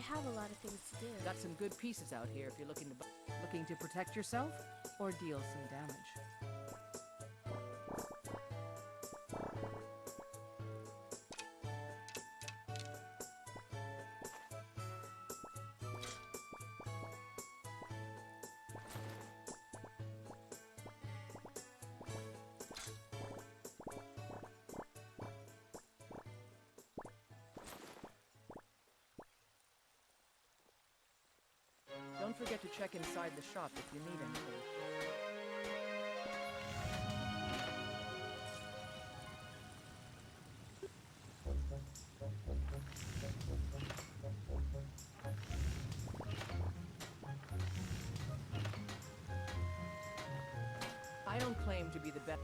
have a lot of things to do. Got some good pieces out here if you're looking to protect yourself or deal some damage. Don't forget to check inside the shop if you need anything. I don't claim to be the best.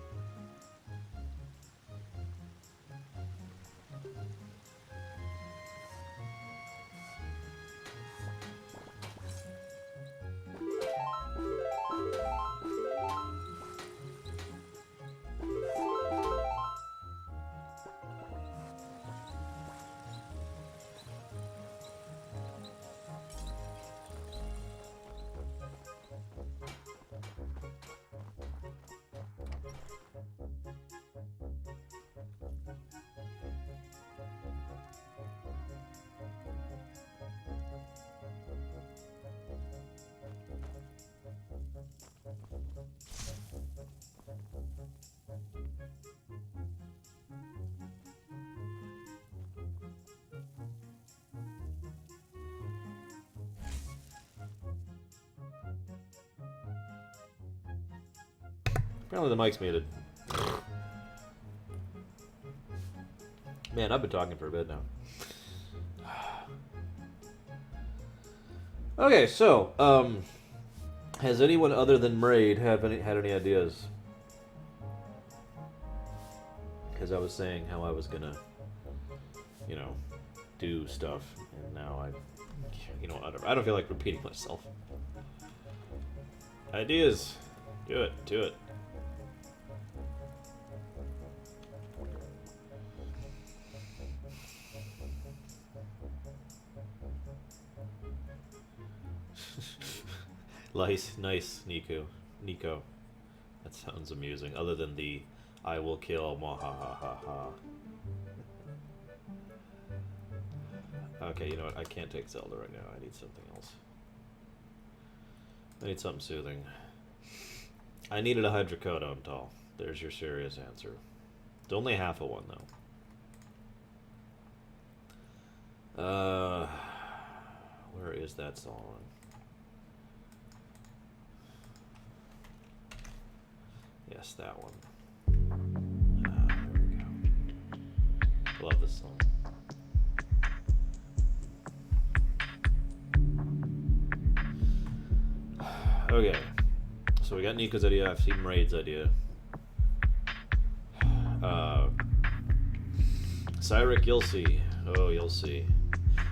Apparently the mic's muted. Man, I've been talking for a bit now. Okay, so, has anyone other than Mraid had any ideas? Because I was saying how I was gonna, you know, do stuff, and now I don't feel like repeating myself. Ideas! Do it. Nice, Nico. That sounds amusing. Other than the I will kill, ha. Okay, you know what? I can't take Zelda right now. I need something else. I need something soothing. I needed a hydrocodone, doll. There's your serious answer. It's only half of one, though. Where is that song? Yes, that one. There we go. Love this song. Okay. So we got Nico's idea. I've seen Raid's idea. Cyric, you'll see. Oh, you'll see.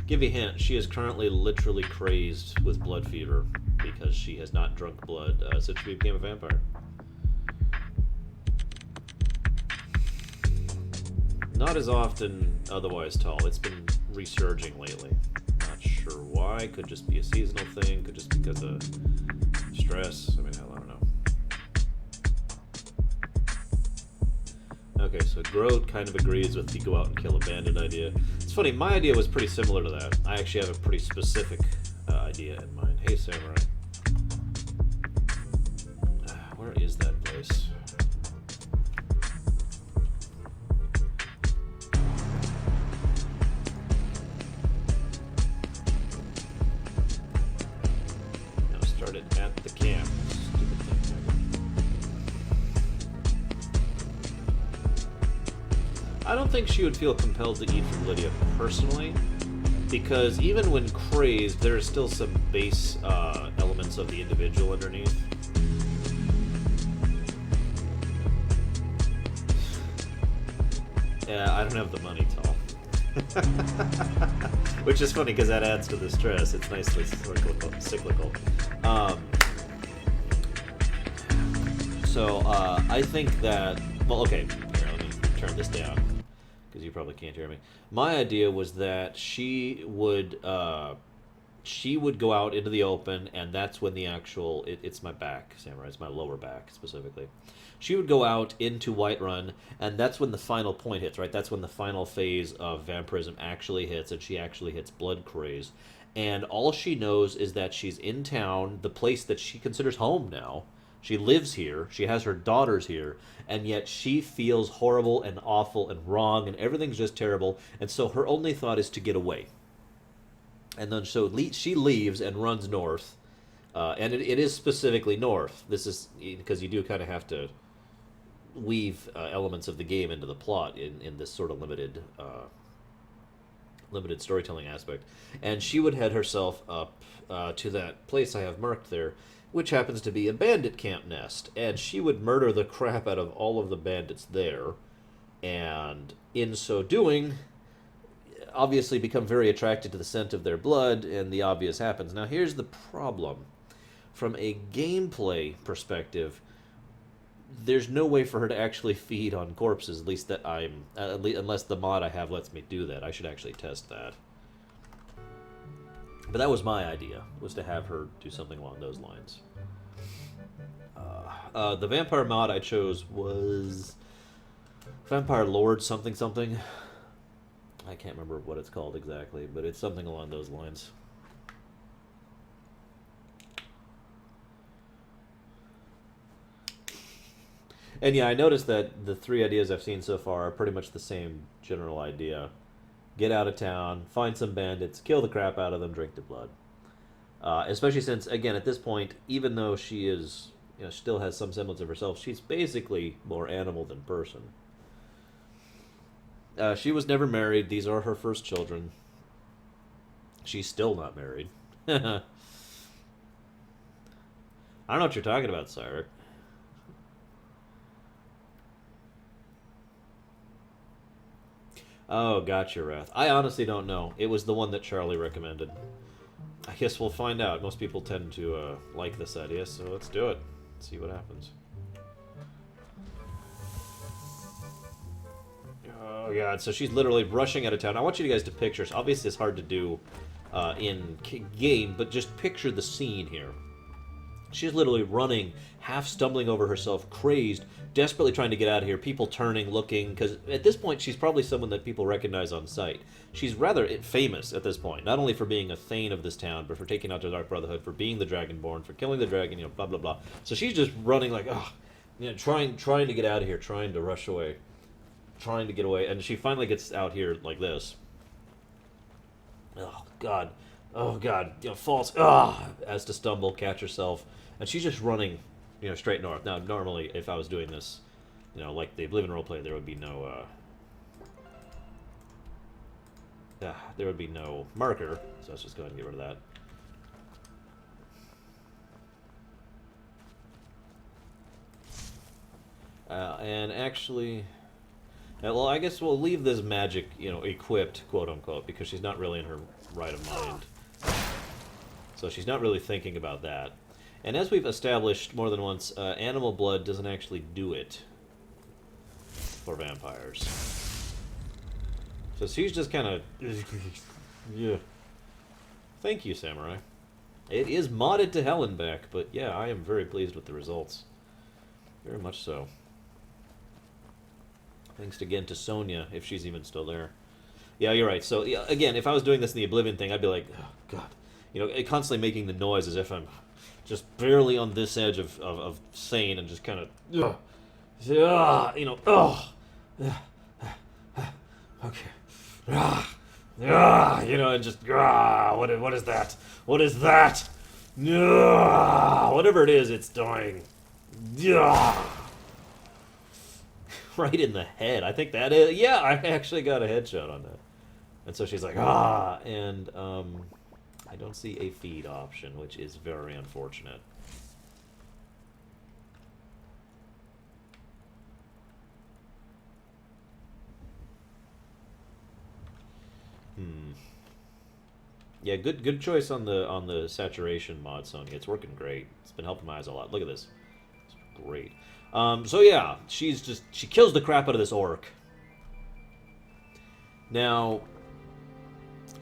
Give you a hint. She is currently literally crazed with blood fever because she has not drunk blood since she became a vampire. Not as often otherwise tall. It's been resurging lately. Not sure why. Could just be a seasonal thing. Could just because of stress. I mean, hell, I don't know. Okay, so Grote kind of agrees with the go out and kill a bandit idea. It's funny, my idea was pretty similar to that. I actually have a pretty specific idea in mind. Hey, Samurai. Where is that place? At the camp. Stupid thing. I don't think she would feel compelled to eat from Lydia personally, because even when crazed, there are still some base elements of the individual underneath. Yeah, I don't have the money, Tall. Which is funny because that adds to the stress. It's nicely cyclical. So I think that, well, okay, here, let me turn this down because you probably can't hear me. My idea was that she would she would go out into the open, and that's when the actual... it's my back, Samurai. It's my lower back, specifically. She would go out into Whiterun, and that's when the final point hits, right? That's when the final phase of vampirism actually hits, and she actually hits blood craze. And all she knows is that she's in town, the place that she considers home now. She lives here, she has her daughters here, and yet she feels horrible and awful and wrong, and everything's just terrible, and so her only thought is to get away. And then so she leaves and runs north, and it is specifically north. This is because you do kind of have to weave elements of the game into the plot in this sort of limited storytelling aspect. And she would head herself up to that place I have marked there, which happens to be a bandit camp nest. And she would murder the crap out of all of the bandits there, and in so doing, obviously become very attracted to the scent of their blood, and the obvious happens. Now here's the problem. From a gameplay perspective, there's no way for her to actually feed on corpses, at least that unless the mod I have lets me do that. I should actually test that. But that was my idea, was to have her do something along those lines. The vampire mod I chose was Vampire Lord something something. I can't remember what it's called exactly, but it's something along those lines. And yeah, I noticed that the three ideas I've seen so far are pretty much the same general idea. Get out of town, find some bandits, kill the crap out of them, drink their blood. Especially since, again, at this point, even though she is, still has some semblance of herself, she's basically more animal than person. She was never married. These are her first children. She's still not married. I don't know what you're talking about, Cyrus. Oh, gotcha, Wrath. I honestly don't know. It was the one that Charlie recommended. I guess we'll find out. Most people tend to like this idea, so let's do it. See what happens. Oh, God. So she's literally rushing out of town. I want you guys to picture. So obviously, it's hard to do in game, but just picture the scene here. She's literally running, half stumbling over herself, crazed, desperately trying to get out of here. People turning, looking, because at this point, she's probably someone that people recognize on sight. She's rather famous at this point, not only for being a thane of this town, but for taking out the Dark Brotherhood, for being the Dragonborn, for killing the dragon, blah, blah, blah. So she's just running like, trying to get out of here, trying to rush away, trying to get away, and she finally gets out here like this. Oh, God. Oh, God. Falls, has to stumble, catch herself. And she's just running, straight north. Now, normally, if I was doing this, like they live in roleplay, there would be no, marker. So let's just go ahead and get rid of that. And actually, well, I guess we'll leave this magic, equipped, quote unquote, because she's not really in her right of mind. So she's not really thinking about that. And as we've established more than once, animal blood doesn't actually do it for vampires. So she's just kind of... yeah. Thank you, Samurai. It is modded to hell and back, but yeah, I am very pleased with the results. Very much so. Thanks again to Sonia, if she's even still there. Yeah, you're right. So, yeah, again, if I was doing this in the Oblivion thing, I'd be like, oh, God. Constantly making the noise as if I'm just barely on this edge of sane and just kind of, okay. And just, what is that? What is that? Whatever it is, it's dying. Right in the head. I think that is, yeah, I actually got a headshot on that. And so she's like, and, I don't see a feed option, which is very unfortunate. Yeah, good choice on the saturation mod, Sony. It's working great. It's been helping my eyes a lot. Look at this. It's great. So yeah, she kills the crap out of this orc. Now,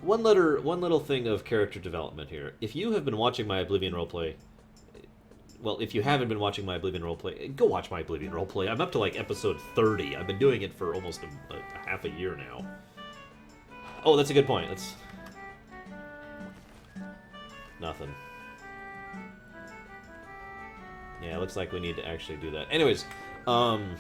one little thing of character development here. If you have been watching my Oblivion roleplay, well, if you haven't been watching my Oblivion roleplay, go watch my Oblivion roleplay. I'm up to like episode 30. I've been doing it for almost a half a year now. Oh, that's a good point. That's nothing. Yeah, it looks like we need to actually do that. Anyways, in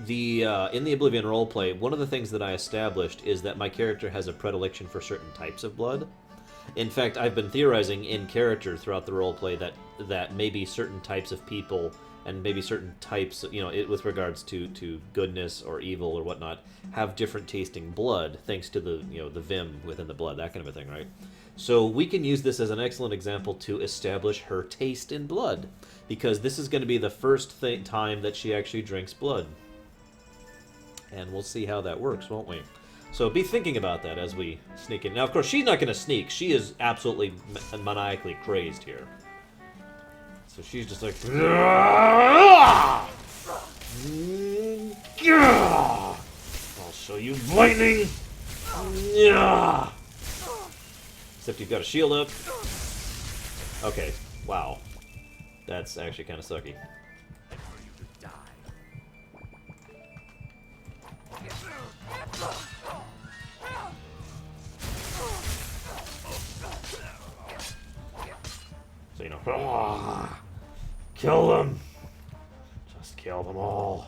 the Oblivion roleplay, one of the things that I established is that my character has a predilection for certain types of blood. In fact, I've been theorizing in character throughout the roleplay that maybe certain types of people and maybe certain types, with regards to goodness or evil or whatnot, have different tasting blood thanks to the the vim within the blood, that kind of a thing, right? So we can use this as an excellent example to establish her taste in blood, because this is going to be the first time that she actually drinks blood. And we'll see how that works, won't we? So be thinking about that as we sneak in. Now, of course, she's not going to sneak. She is absolutely maniacally crazed here. So she's just like... I'll show you lightning! Except you've got a shield up. Okay, wow. That's actually kind of sucky. So, kill them! Just kill them all.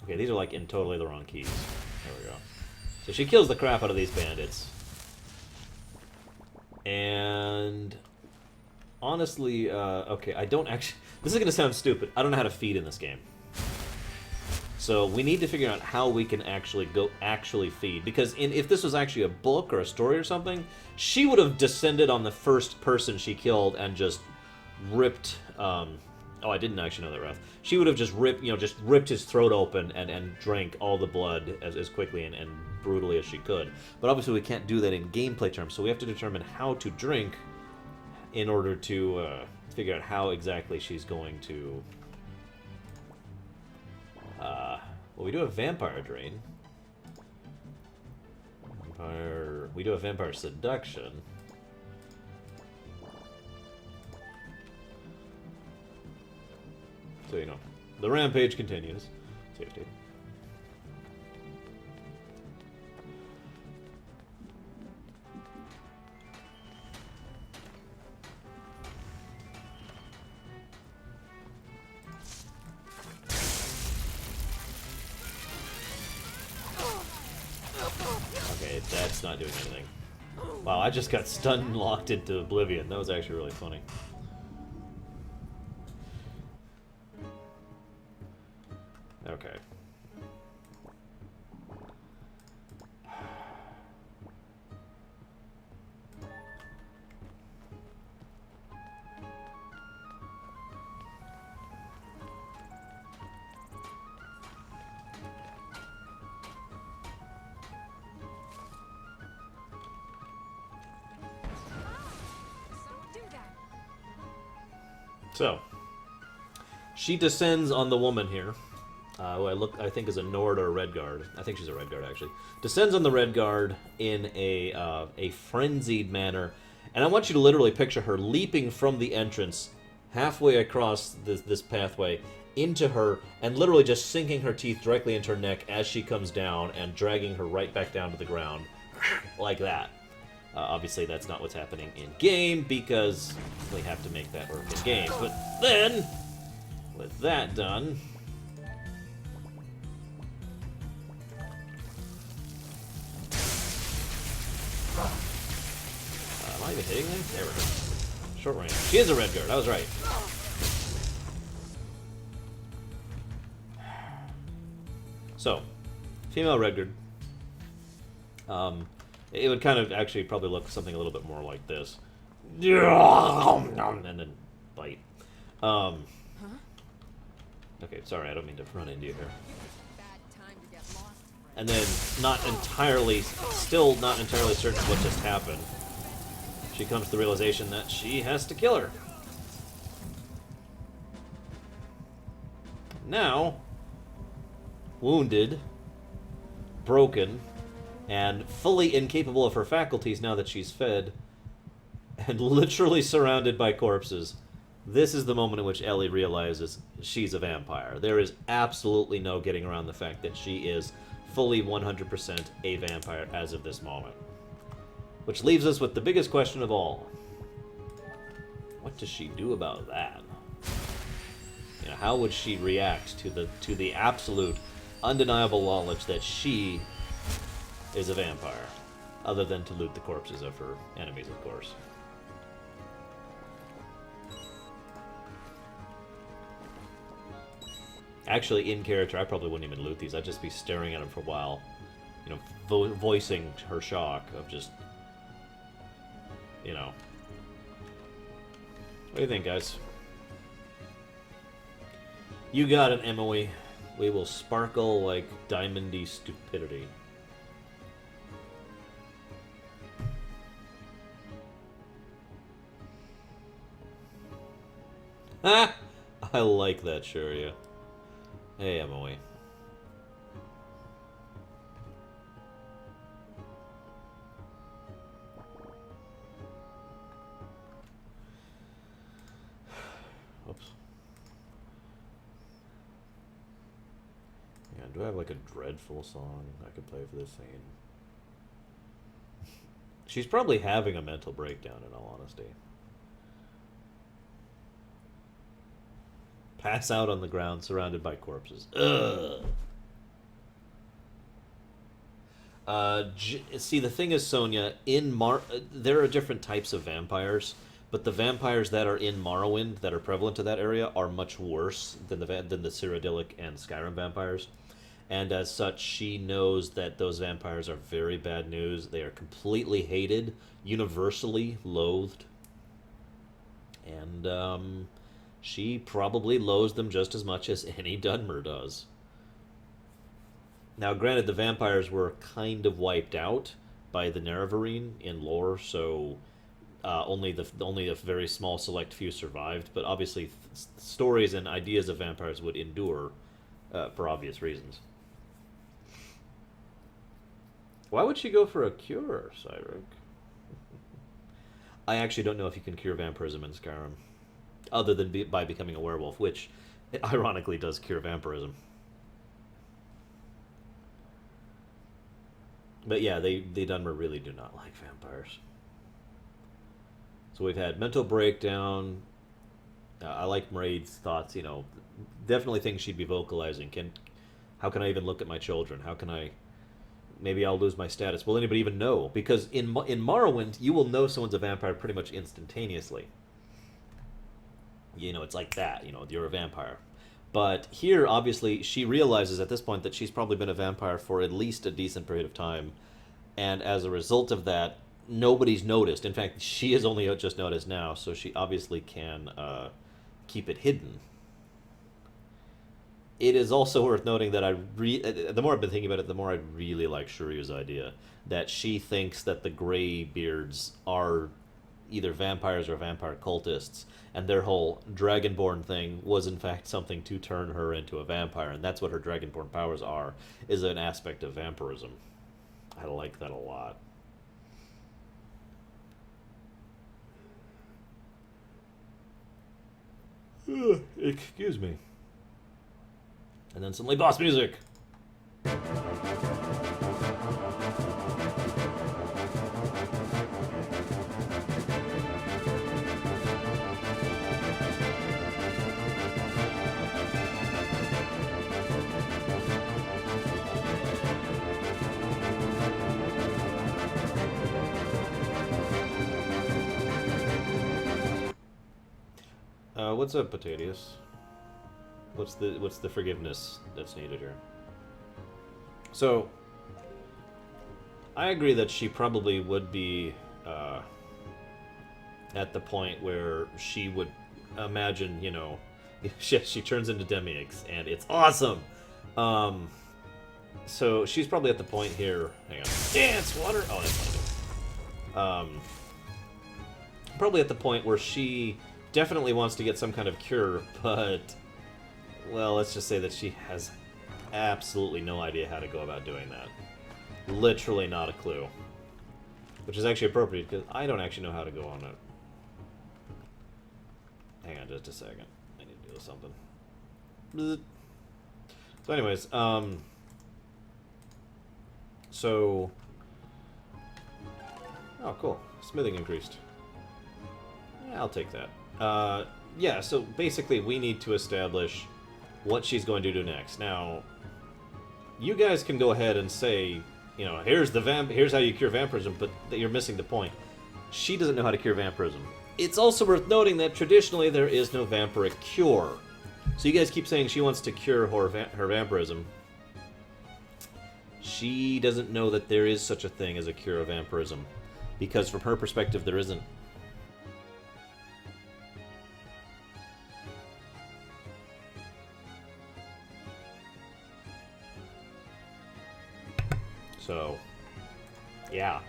Okay, these are like in totally the wrong keys. There we go. So she kills the crap out of these bandits. And honestly, okay, I don't actually... This is going to sound stupid. I don't know how to feed in this game. So we need to figure out how we can actually feed. Because if this was actually a book or a story or something, she would have descended on the first person she killed and just ripped... oh, I didn't actually know that, Wrath. She would have just ripped his throat open and drank all the blood as quickly and brutally as she could. But obviously we can't do that in gameplay terms, so we have to determine how to drink in order to figure out how exactly she's going to... well, we do a vampire drain. We do a vampire seduction. So, the rampage continues. Safety. Okay, that's not doing anything. Wow, I just got stunned and locked into oblivion. That was actually really funny. Okay. So, she descends on the woman here, who I think is a Nord or a Red Guard. I think she's a Red Guard, actually. Descends on the Red Guard in a frenzied manner, and I want you to literally picture her leaping from the entrance halfway across this pathway into her, and literally just sinking her teeth directly into her neck as she comes down and dragging her right back down to the ground, like that. Obviously, that's not what's happening in-game, because we have to make that work in-game. But then, with that done... am I even hitting them? There we go. Short range. She is a Red Guard, I was right. So, female Red Guard. It would kind of actually probably look something a little bit more like this. And then bite. Okay, sorry, I don't mean to run into you here. And then still not entirely certain what just happened. She comes to the realization that she has to kill her. Now, wounded, broken, and fully incapable of her faculties now that she's fed, and literally surrounded by corpses, this is the moment in which Ellie realizes she's a vampire. There is absolutely no getting around the fact that she is fully 100% a vampire as of this moment. Which leaves us with the biggest question of all. What does she do about that? You know, how would she react to the absolute, undeniable knowledge that she is a vampire? Other than to loot the corpses of her enemies, of course. Actually, in character, I probably wouldn't even loot these. I'd just be staring at them for a while. You know, voicing her shock of just... You know. What do you think, guys? You got it, Emily. We will sparkle like diamondy stupidity. Ah! I like that, sure, yeah. Hey, Emily. Oops. Yeah, do I have like a dreadful song I could play for this scene? She's probably having a mental breakdown, in all honesty. Pass out on the ground, surrounded by corpses. Ugh. See, the thing is, Sonia, there are different types of vampires, but the vampires that are in Morrowind, that are prevalent to that area, are much worse than the Cyrodiilic and Skyrim vampires. And as such, she knows that those vampires are very bad news. They are completely hated, universally loathed. And, she probably loathes them just as much as any Dunmer does. Now, granted, the vampires were kind of wiped out by the Nerevarine in lore, so only a very small select few survived. But obviously, stories and ideas of vampires would endure for obvious reasons. Why would she go for a cure, Cyric? I actually don't know if you can cure vampirism in Skyrim. Other than by becoming a werewolf, which ironically does cure vampirism. But yeah, they Dunmer really do not like vampires. So we've had mental breakdown. I like Mairead's thoughts, you know, definitely things she'd be vocalizing. How can I even look at my children? How can I... Maybe I'll lose my status. Will anybody even know? Because in Morrowind, you will know someone's a vampire pretty much instantaneously. You know, it's like that, you know, you're a vampire. But here, obviously, she realizes at this point that she's probably been a vampire for at least a decent period of time. And as a result of that, nobody's noticed. In fact, she has only just noticed now, so she obviously can keep it hidden. It is also worth noting that the more I've been thinking about it, the more I really like Shuryu's idea. That she thinks that the Greybeards are either vampires or vampire cultists, and their whole Dragonborn thing was in fact something to turn her into a vampire, and that's what her Dragonborn powers are, is an aspect of vampirism. I like that a lot. Excuse me. And then suddenly boss music! What's up, Potatoes? What's the forgiveness that's needed here? So, I agree that she probably would be at the point where she would imagine, you know, she turns into Demiox, and it's awesome! So, she's probably at the point here... Hang on. Dance, water! Oh, that's funny. Probably at the point where she definitely wants to get some kind of cure, but Well, let's just say that she has absolutely no idea how to go about doing that. Literally not a clue. Which is actually appropriate, because I don't actually know how to go on it. Hang on just a second. I need to do something. Bzz. So anyways, so... Oh, cool. Smithing increased. Yeah, I'll take that. Yeah, so basically we need to establish what she's going to do next. Now, you guys can go ahead and say, you know, here's how you cure vampirism, but you're missing the point. She doesn't know how to cure vampirism. It's also worth noting that traditionally there is no vampiric cure. So you guys keep saying she wants to cure her vampirism. She doesn't know that there is such a thing as a cure of vampirism. Because from her perspective, there isn't. So, yeah.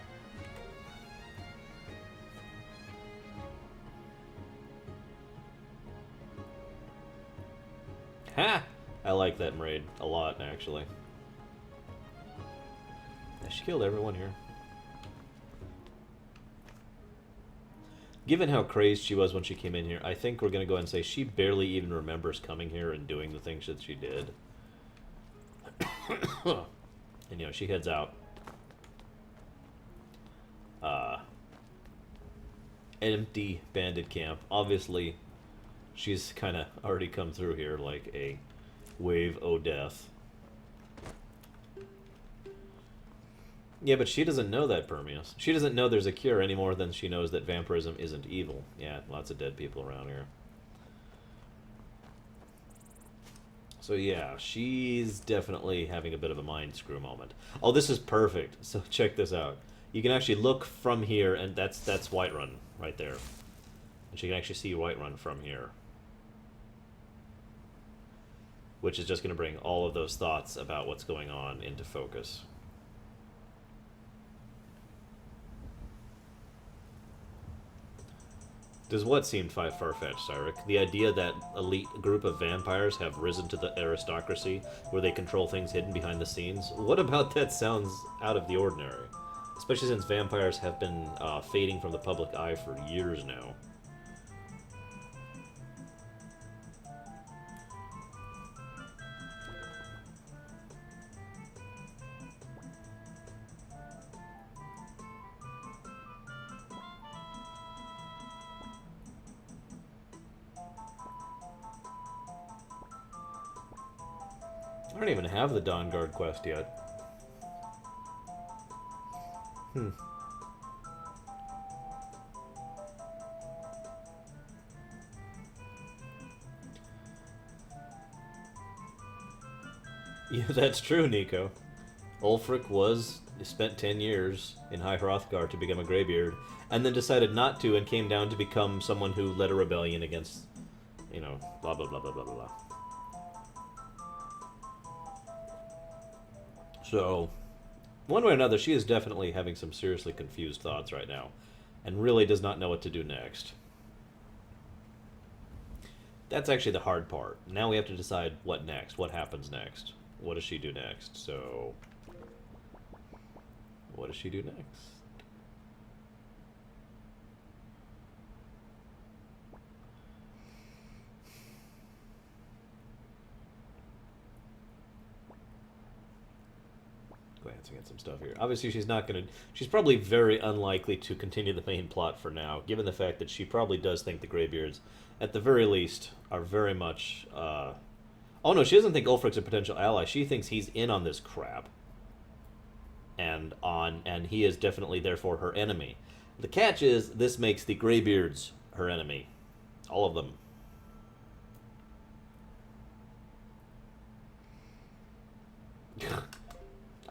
Ha! I like that raid a lot, actually. Yeah, she killed everyone here. Given how crazed she was when she came in here, I think we're going to go ahead and say she barely even remembers coming here and doing the things that she did. And, you know, she heads out. Empty bandit camp. Obviously, she's kind of already come through here like a wave o' death. Yeah, but she doesn't know that, Permeus. She doesn't know there's a cure any more than she knows that vampirism isn't evil. Yeah, lots of dead people around here. So yeah, she's definitely having a bit of a mind screw moment. Oh, this is perfect. So check this out. You can actually look from here, and that's Whiterun right there. And she can actually see Whiterun from here. Which is just going to bring all of those thoughts about what's going on into focus. Does what seem far-fetched, Cyric? The idea that elite group of vampires have risen to the aristocracy, where they control things hidden behind the scenes? What about that sounds out of the ordinary? Especially since vampires have been fading from the public eye for years now. I don't even have the dawnguard quest yet. Yeah, that's true, Nico. Ulfric spent 10 years in High Hrothgar to become a Greybeard, and then decided not to and came down to become someone who led a rebellion against, you know, blah blah blah blah blah blah. So, one way or another, she is definitely having some seriously confused thoughts right now, and really does not know what to do next. That's actually the hard part. Now we have to decide what next. What happens next? What does she do next? So, what does she do next? Glancing at some stuff here. Obviously, she's probably very unlikely to continue the main plot for now, given the fact that she probably does think the Greybeards, at the very least, are very much, oh no, she doesn't think Ulfric's a potential ally. She thinks he's in on this crap. And he is definitely, therefore, her enemy. The catch is, this makes the Greybeards her enemy. All of them.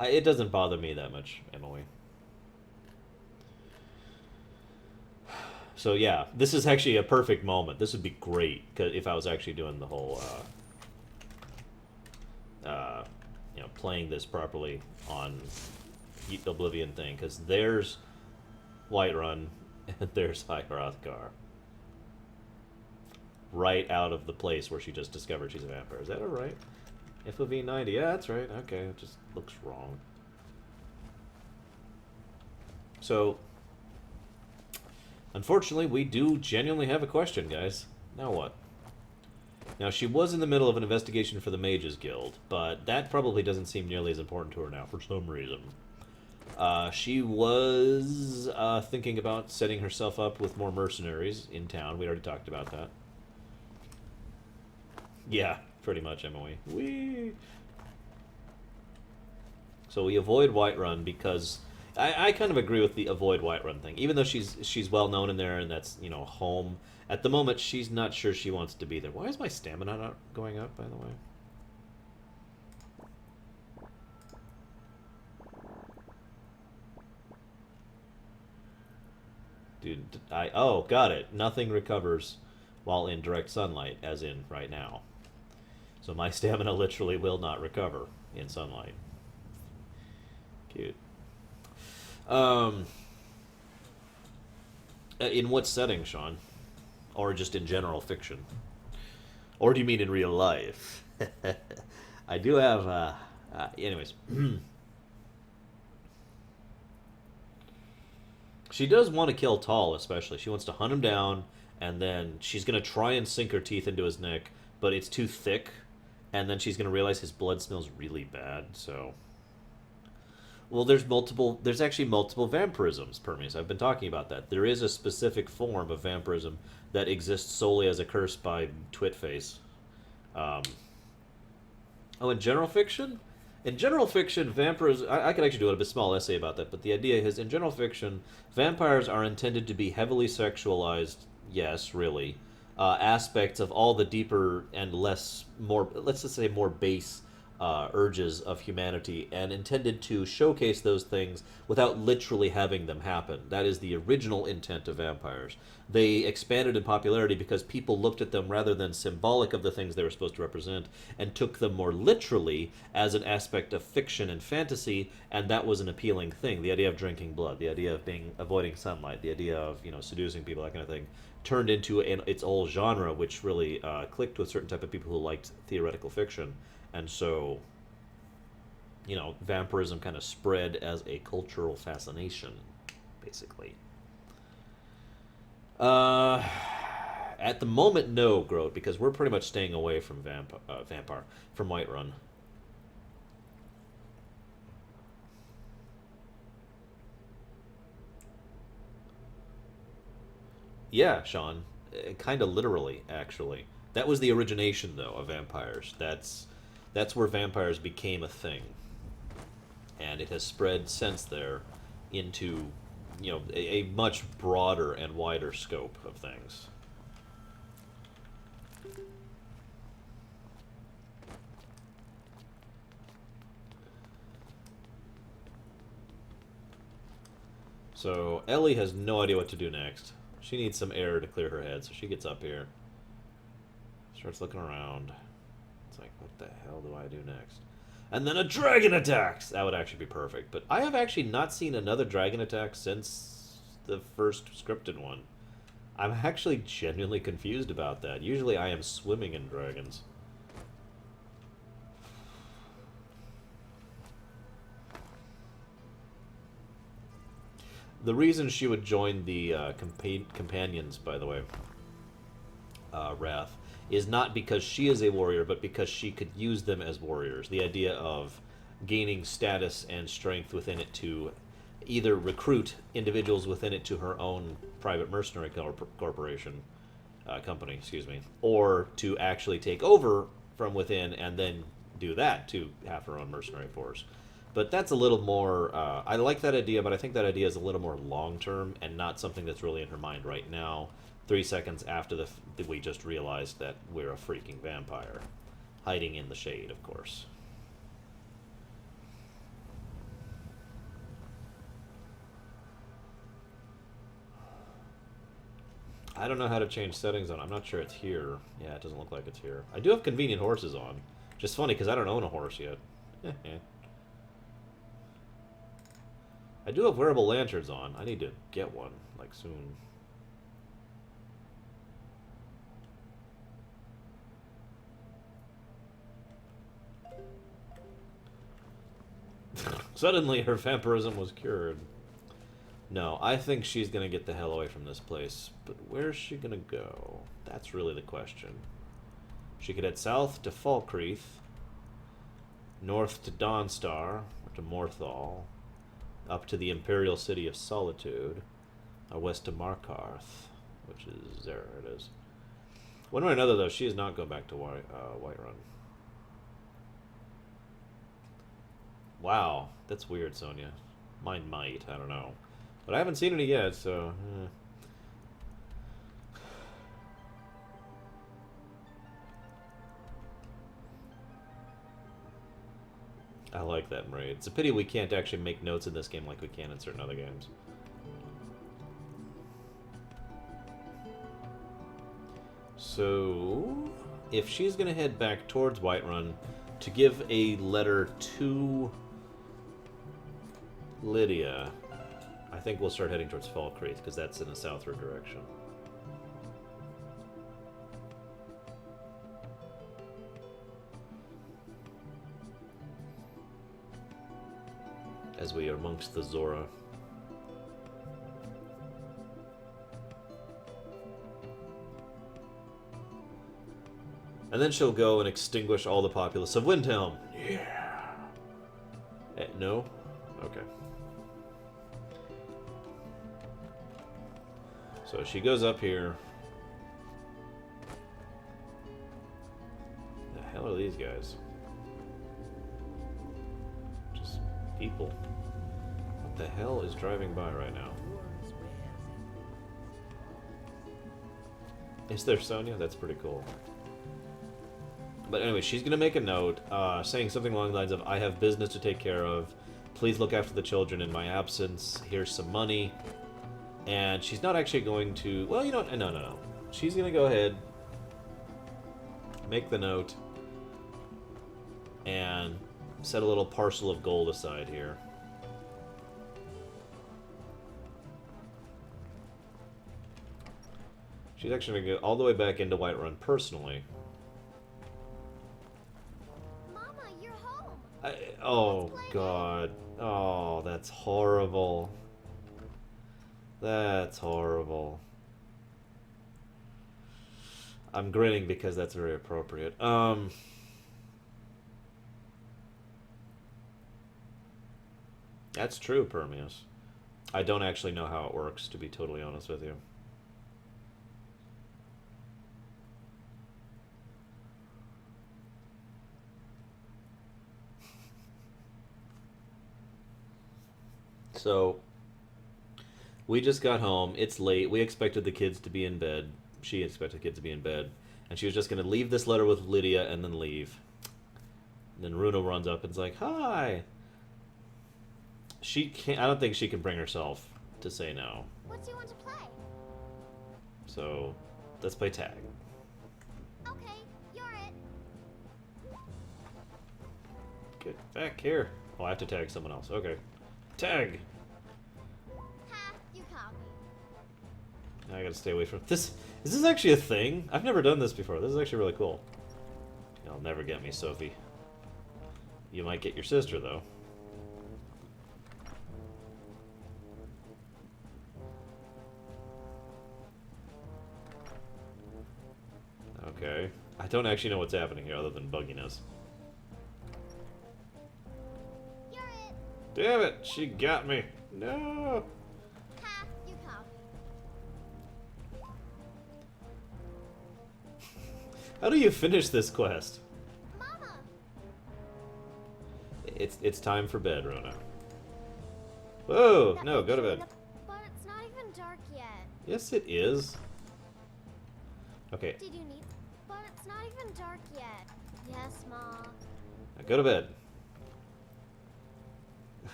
It doesn't bother me that much, Emily. So yeah, this is actually a perfect moment. This would be great if I was actually doing the whole, you know, playing this properly on Oblivion thing, because there's Whiterun and there's High Hrothgar. right out of the place where she just discovered she's a vampire. Is that alright? FOV 90, yeah, that's right. Okay, it just looks wrong. So, unfortunately, we do genuinely have a question, guys. Now what? Now, she was in the middle of an investigation for the Mages Guild, but that probably doesn't seem nearly as important to her now, for some reason. She was thinking about setting herself up with more mercenaries in town. We already talked about that. Yeah, pretty much, Emily. Whee! So we avoid Whiterun because... I kind of agree with the avoid Whiterun thing. Even though she's well known in there and that's, you know, home. At the moment, she's not sure she wants to be there. Why is my stamina not going up, by the way? Dude, oh, got it. Nothing recovers while in direct sunlight, as in right now. So my stamina literally will not recover in sunlight. Cute. In what setting, Sean? Or just in general fiction? Or do you mean in real life? I do have, anyways. She does want to kill Tall, especially. She wants to hunt him down, and then she's going to try and sink her teeth into his neck, but it's too thick, and then she's going to realize his blood smells really bad, so... Well, there's actually multiple vampirisms, Permeus. I've been talking about that. There is a specific form of vampirism that exists solely as a curse by Twitface. Oh, in general fiction? In general fiction, vampires... I could actually do a small essay about that, but the idea is, in general fiction, vampires are intended to be heavily sexualized, yes, really, aspects of all the deeper and let's just say more base urges of humanity, and intended to showcase those things without literally having them happen. That is the original intent of vampires. They expanded in popularity because people looked at them rather than symbolic of the things they were supposed to represent, and took them more literally as an aspect of fiction and fantasy, and that was an appealing thing. The idea of drinking blood, the idea of avoiding sunlight, the idea of, you know, seducing people, that kind of thing, turned into its whole genre, which really clicked with certain type of people who liked theoretical fiction. And so, you know, vampirism kind of spread as a cultural fascination, basically. At the moment, no, Groat, because we're pretty much staying away from from Whiterun. Yeah, Sean, kind of literally, actually. That was the origination, though, of vampires. That's where vampires became a thing. And it has spread since there into, you know, a much broader and wider scope of things. So, Ellie has no idea what to do next. She needs some air to clear her head, so she gets up here. Starts looking around. It's like, what the hell do I do next? And then a dragon attacks! That would actually be perfect. But I have actually not seen another dragon attack since the first scripted one. I'm actually genuinely confused about that. Usually I am swimming in dragons. The reason she would join the companions, by the way, Wrath, is not because she is a warrior, but because she could use them as warriors. The idea of gaining status and strength within it to either recruit individuals within it to her own private mercenary corporation, company, excuse me, or to actually take over from within and then do that to have her own mercenary force. But that's a little more, I like that idea, but I think that idea is a little more long-term and not something that's really in her mind right now, 3 seconds after we just realized that we're a freaking vampire. Hiding in the shade, of course. I don't know how to change settings on. I'm not sure it's here. Yeah, it doesn't look like it's here. I do have convenient horses on. Just funny, because I don't own a horse yet. I do have wearable lanterns on. I need to get one, like, soon. Suddenly, her vampirism was cured. No, I think she's gonna get the hell away from this place. But where's she gonna go? That's really the question. She could head south to Falkreath, north to Dawnstar, or to Morthal, up to the Imperial City of Solitude, or west to Markarth, which is... there it is. One way or another, though, she is not going back to Whiterun. Wow, that's weird, Sonia. Mine might, I don't know. But I haven't seen any yet, so... I like that, Marie. It's a pity we can't actually make notes in this game like we can in certain other games. So, if she's going to head back towards Whiterun to give a letter to Lydia, I think we'll start heading towards Falkreath, because that's in a southward direction. As we are amongst the Zora. And then she'll go and extinguish all the populace of Windhelm. Yeah. No? Okay. So she goes up here. The hell are these guys? Just people. What the hell is driving by right now? Is there Sonia? That's pretty cool. But anyway, she's going to make a note saying something along the lines of, I have business to take care of. Please look after the children in my absence. Here's some money. And she's not actually going to... Well, you know what? No. She's going to go ahead, make the note, and set a little parcel of gold aside here. She's actually going to go all the way back into Whiterun personally. Oh, God. Oh, that's horrible. That's horrible. I'm grinning because that's very appropriate. That's true, Permeus. I don't actually know how it works, to be totally honest with you. So, we just got home. It's late. We expected the kids to be in bed. She expected the kids to be in bed. And she was just going to leave this letter with Lydia and then leave. And then Runa runs up and's like, hi! She can't... I don't think she can bring herself to say no. What do you want to play? So, let's play tag. Okay, you're it. Get back here. Oh, I have to tag someone else. Okay. Tag! Ha, you caught me. Now I gotta stay away from this. Is this actually a thing? I've never done this before. This is actually really cool. You'll never get me, Sophie. You might get your sister, though. Okay. I don't actually know what's happening here other than bugginess. You're it. Damn it! She got me! No! Ha, you caught me. How do you finish this quest? Mama! It's time for bed, Rona. Whoa! That No, may go to be bed. enough, but it's not even dark yet. Yes, it is. Okay, Did you need... But it's not even dark yet. Yes, Ma. now go to bed.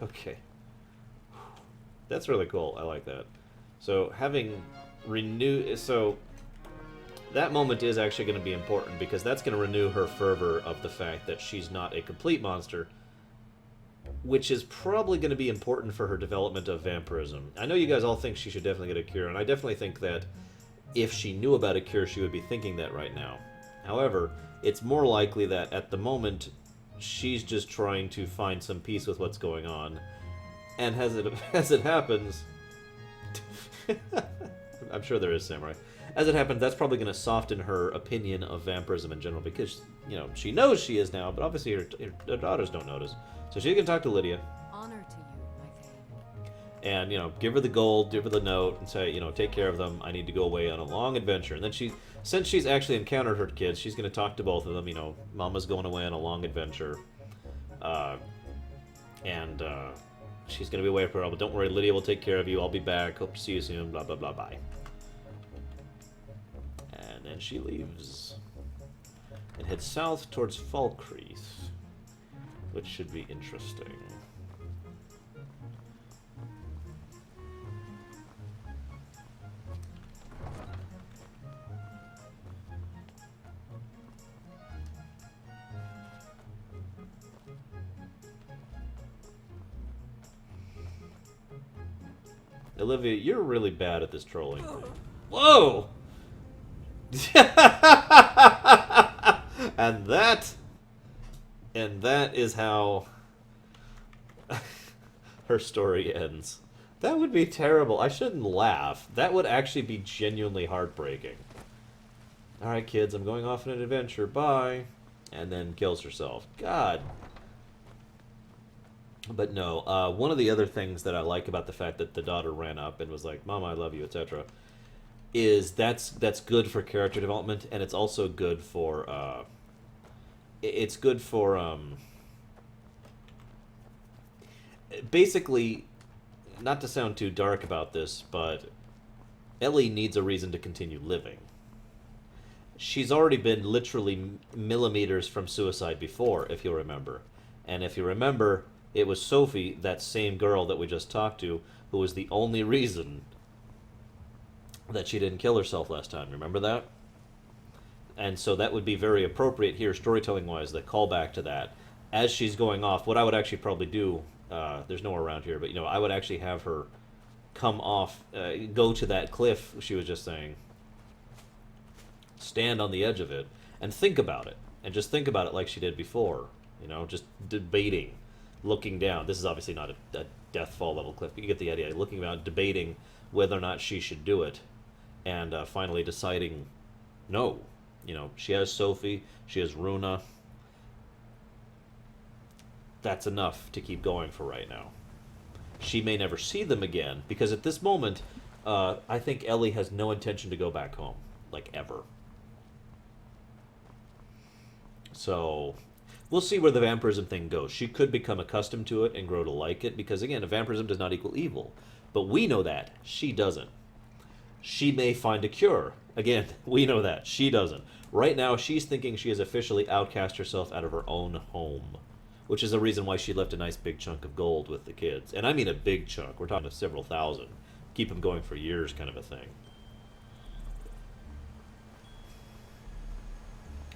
Okay. That's really cool. I like that. So, having renewed... So, that moment is actually going to be important because that's going to renew her fervor of the fact that she's not a complete monster, which is probably going to be important for her development of vampirism. I know you guys all think she should definitely get a cure, and I definitely think that if she knew about a cure, she would be thinking that right now. However, it's more likely that at the moment she's just trying to find some peace with what's going on. And as it happens... I'm sure there is, Samurai. As it happens, that's probably going to soften her opinion of vampirism in general, because, you know, she knows she is now, but obviously her daughters don't notice. So she can talk to Lydia. Honor to you, my king. And, you know, give her the gold, give her the note, and say, you know, take care of them. I need to go away on a long adventure. And then since she's actually encountered her kids, she's going to talk to both of them. You know, Mama's going away on a long adventure. She's going to be away for a while, but don't worry, Lydia will take care of you. I'll be back. Hope to see you soon. Blah, blah, blah, bye. And then she leaves. And heads south towards Falkreath, which should be interesting. Olivia, you're really bad at this trolling thing. Whoa! And that is how her story ends. That would be terrible. I shouldn't laugh. That would actually be genuinely heartbreaking. Alright, kids, I'm going off on an adventure. Bye. And then kills herself. God. But no, one of the other things that I like about the fact that the daughter ran up and was like, Mama, I love you, etc., is that's good for character development, and it's also good for, basically, not to sound too dark about this, but Ellie needs a reason to continue living. She's already been literally millimeters from suicide before, if you'll remember. And if you remember, it was Sophie, that same girl that we just talked to, who was the only reason that she didn't kill herself last time. Remember that? And so that would be very appropriate here, storytelling-wise, the callback to that. As she's going off, what I would actually probably do, there's nowhere around here, but, you know, I would actually have her come off, go to that cliff she was just saying, stand on the edge of it, and think about it. And just think about it like she did before, you know, just debating. Looking down. This is obviously not a death fall level cliff, but you get the idea. Looking down, debating whether or not she should do it, and finally deciding no. You know, she has Sophie, she has Runa. That's enough to keep going for right now. She may never see them again, because at this moment, I think Ellie has no intention to go back home, like ever. So we'll see where the vampirism thing goes. She could become accustomed to it and grow to like it, because, again, vampirism does not equal evil. But we know that. She doesn't. She may find a cure. Again, we know that. She doesn't. Right now, she's thinking she has officially outcast herself out of her own home, which is the reason why she left a nice big chunk of gold with the kids. And I mean a big chunk. We're talking several thousand. Keep them going for years kind of a thing.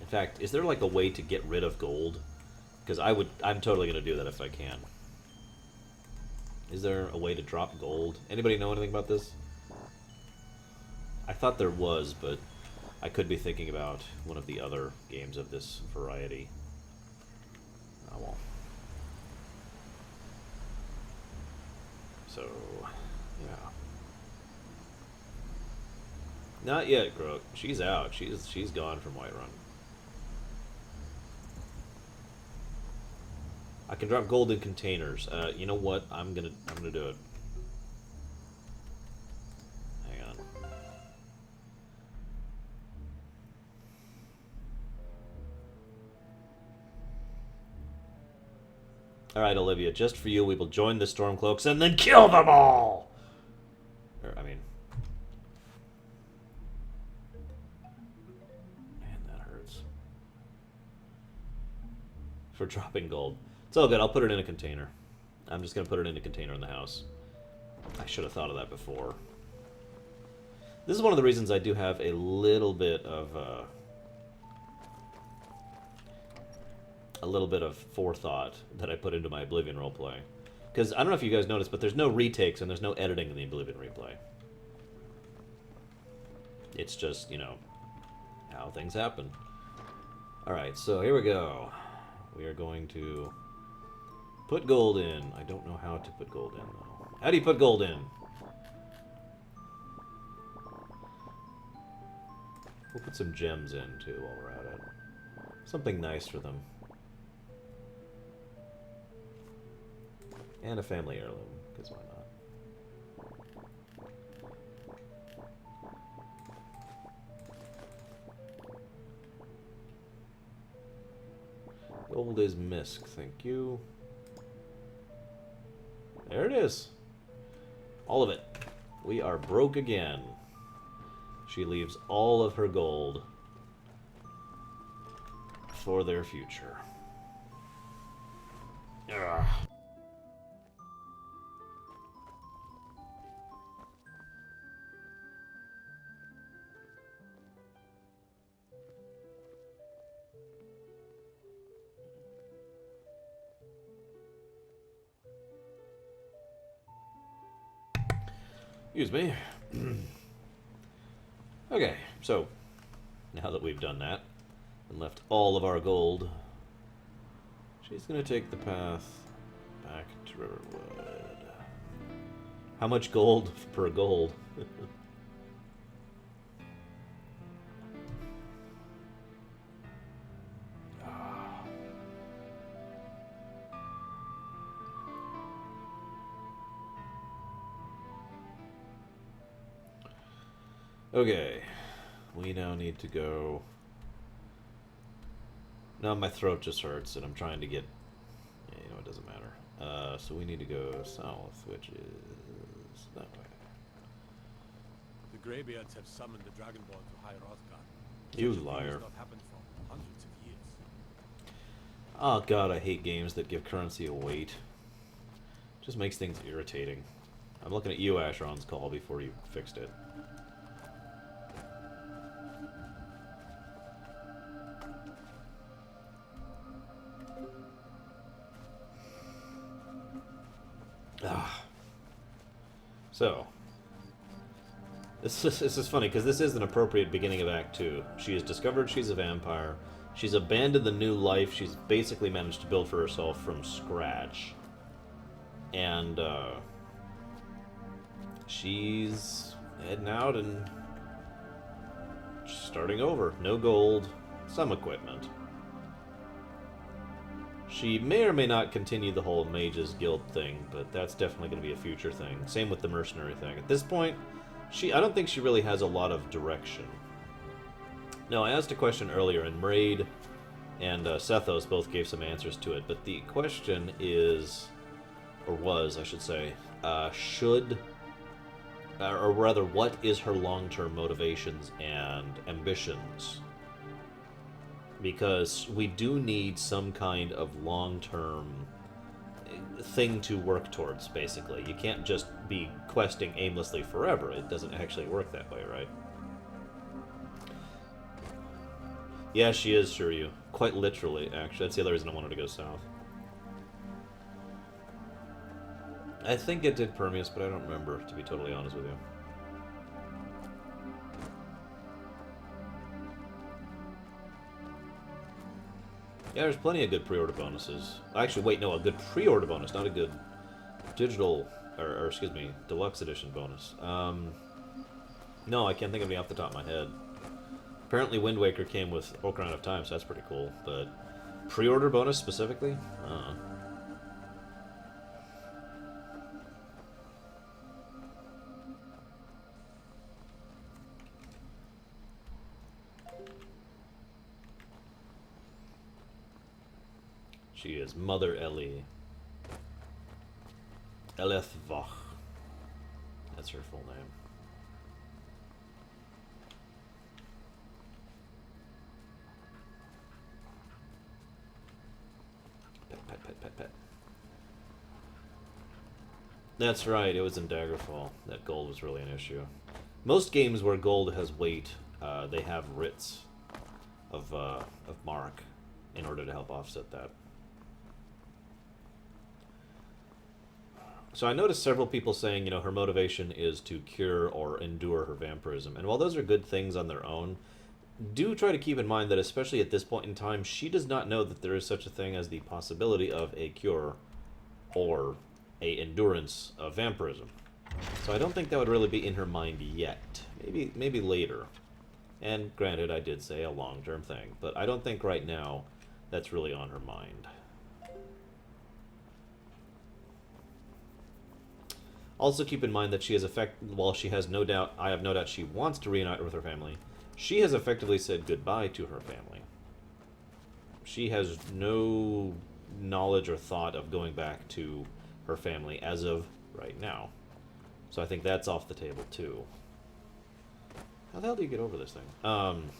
In fact, is there like a way to get rid of gold? Because I'm totally going to do that if I can. Is there a way to drop gold? Anybody know anything about this? I thought there was, but I could be thinking about one of the other games of this variety. Oh well. So, yeah. Not yet, Grook. She's out. She's gone from Whiterun. I can drop gold in containers. You know what? I'm gonna do it. Hang on. All right, Olivia. Just for you, we will join the Stormcloaks and then kill them all. Man, that hurts. For dropping gold. It's all good. I'll put it in a container. I'm just going to put it in a container in the house. I should have thought of that before. This is one of the reasons I do have a little bit of forethought that I put into my Oblivion roleplay. Because I don't know if you guys noticed, but there's no retakes and there's no editing in the Oblivion replay. It's just, you know, how things happen. Alright, so here we go. We are going to put gold in. I don't know how to put gold in, though. How do you put gold in? We'll put some gems in, too, while we're at it. Something nice for them. And a family heirloom, because why not? Gold is misc, thank you. There it is. All of it. We are broke again. She leaves all of her gold for their future. Ugh. Excuse me. Okay, so now that we've done that and left all of our gold, she's going to take the path back to Riverwood. How much gold per gold? Okay, we now need to go... Now my throat just hurts and I'm trying to get... Yeah, you know, it doesn't matter. So we need to go south, which is that way. The Greybeards have summoned the Dragonborn to High Rothgar. You liar. Not happened for hundreds of years. Oh god, I hate games that give currency a weight. Just makes things irritating. I'm looking at you, Asheron's call, before you fixed it. So, this is funny, because this is an appropriate beginning of Act 2. She has discovered she's a vampire. She's abandoned the new life she's basically managed to build for herself from scratch. And, she's heading out and starting over. No gold, some equipment. She may or may not continue the whole Mages Guild thing, but that's definitely going to be a future thing. Same with the mercenary thing. At this point, I don't think she really has a lot of direction. No, I asked a question earlier, and Mraid and Sethos both gave some answers to it, but the question is, or was, I should say, or rather, what is her long-term motivations and ambitions? Because we do need some kind of long-term thing to work towards, basically. You can't just be questing aimlessly forever. It doesn't actually work that way, right? Yeah, she is, Shiryu. Quite literally, actually. That's the other reason I wanted to go south. I think it did Permeus, but I don't remember, to be totally honest with you. Yeah, there's plenty of good pre-order bonuses. Actually, wait, no, a good pre-order bonus, not a good digital, or excuse me, deluxe edition bonus. No, I can't think of any off the top of my head. Apparently Wind Waker came with Ocarina of Time, so that's pretty cool. But pre-order bonus specifically? She is Mother Ellie. Elethvach. That's her full name. Pet. That's right, it was in Daggerfall that gold was really an issue. Most games where gold has weight, they have writs of mark in order to help offset that. So I noticed several people saying, you know, her motivation is to cure or endure her vampirism. And while those are good things on their own, do try to keep in mind that, especially at this point in time, she does not know that there is such a thing as the possibility of a cure or a endurance of vampirism. So I don't think that would really be in her mind yet. Maybe later. And granted, I did say a long-term thing, but I don't think right now that's really on her mind. Also keep in mind that she has while she has no doubt, I have no doubt she wants to reunite with her family, she has effectively said goodbye to her family. She has no knowledge or thought of going back to her family as of right now. So I think that's off the table too. How the hell do you get over this thing?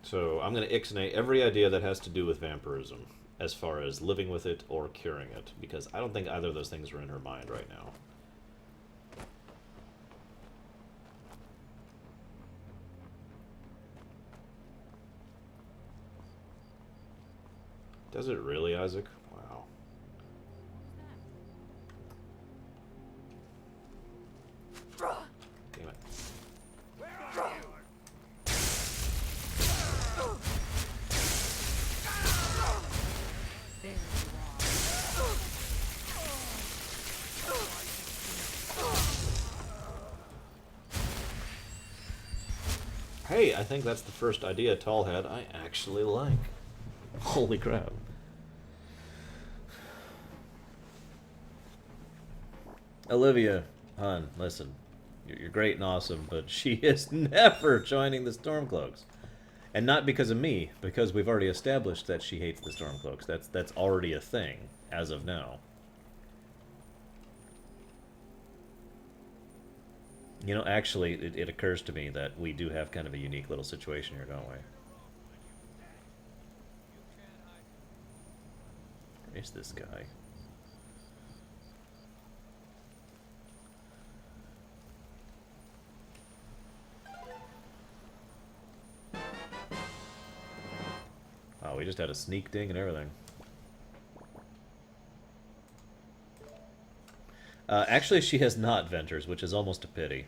So I'm going to ixnay every idea that has to do with vampirism, as far as living with it or curing it, because I don't think either of those things are in her mind right now. Does it really, Isaac? Wow. Damn it. Hey, I think that's the first idea Tall had I actually like. Holy crap. Olivia, hon, listen. You're great and awesome, but she is never joining the Stormcloaks. And not because of me, because we've already established that she hates the Stormcloaks. That's already a thing, as of now. You know, actually, it occurs to me that we do have kind of a unique little situation here, don't we? Where's this guy? Oh, we just had a sneak ding and everything. Actually, she has not Venters, which is almost a pity.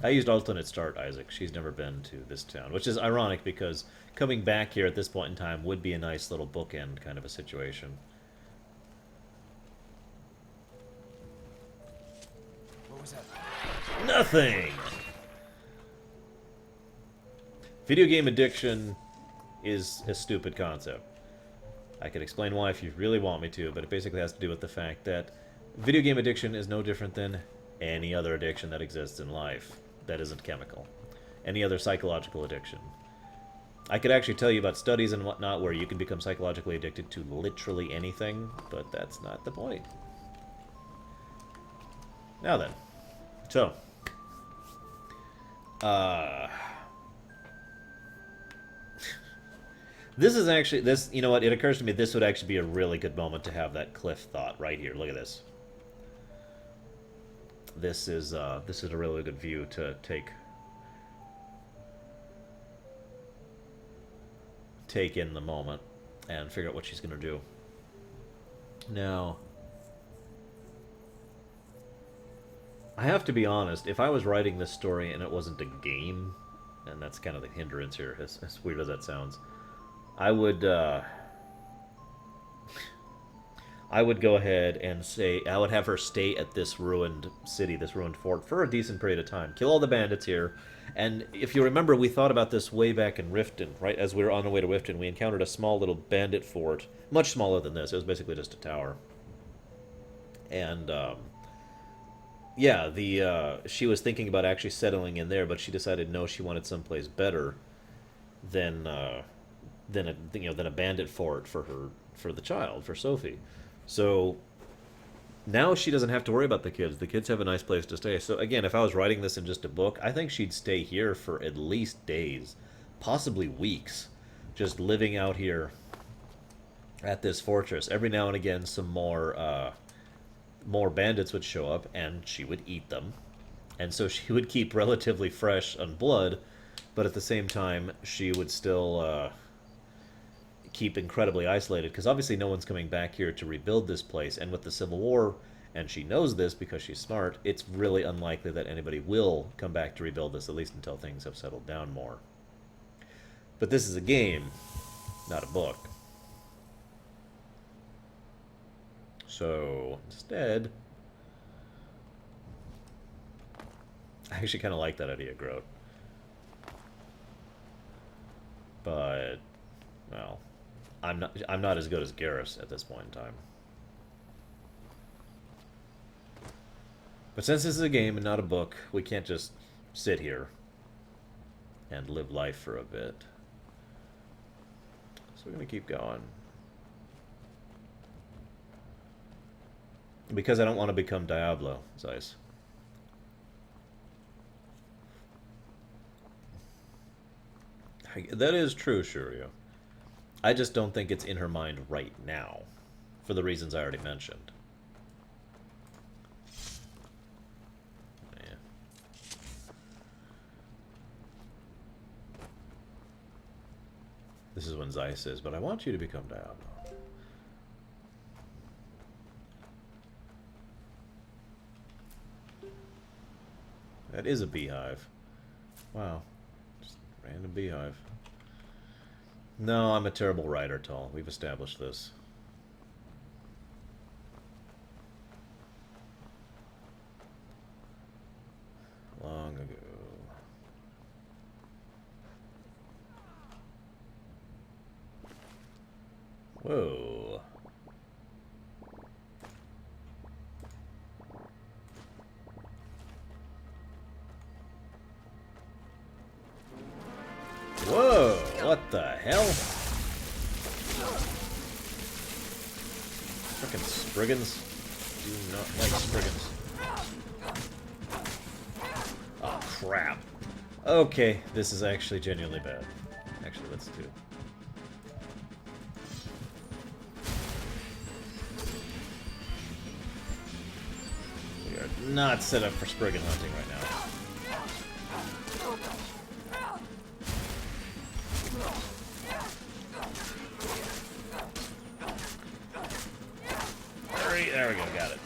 I used alternate start, Isaac. She's never been to this town, which is ironic because coming back here at this point in time would be a nice little bookend kind of a situation. What was that? Nothing! Video game addiction is a stupid concept. I could explain why if you really want me to, but it basically has to do with the fact that video game addiction is no different than any other addiction that exists in life that isn't chemical. Any other psychological addiction. I could actually tell you about studies and whatnot where you can become psychologically addicted to literally anything, but that's not the point. Now then. So. This is actually, you know what, it occurs to me this would actually be a really good moment to have that cliff thought right here. Look at this. This is a really good view to take in the moment and figure out what she's going to do. Now, I have to be honest, if I was writing this story and it wasn't a game, and that's kind of the hindrance here, as weird as that sounds, I would go ahead and say I would have her stay at this ruined city, this ruined fort, for a decent period of time. Kill all the bandits here. And if you remember, we thought about this way back in Riften, right? As we were on the way to Riften, we encountered a small little bandit fort. Much smaller than this. It was basically just a tower. And, yeah, she was thinking about actually settling in there, but she decided no, she wanted someplace better than a bandit fort for the child, for Sophie. So now she doesn't have to worry about the kids. The kids have a nice place to stay. So again, if I was writing this in just a book, I think she'd stay here for at least days, possibly weeks, just living out here at this fortress. Every now and again, some more bandits would show up, and she would eat them. And so she would keep relatively fresh on blood, but at the same time, she would still keep incredibly isolated, because obviously no one's coming back here to rebuild this place, and with the Civil War, and she knows this because she's smart, it's really unlikely that anybody will come back to rebuild this, at least until things have settled down more. But this is a game, not a book. So, instead... I actually kind of like that idea, Grote. But, well, I'm not as good as Garrus at this point in time. But since this is a game and not a book, we can't just sit here and live life for a bit. So we're going to keep going. Because I don't want to become Diablo, Zeiss. That is true, Shuryu. I just don't think it's in her mind right now, for the reasons I already mentioned. Yeah. This is when Zeiss says, but I want you to become Diablo. That is a beehive. Wow. Just random beehive. No, I'm a terrible writer, Tall. We've established this. Long ago. Whoa. Whoa, what the hell? Frickin' Spriggans. Do not like Spriggans. Oh, crap. Okay, this is actually genuinely bad. Actually, let's do... We are not set up for Spriggan hunting right now. There we go, got it.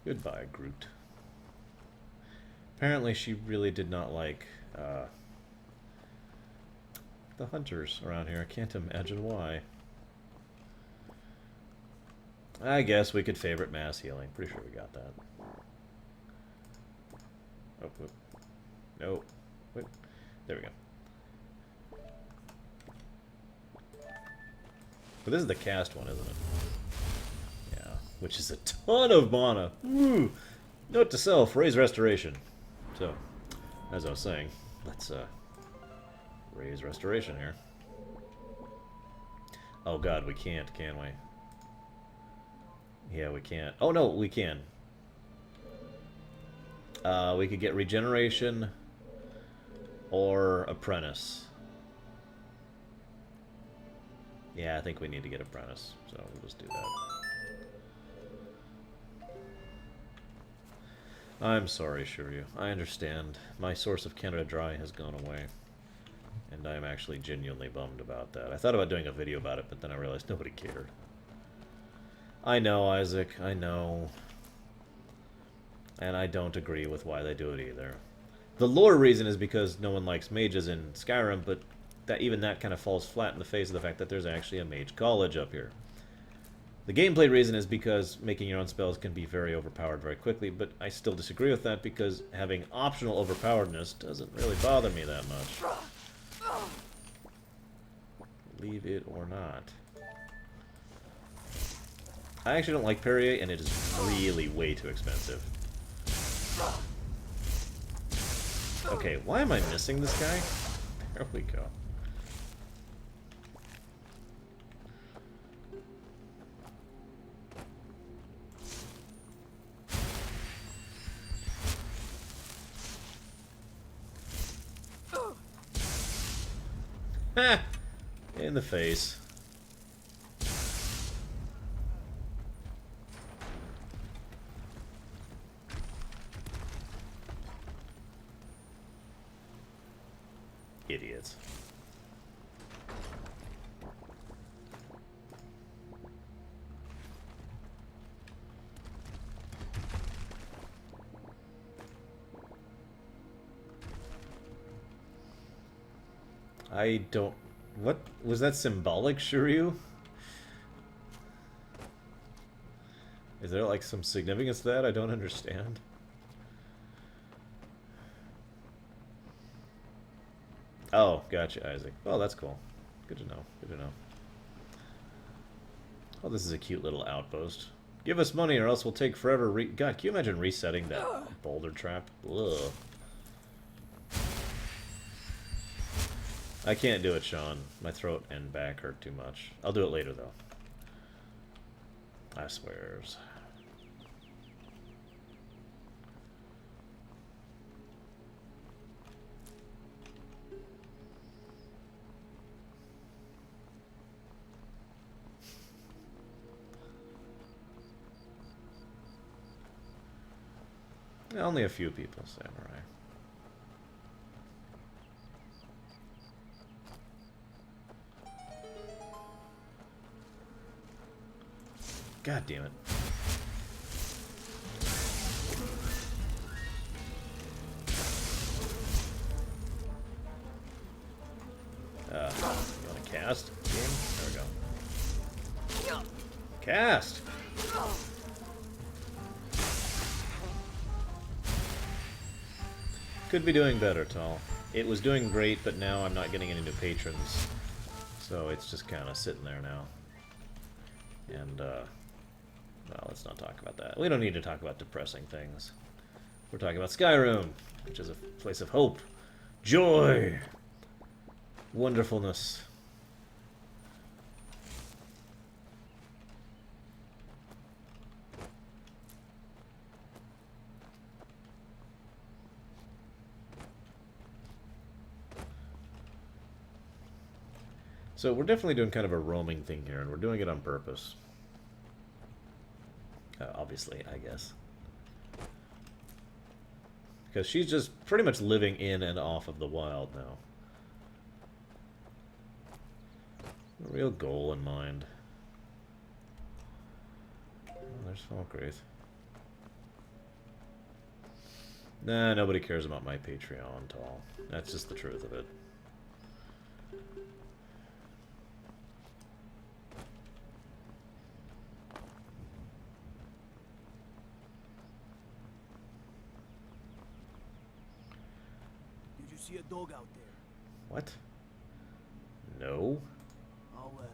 Goodbye, Groot. Apparently she really did not like the hunters around here. I can't imagine why. I guess we could favorite mass healing. Pretty sure we got that. Oh, whoop. No. Wait. There we go. But this is the cast one, isn't it? Yeah, which is a ton of mana. Woo! Note to self, raise restoration. So, as I was saying, let's raise restoration here. Oh god, we can't, can we? Yeah, we can't. Oh no, we can. We could get regeneration or apprentice. Yeah, I think we need to get apprentice, so we'll just do that. I'm sorry, Shuryu. I understand. My source of Canada Dry has gone away. And I'm actually genuinely bummed about that. I thought about doing a video about it, but then I realized nobody cared. I know, Isaac. I know. And I don't agree with why they do it either. The lore reason is because no one likes mages in Skyrim, but even that kind of falls flat in the face of the fact that there's actually a mage college up here. The gameplay reason is because making your own spells can be very overpowered very quickly, but I still disagree with that because having optional overpoweredness doesn't really bother me that much. Believe it or not. I actually don't like Perrier, and it is really way too expensive. Okay, why am I missing this guy? There we go. Ha! In the face. Idiots. I don't... What? Was that symbolic, Shiryu? Is there, like, some significance to that? I don't understand. Oh, gotcha, Isaac. Oh, that's cool. Good to know. Good to know. Oh, this is a cute little outpost. Give us money or else we'll take forever God, can you imagine resetting that boulder trap? Ugh. I can't do it, Sean. My throat and back hurt too much. I'll do it later, though. I swears. Only a few people, Samurai. God damn it. You want to cast? Game? There we go. Cast! Could be doing better, Tall. It was doing great, but now I'm not getting any new patrons. So it's just kind of sitting there now. And, well, let's not talk about that. We don't need to talk about depressing things. We're talking about Skyrim, which is a place of hope, joy, wonderfulness. So we're definitely doing kind of a roaming thing here, and we're doing it on purpose. Obviously, I guess. Because she's just pretty much living in and off of the wild now. A real goal in mind. Oh, there's Falkwraith. Nah, nobody cares about my Patreon at all. That's just the truth of it. See a dog out there? What? No. Oh well.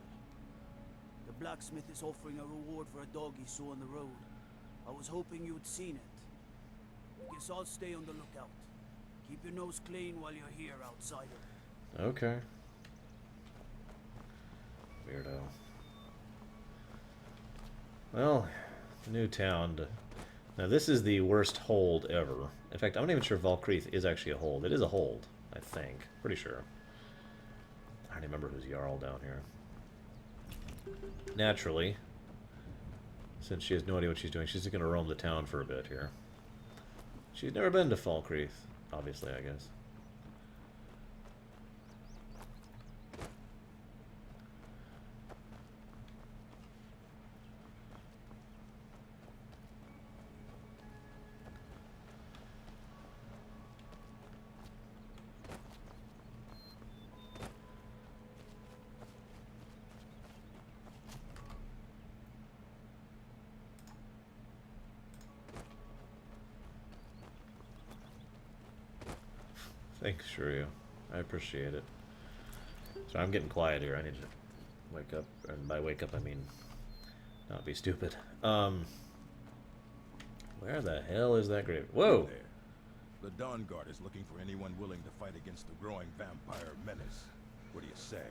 The blacksmith is offering a reward for a dog he saw on the road. I was hoping you'd seen it. Guess I'll stay on the lookout. Keep your nose clean while you're here, outsider. Okay. Weirdo. Well, new town. Now this is the worst hold ever. In fact, I'm not even sure Falkwraith is actually a hold. It is a hold, I think. Pretty sure. I don't remember who's Jarl down here. Naturally, since she has no idea what she's doing, she's just going to roam the town for a bit here. She's never been to Falkwraith, obviously, I guess. Thanks, Shiryu. I appreciate it. So I'm getting quiet here. I need to wake up. And by wake up, I mean not be stupid. Where the hell is that grave? Whoa! The dawnguard is looking for anyone willing to fight against the growing vampire menace. What do you say?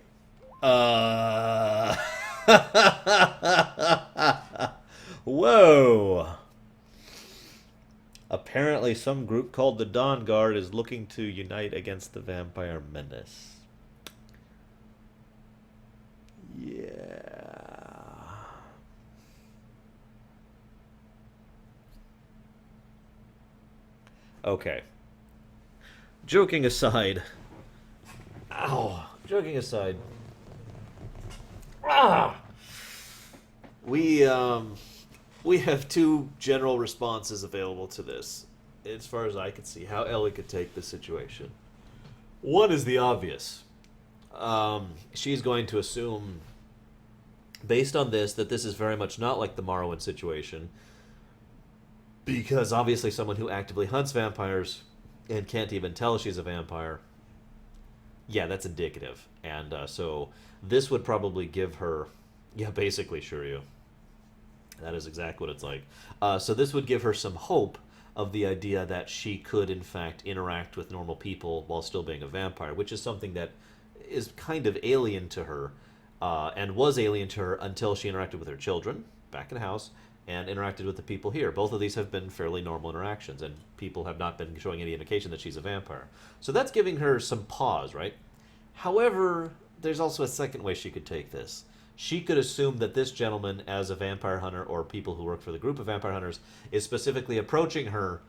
Whoa! Apparently some group called the Dawnguard is looking to unite against the vampire menace. Yeah. Okay. Joking aside, Ow! Joking aside. Ah! We have two general responses available to this, as far as I can see, how Ellie could take this situation. One is the obvious. She's going to assume, based on this, that this is very much not like the Morrowind situation, because obviously someone who actively hunts vampires and can't even tell she's a vampire, yeah, that's indicative. And so this would probably give her, yeah, basically, Shiryu. That is exactly what it's like. So this would give her some hope of the idea that she could, in fact, interact with normal people while still being a vampire, which is something that is kind of alien to her, and was alien to her until she interacted with her children back in the house and interacted with the people here. Both of these have been fairly normal interactions, and people have not been showing any indication that she's a vampire. So that's giving her some pause, right? However, there's also a second way she could take this. She could assume that this gentleman, as a vampire hunter, or people who work for the group of vampire hunters, is specifically approaching her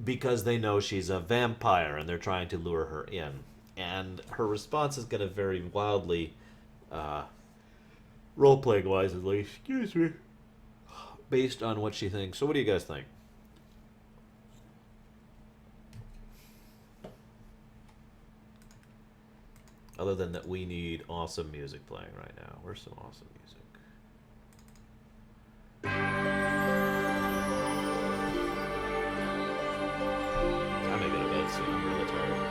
because they know she's a vampire and they're trying to lure her in. And her response is going to vary wildly, role-playing wise at least, excuse me, based on what she thinks. So what do you guys think? Other than that, we need awesome music playing right now. Where's some awesome music? I may go to bed soon. I'm really tired.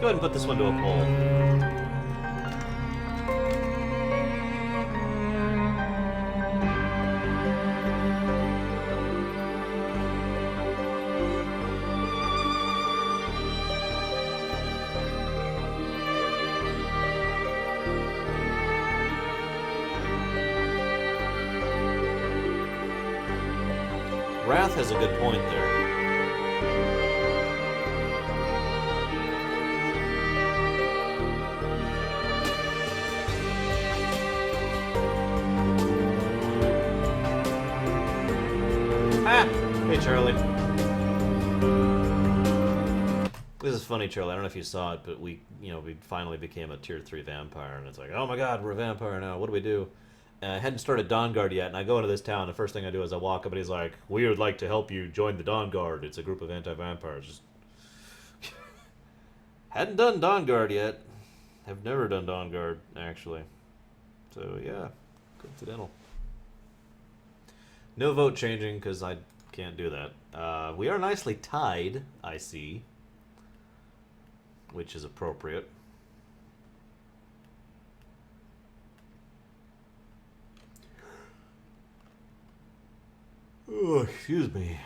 Go ahead and put this one to a poll. Wrath has a good point there. Hey, Charlie. This is funny, Charlie. I don't know if you saw it, but we finally became a tier 3 vampire, and it's like, oh my god, we're a vampire now. What do we do? I hadn't started Dawnguard yet, and I go into this town. The first thing I do is I walk up, and he's like, "We would like to help you join the Dawnguard. It's a group of anti-vampires." Just hadn't done Dawnguard yet. Have never done Dawnguard, actually. So yeah, coincidental. No vote changing because I can't do that. We are nicely tied, I see, which is appropriate. Oh, excuse me.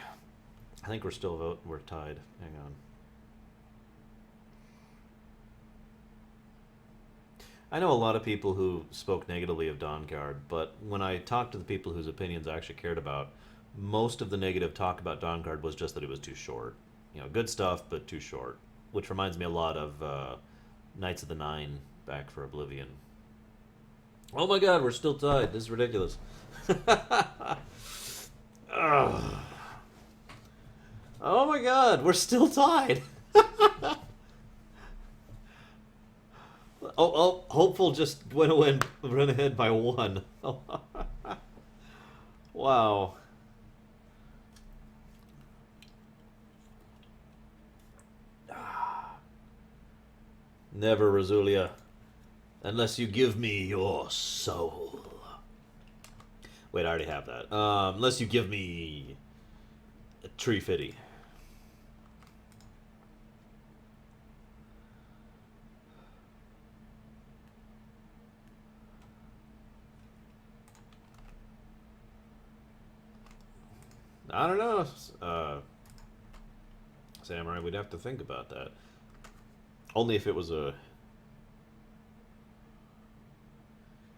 I think we're still we're tied. Hang on. I know a lot of people who spoke negatively of Dawnguard, but when I talked to the people whose opinions I actually cared about, most of the negative talk about Dawnguard was just that it was too short. You know, good stuff, but too short. Which reminds me a lot of Knights of the Nine back for Oblivion. Oh my god, we're still tied. This is ridiculous. Oh my god, we're still tied. Oh, Hopeful just went away and ran ahead by 1. Wow. Never, Rosulia. Unless you give me your soul. Wait, I already have that. Unless you give me a tree fitty. I don't know, Samurai. We'd have to think about that. Only if it was a...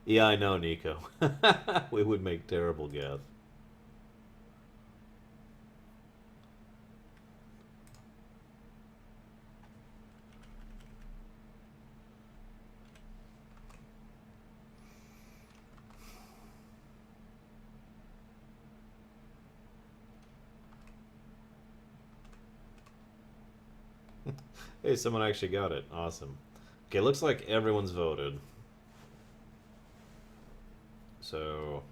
Yeah, I know, Nico. We would make terrible Gav. Hey, someone actually got it. Awesome. Okay, looks like everyone's voted. So...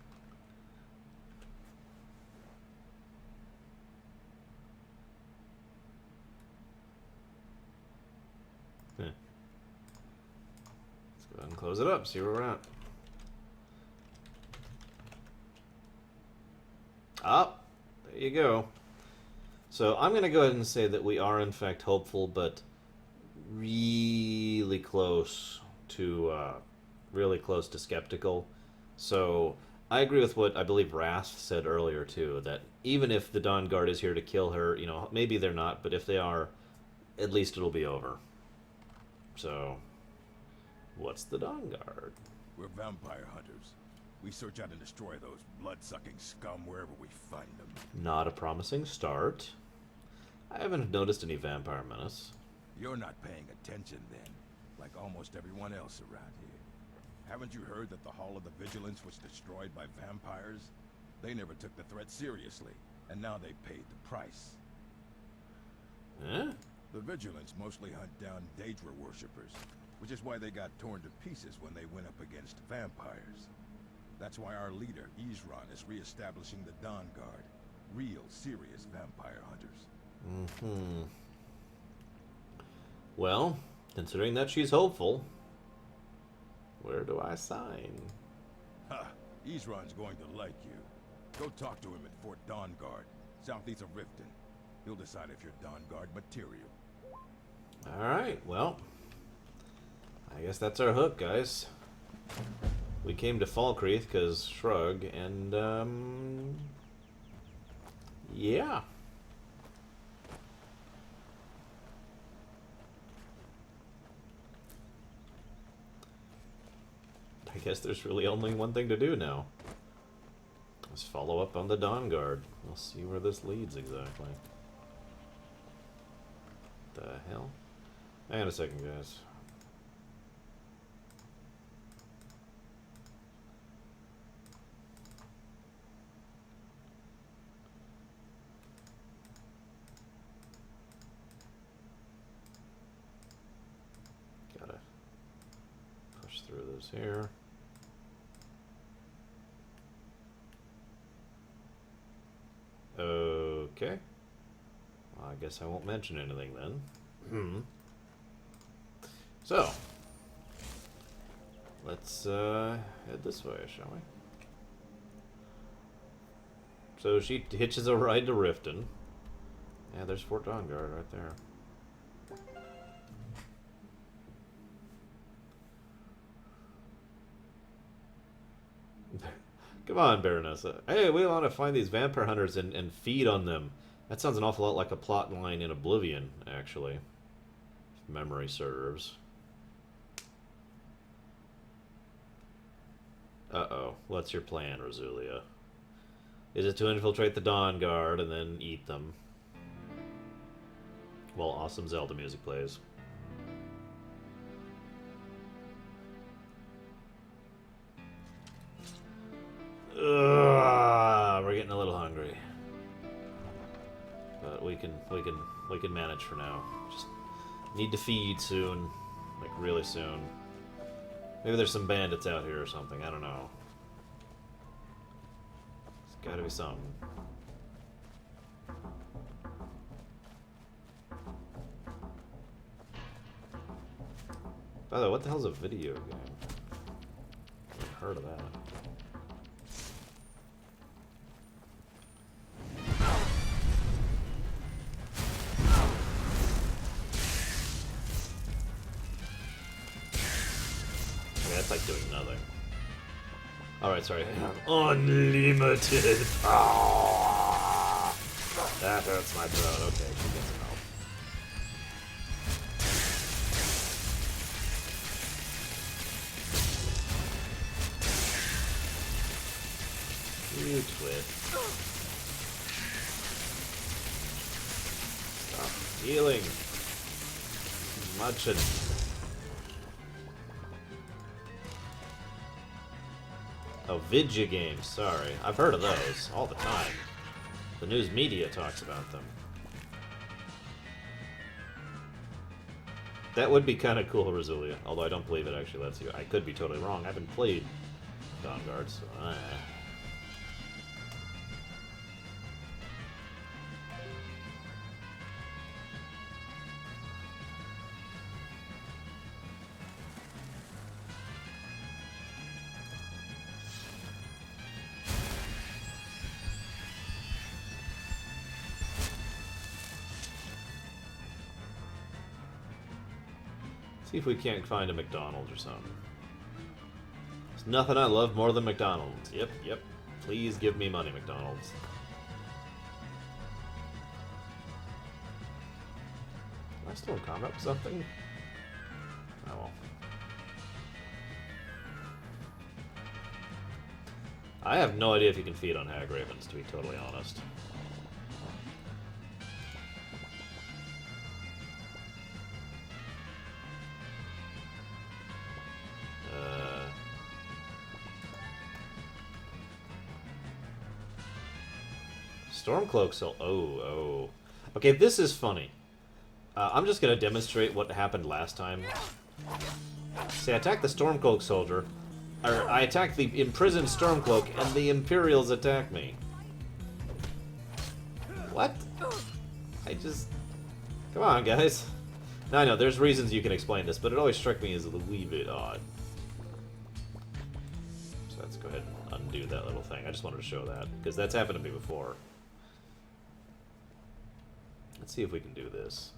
Let's go ahead and close it up, see where we're at. Ah, there you go. So I'm going to go ahead and say that we are in fact hopeful, but really close to skeptical. So I agree with what I believe Wrath said earlier too, that even if the dawnguard is here to kill her, you know, maybe they're not, but if they are, at least it'll be over. So, what's the dawnguard? We're vampire hunters. We search out and destroy those blood-sucking scum wherever we find them. Not a promising start. I haven't noticed any vampire menace. You're not paying attention then, like almost everyone else around here. Haven't you heard that the Hall of the Vigilance was destroyed by vampires? They never took the threat seriously, and now they paid the price. Huh? The Vigilance mostly hunt down Daedra worshippers, which is why they got torn to pieces when they went up against vampires. That's why our leader, Isran, is re-establishing the dawnguard. Real, serious vampire hunters. Mm-hmm. Well, considering that she's hopeful, where do I sign? Ha! Isran's going to like you. Go talk to him at Fort Dawnguard, southeast of Riften. He'll decide if you're dawnguard material. Alright, well, I guess that's our hook, guys. We came to Falkreath because Shrug, and, yeah. I guess there's really only one thing to do now. Let's follow up on the dawnguard. We'll see where this leads exactly. The hell? Hang on a second, guys. Gotta push through this here. Okay. Well, I guess I won't mention anything then. So, let's head this way, shall we? So she hitches a ride to Riften. Yeah, there's Fort Dawnguard right there. Come on, Baronessa. Hey, we want to find these vampire hunters and feed on them. That sounds an awful lot like a plot line in Oblivion, actually. If memory serves. Uh-oh. What's your plan, Rosulia? Is it to infiltrate the Dawnguard and then eat them? While awesome Zelda music plays. We're getting a little hungry, but we can manage for now. Just need to feed soon, like really soon. Maybe there's some bandits out here or something. I don't know. There's gotta be something. By the way, what the hell's a video game? I've heard of that. Yeah, that's like doing nothing. Alright, sorry. Unlimited power! That hurts my throat. Okay, she gets some help. You twit. Stop healing. Muchin'. Oh, video games, sorry. I've heard of those all the time. The news media talks about them. That would be kind of cool, Razulia, although I don't believe it actually lets you. I could be totally wrong. I haven't played Dawnguard, so see if we can't find a McDonald's or something. There's nothing I love more than McDonald's. Yep, yep. Please give me money, McDonald's. Am I still in combat with something? Oh well. I have no idea if you can feed on hag ravens, to be totally honest. Stormcloak, so oh. Okay, this is funny. I'm just gonna demonstrate what happened last time. See, I attacked the Stormcloak soldier, or I attacked the imprisoned Stormcloak, and the Imperials attacked me. What? I just... Come on, guys. Now, I know, there's reasons you can explain this, but it always struck me as a wee bit odd. So let's go ahead and undo that little thing. I just wanted to show that, because that's happened to me before. Let's see if we can do this.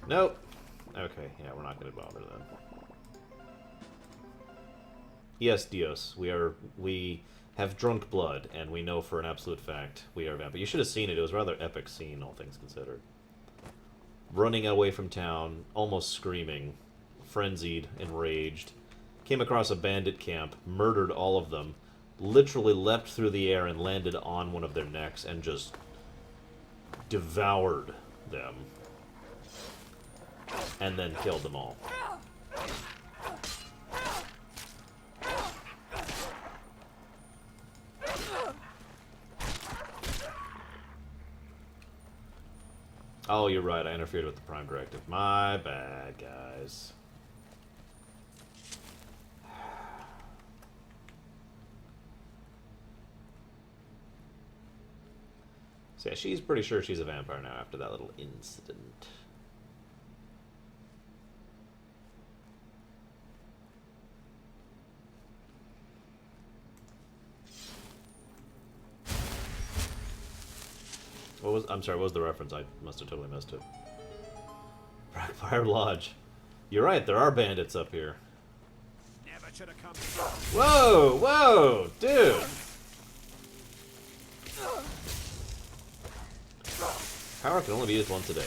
Nope. Okay, yeah, we're not going to bother then. Yes, Dios, we have drunk blood, and we know for an absolute fact we are vampires. You should have seen it. It was a rather epic scene, all things considered. Running away from town, almost screaming, frenzied, enraged. Came across a bandit camp, murdered all of them, literally leapt through the air and landed on one of their necks and just devoured them. And then killed them all. Oh, you're right. I interfered with the Prime Directive. My bad, guys. So yeah, she's pretty sure she's a vampire now after that little incident. I'm sorry, what was the reference? I must have totally missed it. Blackfire Lodge. You're right, there are bandits up here. Never should have come. Whoa, whoa, dude! Power can only be used once a day.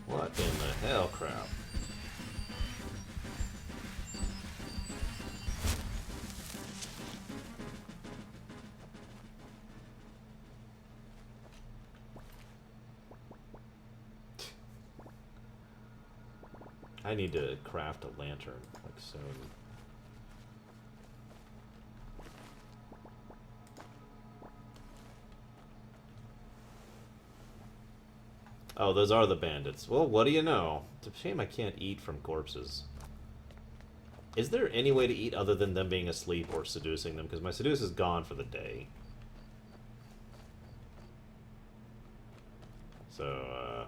What in the hell, crap? I need to craft a lantern, like soon. Oh, those are the bandits. Well, what do you know? It's a shame I can't eat from corpses. Is there any way to eat other than them being asleep or seducing them? Because my seduce is gone for the day. So,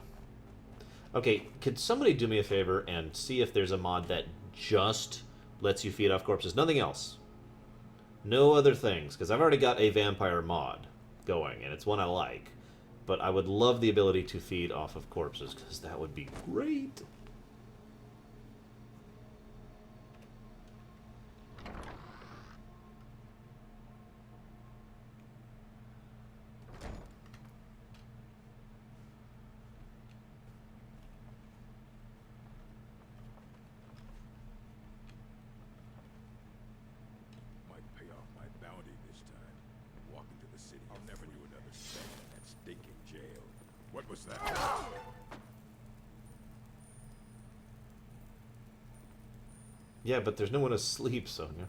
okay, could somebody do me a favor and see if there's a mod that just lets you feed off corpses? Nothing else. No other things, because I've already got a vampire mod going, and it's one I like. But I would love the ability to feed off of corpses, because that would be great. Might pay off my bounty this time. Walk into the city. I'll never do another cent in that stinking jail. What was that? Yeah, but there's no one asleep, Sonia.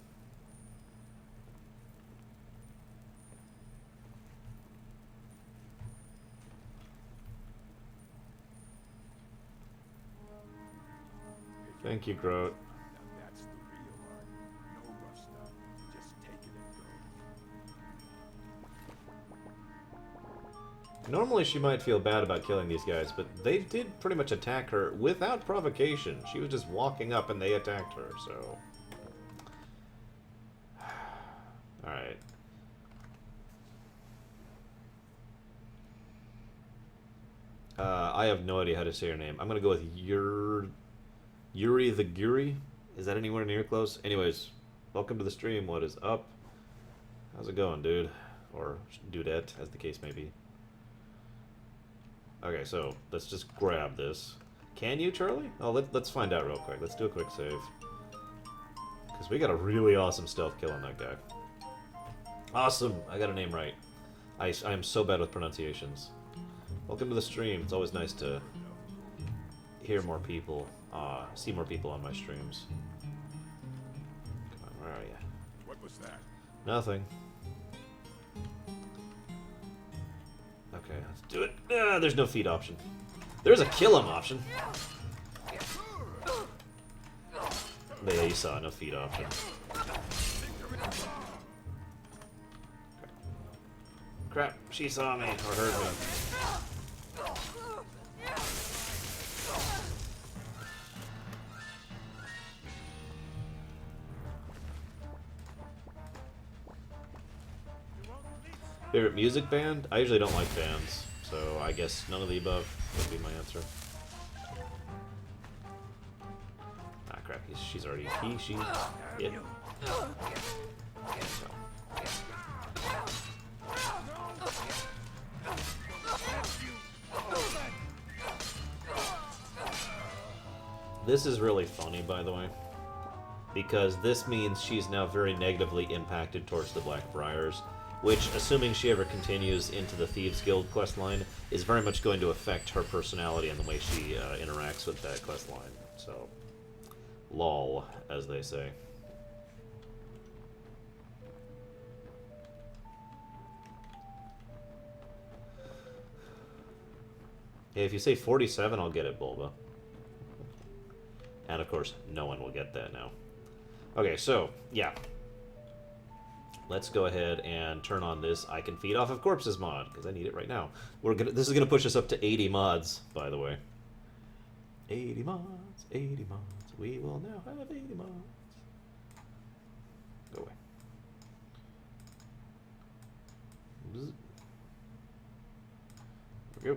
Thank you, Groat. Now that's the real art. No rough stuff. Just take it and go. Normally she might feel bad about killing these guys, but they did pretty much attack her without provocation. She was just walking up and they attacked her, so... Alright. I have no idea how to say her name. I'm gonna go with Yuri the Guri? Is that anywhere near close? Anyways, welcome to the stream. What is up? How's it going, dude? Or dudette, as the case may be. Okay, so let's just grab this. Can you, Charlie? Oh, let's find out real quick. Let's do a quick save. Because we got a really awesome stealth kill on that guy. Awesome! I got a name right. I am so bad with pronunciations. Welcome to the stream. It's always nice to hear more people, see more people on my streams. Come on, where are you? What was that? Nothing. Okay, let's do it. There's no feed option. There's a kill him option. But yeah, you saw no feed option. Crap, she saw me, or heard me. Favorite music band? I usually don't like bands, so I guess none of the above would be my answer. Ah, crap, she's already she, it. So. This is really funny, by the way, because this means she's now very negatively impacted towards the Blackbriars, which, assuming she ever continues into the Thieves Guild questline, is very much going to affect her personality and the way she interacts with that questline. So, lol, as they say. Hey, if you say 47, I'll get it, Bulba. And of course, no one will get that now. Okay, so, yeah. Let's go ahead and turn on this I can feed off of corpses mod, because I need it right now. This is gonna push us up to 80 mods, by the way. 80 mods, 80 mods. We will now have 80 mods. Go away. Bzz. There we go.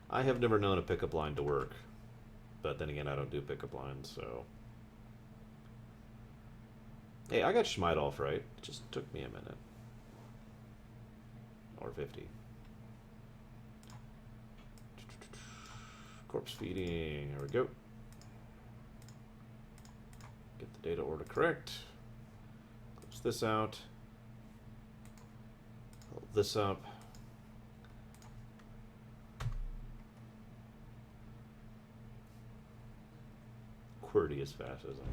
I have never known a pickup line to work, but then again, I don't do pickup lines, so... Hey, I got Schmied off right. It just took me a minute. Or 50. Corpse feeding, there we go. Get the data order correct. Close this out. Hold this up. QWERTY is fascism.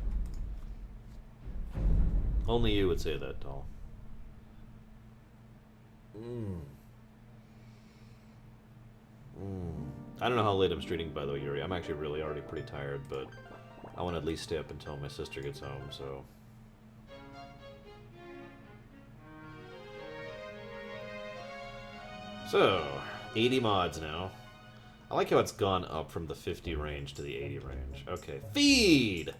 Only you would say that, doll. I don't know how late I'm streaming, by the way, Yuri. I'm actually really already pretty tired, but I want to at least stay up until my sister gets home, so... So, 80 mods now. I like how it's gone up from the 50 range to the 80 range. Okay, feed!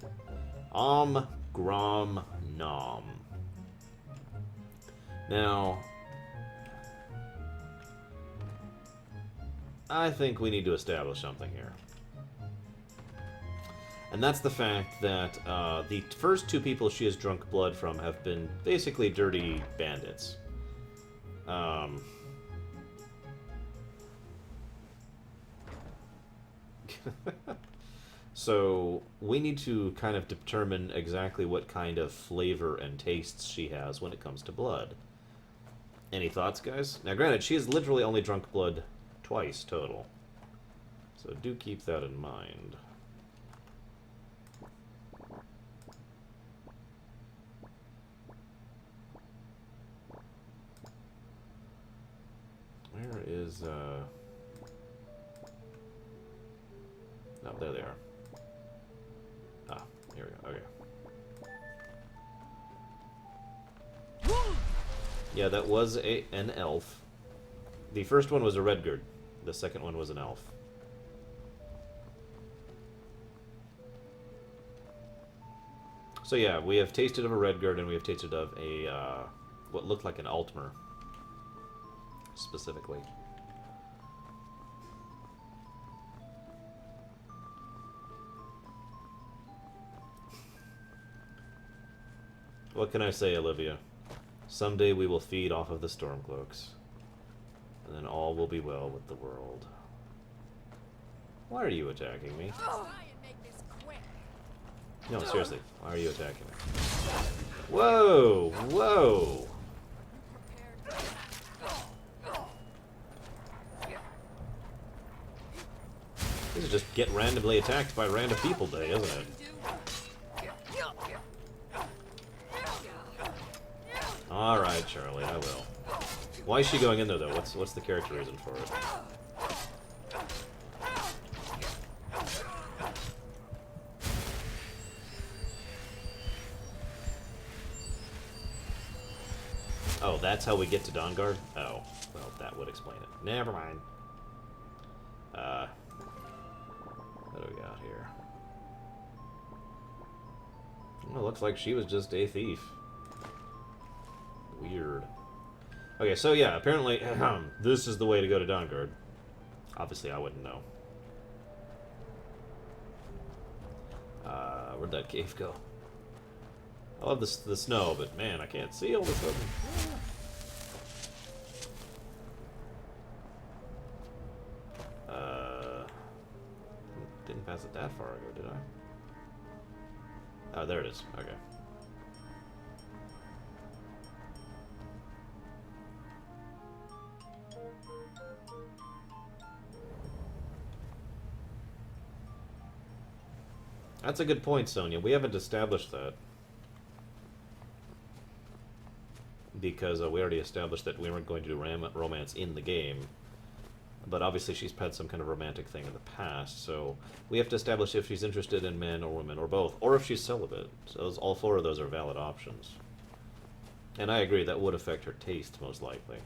Grom, nom. Now, I think we need to establish something here. And that's the fact that the first two people she has drunk blood from have been basically dirty bandits. So we need to kind of determine exactly what kind of flavor and tastes she has when it comes to blood. Any thoughts, guys? Now, granted, she has literally only drunk blood twice total, so do keep that in mind. Where is no, there they are. Ah, here we go. Okay. Yeah, that was an elf. The first one was a redguard. The second one was an elf. So yeah, we have tasted of a redguard and we have tasted of a what looked like an Altmer, specifically. What can I say, Olivia? Someday we will feed off of the Stormcloaks, and then all will be well with the world. Why are you attacking me? No, seriously, why are you attacking me? Whoa! Whoa! This is just get randomly attacked by random people day, isn't it? Alright, Charlie, I will. Why is she going in there, though? What's the character reason for it? Oh, that's how we get to Dawnguard? Oh, well, that would explain it. Never mind. What do we got here? Well, it looks like she was just a thief. Weird. Okay, so yeah, apparently this is the way to go to Dawnguard. Obviously, I wouldn't know. Where'd that cave go? I love the snow, but man, I can't see all of a sudden. Didn't pass it that far ago, did I? Oh, there it is. Okay. That's a good point, Sonia. We haven't established that. Because we already established that we weren't going to do romance in the game. But obviously she's had some kind of romantic thing in the past, so we have to establish if she's interested in men or women or both, or if she's celibate. So all four of those are valid options. And I agree, that would affect her taste, most likely.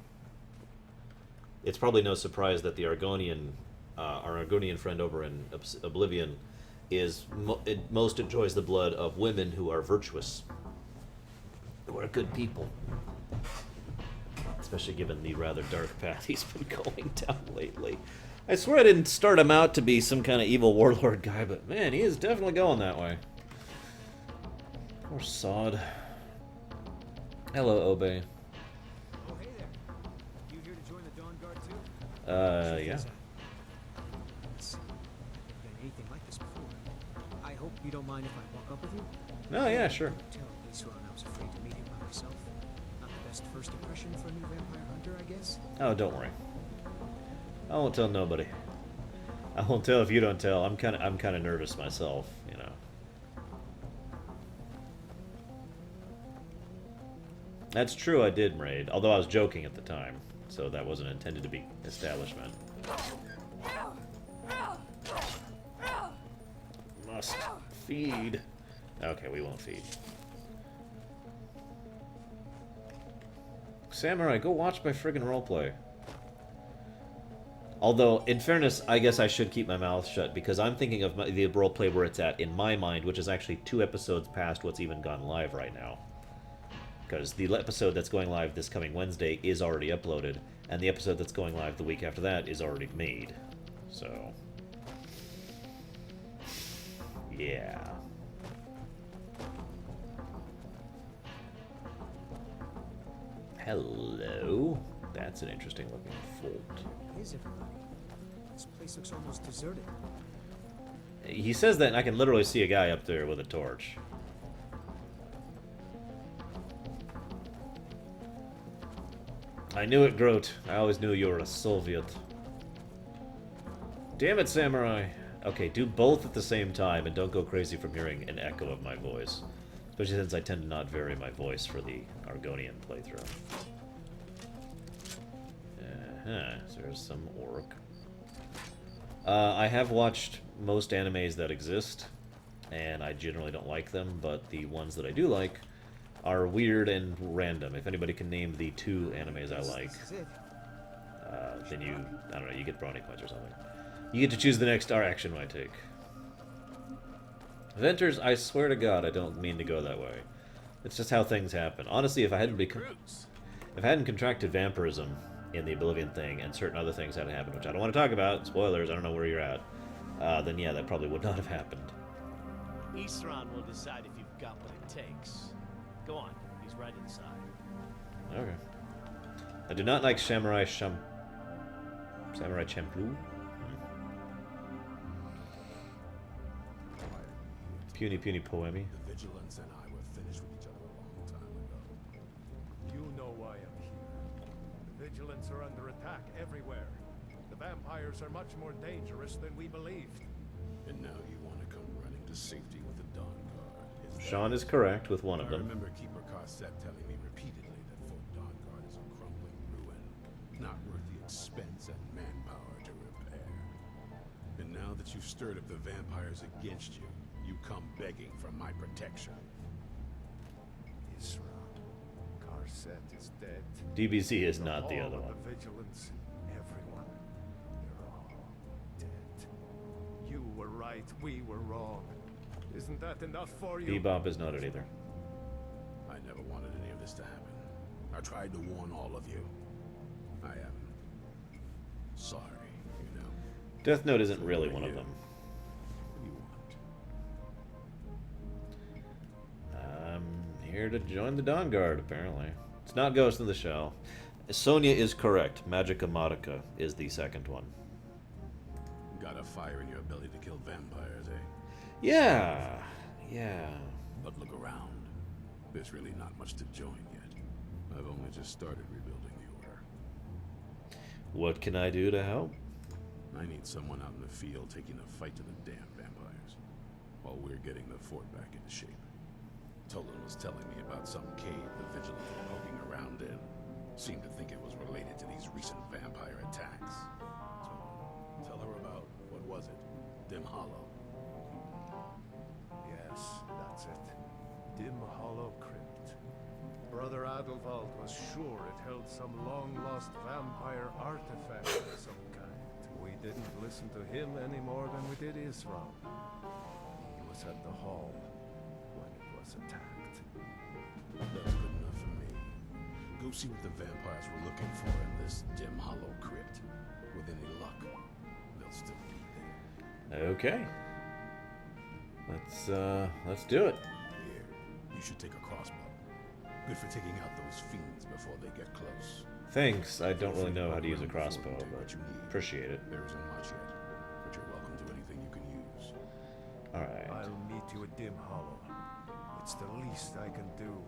It's probably no surprise that the Argonian, our Argonian friend over in Oblivion, most enjoys the blood of women who are virtuous, who are good people. Especially given the rather dark path he's been going down lately. I swear I didn't start him out to be some kind of evil warlord guy, but man, he is definitely going that way. Poor sod. Hello, Obey. Oh, hey there. You here to join the Dawnguard too? Yeah. Let's see. Been anything like this before. I hope you don't mind if I walk up with you? Oh, yeah, sure. Tell Isran I was afraid to meet him by myself. Not the best first impression for a new vampire hunter, I guess. Oh, don't worry. I won't tell nobody. I won't tell if you don't tell. I'm kind of nervous myself, you know. That's true, I did raid. Although I was joking at the time, so that wasn't intended to be establishment. Must feed. Okay, we won't feed. Samurai, go watch my friggin' roleplay. Although, in fairness, I guess I should keep my mouth shut, because I'm thinking of the roleplay where it's at in my mind, which is actually 2 episodes past what's even gone live right now. Because the episode that's going live this coming Wednesday is already uploaded, and the episode that's going live the week after that is already made. So... yeah. Hello. That's an interesting looking fort. Where is everybody? This place looks almost deserted. He says that, and I can literally see a guy up there with a torch. I knew it, Grote. I always knew you were a Soviet. Damn it, Samurai. Okay, do both at the same time, and don't go crazy from hearing an echo of my voice. Especially since I tend to not vary my voice for the Argonian playthrough. So there's some orc. I have watched most animes that exist, and I generally don't like them, but the ones that I do like are weird and random. If anybody can name the 2 animes I like, then you, I don't know, you get brownie points or something. You get to choose the next action I take. Venters, I swear to God, I don't mean to go that way. It's just how things happen. Honestly, if I hadn't contracted vampirism in the Oblivion thing, and certain other things hadn't happened, which I don't want to talk about, spoilers, I don't know where you're at, then yeah, that probably would not have happened. Isran will decide if you've got what it takes. Go on, he's right inside. Okay. I do not like Samurai Champloo. Puny Poemi. The Vigilance and I were finished with each other a long time ago. You know why I'm here. The Vigilants are under attack everywhere. The vampires are much more dangerous than we believed. And now you want to come running to safety with the dawnguard. Sean is correct with one of I them. remember Keeper Carset telling me repeatedly that Fort Dawnguard is a crumbling ruin, not worth the expense and manpower to repair. And now that you've stirred up the vampires against you, you come begging for my protection. Isran. Carset is dead. DBZ is not the All other of one. The Vigilance, everyone, they're all dead. You were right, we were wrong. Isn't that enough for you? Bebop is not it either. I never wanted any of this to happen. I tried to warn all of you. I am sorry, you know. Death Note isn't really one of them. What do you want? I'm here to join the Dawnguard, apparently. It's not Ghost in the Shell. Sonia is correct. Magica Modica is the second one. Got a fire in your belly to kill vampires, eh? Yeah. But look around. There's really not much to join yet. I've only just started rebuilding the Order. What can I do to help? I need someone out in the field taking a fight to the damn vampires, while we're getting the fort back into shape. Tolan was telling me about some cave the Vigilants were poking around in. Seemed to think it was related to these recent vampire attacks. So, tell her about, what was it? Dim Hollow. Yes, that's it. Dim Hollow Crypt. Brother Adalvald was sure it held some long-lost vampire artifact of some kind. We didn't listen to him any more than we did Isran. He was at the hall when it was attacked. That's good enough for me. Go see what the vampires were looking for in this Dim Hollow Crypt. With any luck, they'll still be there. Okay. Let's do it. Here, you should take a crossbow. Good for taking out those fiends before they get close. Thanks. I don't really know how to use a crossbow, but appreciate it. There isn't much yet, but you're welcome to anything you can use. Alright. I'll meet you at Dim Hollow. It's the least I can do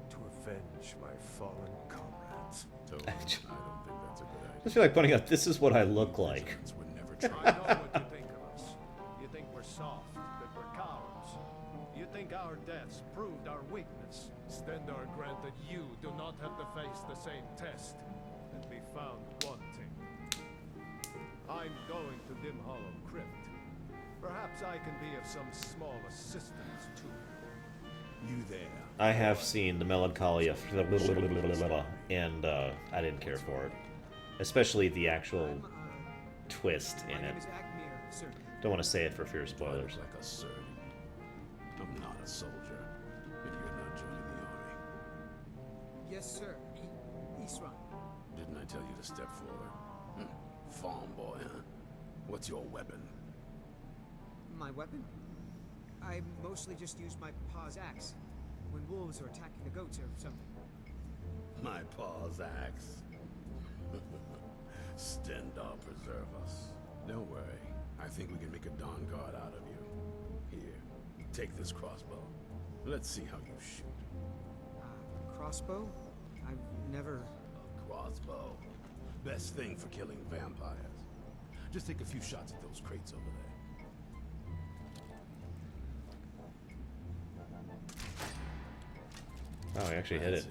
to avenge my fallen comrades. Totally. I don't think that's a good I idea. just feel like pointing out this is what I look like. Vigilants would never I try. know what you think of us. You think we're soft, that we're cowards. You think our deaths proved our weakness? Stendarr granted you do not have to face the same test and be found wanting. I'm going to Dim Hollow Crypt. Perhaps I can be of some small assistance to you. You there? I have seen the Melancholia, and I didn't care for it. Especially the actual twist My in name it. is Akmir, sir. Don't want to say it for fear of spoilers. Like a surgeon. I'm not a soldier, and you're not joining the army. Yes, sir. Isran. Didn't I tell you to step forward? Farm boy, huh? What's your weapon? My weapon? I mostly just use my paw's axe when wolves are attacking the goats or something. My paw's axe. Stendarr preserve us. Don't worry. I think we can make a dawnguard out of you. Here, take this crossbow. Let's see how you shoot. Crossbow? I've never... A crossbow. Best thing for killing vampires. Just take a few shots at those crates over there. Oh, he actually hit That's it.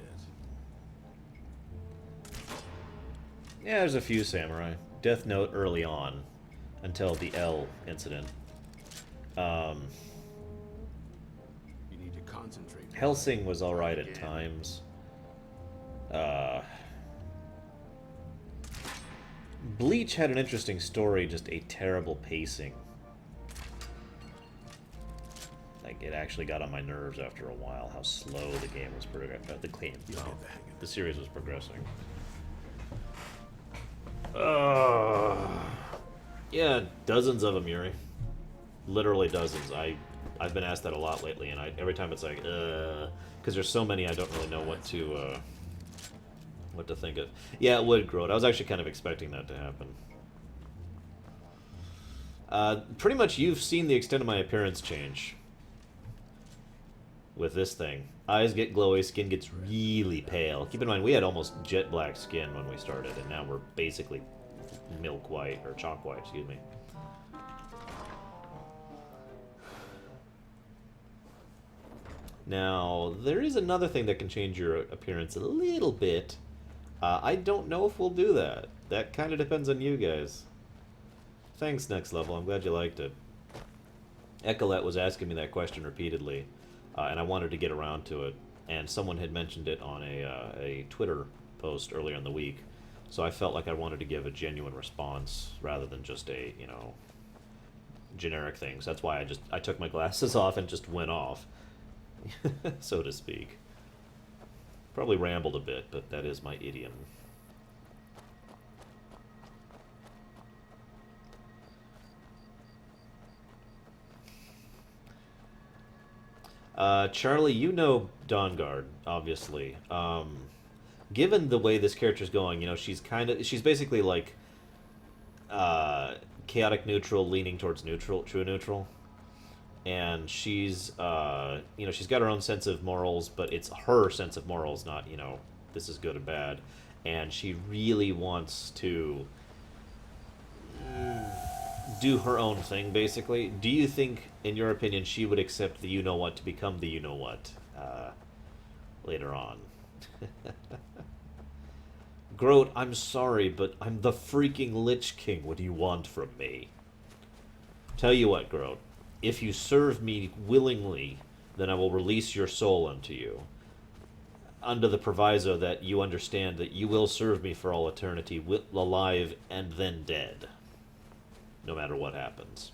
Yeah, there's a few samurai. Death Note early on, until the L incident. You need to concentrate. Helsing was alright at times. Bleach had an interesting story, just a terrible pacing. Like, it actually got on my nerves after a while, how slow the game was the series was progressing. Yeah, dozens of them, Yuri. Literally dozens. I've been asked that a lot lately, and every time it's like, because there's so many, I don't really know what to think of. Yeah, it would grow. I was actually kind of expecting that to happen. Pretty much, you've seen the extent of my appearance change with this thing. Eyes get glowy, skin gets really pale. Keep in mind, we had almost jet black skin when we started, and now we're basically milk white, or chalk white, excuse me. Now, there is another thing that can change your appearance a little bit. I don't know if we'll do that. That kind of depends on you guys. Thanks, Next Level. I'm glad you liked it. Ecolette was asking me that question repeatedly, and I wanted to get around to it. And someone had mentioned it on a Twitter post earlier in the week, so I felt like I wanted to give a genuine response rather than just a, generic thing. So that's why I took my glasses off and just went off, so to speak. Probably rambled a bit, but that is my idiom. Charlie, you know Dawnguard, obviously. Given the way this character's going, she's basically like chaotic neutral, leaning towards neutral, true neutral. And she's, she's got her own sense of morals, but it's her sense of morals, not, this is good and bad. And she really wants to do her own thing, basically. Do you think, in your opinion, she would accept the you-know-what to become the you-know-what later on? Groat, I'm sorry, but I'm the freaking Lich King. What do you want from me? Tell you what, Groat. If you serve me willingly, then I will release your soul unto you, under the proviso that you understand that you will serve me for all eternity, alive and then dead, no matter what happens.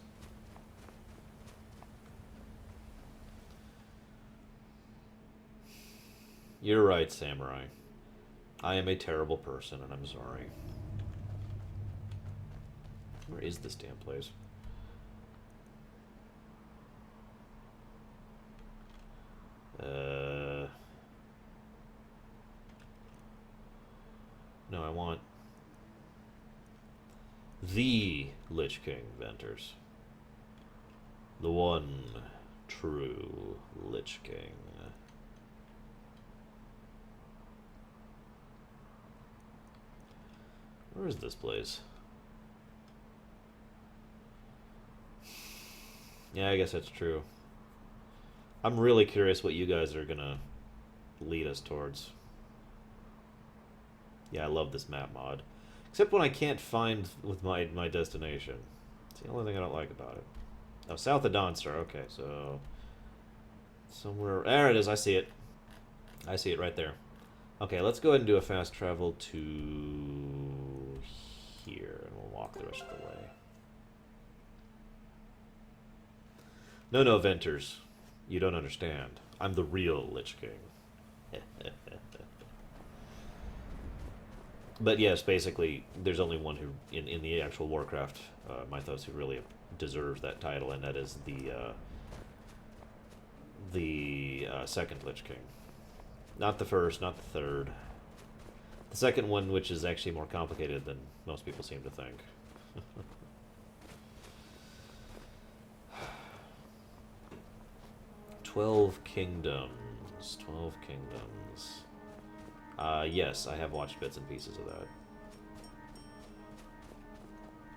You're right, Samurai. I am a terrible person, and I'm sorry. Where is this damn place? No, I want the Lich King, Venters. The one true Lich King. Where is this place? Yeah, I guess that's true. I'm really curious what you guys are gonna lead us towards. Yeah, I love this map mod. Except when I can't find with my destination. It's the only thing I don't like about it. Oh, south of Dawnstar. Okay, so somewhere... There it is. I see it. I see it right there. Okay, let's go ahead and do a fast travel to here, and we'll walk the rest of the way. No, Venters. You don't understand. I'm the real Lich King. But yes, basically, there's only one who, in the actual Warcraft mythos, who really deserves that title, and that is the second Lich King. Not the first, not the third. The second one, which is actually more complicated than most people seem to think. 12 Kingdoms. 12 Kingdoms. Yes, I have watched bits and pieces of that.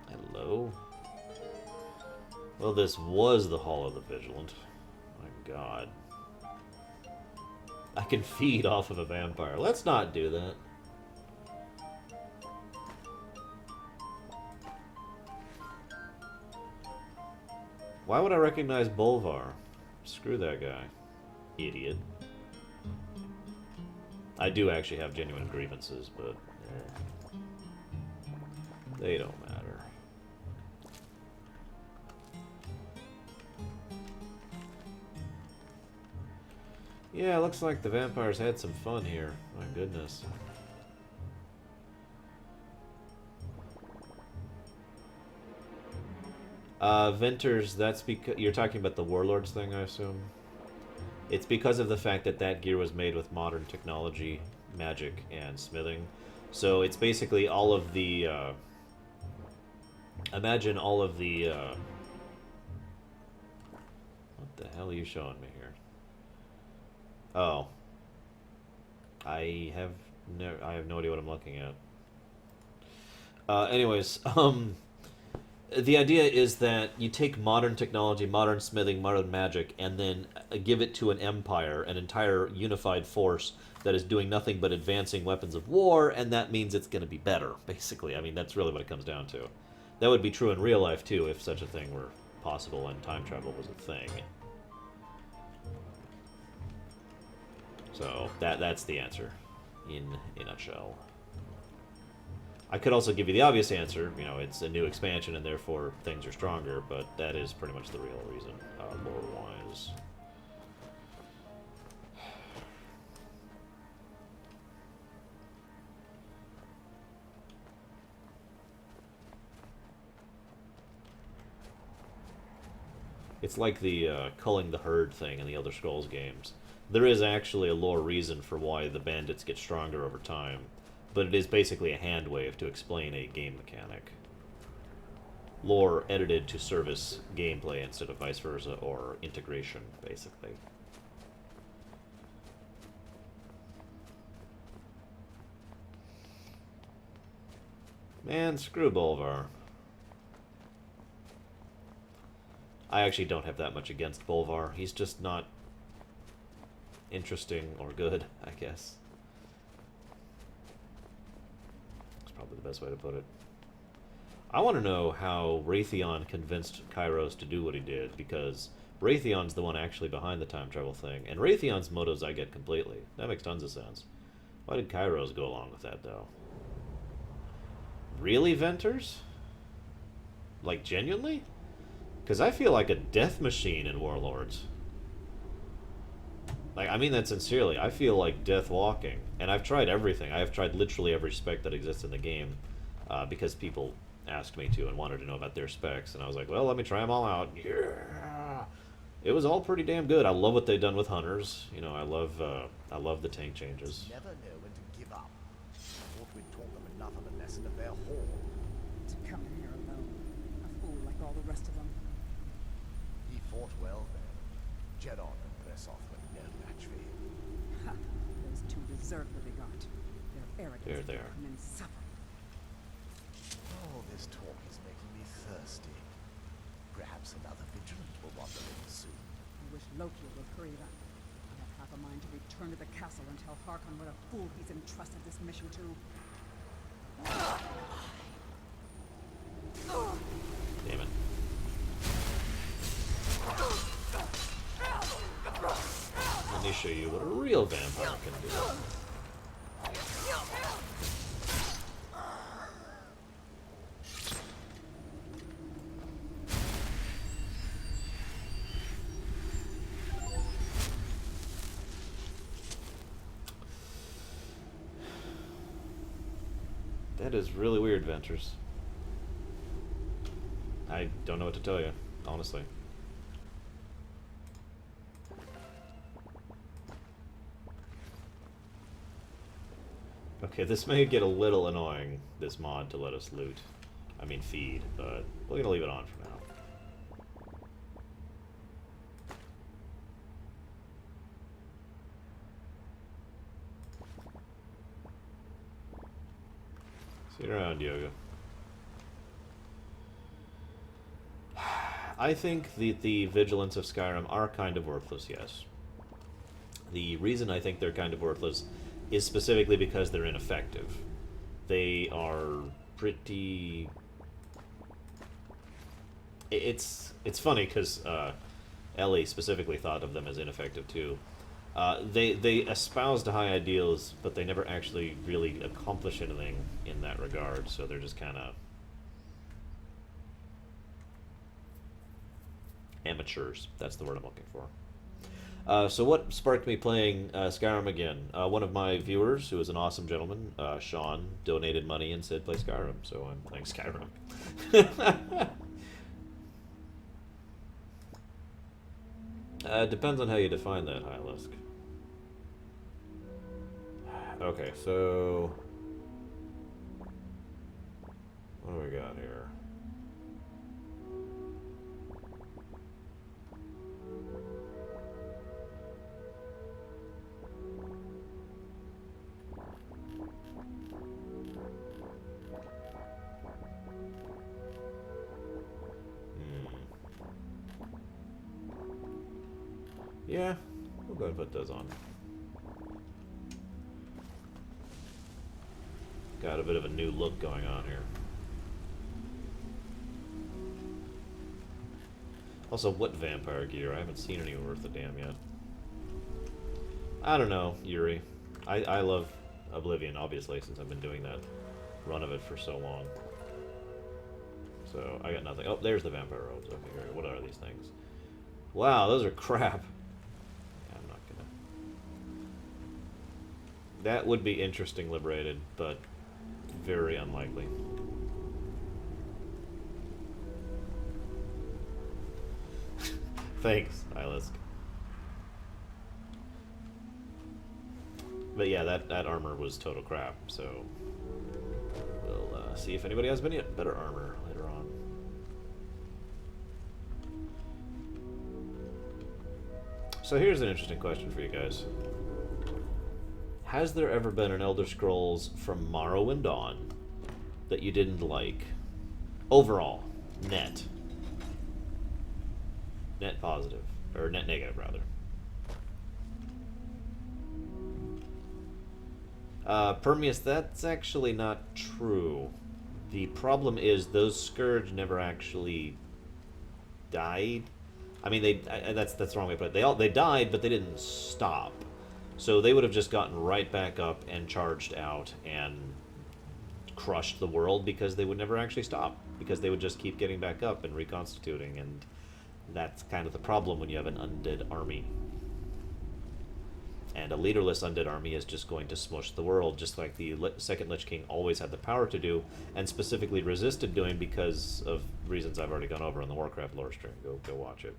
Hello? Well, this was the Hall of the Vigilant. My god. I can feed off of a vampire. Let's not do that. Why would I recognize Bolvar? Screw that guy. Idiot. I do actually have genuine grievances, but they don't matter. Yeah, looks like the vampires had some fun here. My goodness. Venters, that's because you're talking about the Warlords thing, I assume. It's because of the fact that that gear was made with modern technology, magic, and smithing. So it's basically all of the, imagine all of the, what the hell are you showing me here? Oh. I have no idea what I'm looking at. Anyways, the idea is that you take modern technology, modern smithing, modern magic, and then give it to an empire, an entire unified force that is doing nothing but advancing weapons of war, and that means it's going to be better, basically. I mean, that's really what it comes down to. That would be true in real life, too, if such a thing were possible and time travel was a thing. So, that's the answer, in a nutshell. I could also give you the obvious answer, you know, it's a new expansion and therefore things are stronger, but that is pretty much the real reason, lore-wise. It's like the culling the herd thing in the Elder Scrolls games. There is actually a lore reason for why the bandits get stronger over time. But it is basically a hand wave to explain a game mechanic. Lore edited to service gameplay instead of vice versa, or integration, basically. Man, screw Bolvar. I actually don't have that much against Bolvar. He's just not interesting or good, I guess. Probably the best way to put it. I want to know how Raytheon convinced Kairos to do what he did, because Raytheon's the one actually behind the time travel thing, and Raytheon's motives I get completely. That makes tons of sense. Why did Kairos go along with that, though? Really, Venters? Like, genuinely? Because I feel like a death machine in Warlords. Like, I mean that sincerely. I feel like death walking. And I've tried everything. I have tried literally every spec that exists in the game because people asked me to and wanted to know about their specs. And I was like, well, let me try them all out. Yeah. It was all pretty damn good. I love what they've done with hunters. You know, I love the tank changes. Never know when to give up. Thought we'd taught them enough of a lesson of their hall. To come in here alone. A fool like all the rest of them. He fought well then. Jet on and press off with no match for him. Ha! Those two deserve what they got. Their arrogance There they are. and then suffer. All this talk is making me thirsty. Perhaps another vigilant will wander in soon. I wish Loki would hurry it up. I have half a mind to return to the castle and tell Harkon what a fool he's entrusted this mission to. Damn it. Let me show you what a real vampire can do. That is really weird, Ventures. I don't know what to tell you, honestly. Okay, this may get a little annoying, this mod, to let us loot. I mean feed, but we're gonna leave it on for now. See you around, Yoga. I think the vigilance of Skyrim are kind of worthless, yes. The reason I think they're kind of worthless is specifically because they're ineffective. They are pretty... It's funny because Ellie specifically thought of them as ineffective too. They espouse to high ideals, but they never actually really accomplish anything in that regard, so they're just kind of amateurs. That's the word I'm looking for. So what sparked me playing Skyrim again? One of my viewers, who is an awesome gentleman, Sean, donated money and said play Skyrim, so I'm playing Skyrim. Depends on how you define that, Hylisk. Okay, so... what do we got here? Yeah, we'll go ahead and put those on. Got a bit of a new look going on here. Also, what vampire gear? I haven't seen any worth a damn yet. I don't know, Yuri. I love Oblivion, obviously, since I've been doing that run of it for so long. So, I got nothing. Oh, there's the vampire robes. Okay, great. What are these things? Wow, those are crap. I'm not gonna... That would be interesting liberated, but very unlikely. Thanks, Hylisk. But yeah, that armor was total crap, so we'll see if anybody has better armor later on. So here's an interesting question for you guys. Has there ever been an Elder Scrolls from Morrowind on that you didn't like? Overall, net positive, or net negative, rather. Permius, that's actually not true. The problem is those Scourge never actually died. I mean, that's the wrong way to put it. They died, but they didn't stop. So they would have just gotten right back up and charged out and crushed the world because they would never actually stop. Because they would just keep getting back up and reconstituting, and that's kind of the problem when you have an undead army. And a leaderless undead army is just going to smush the world, just like the second Lich King always had the power to do, and specifically resisted doing because of reasons I've already gone over on the Warcraft lore stream. Go watch it.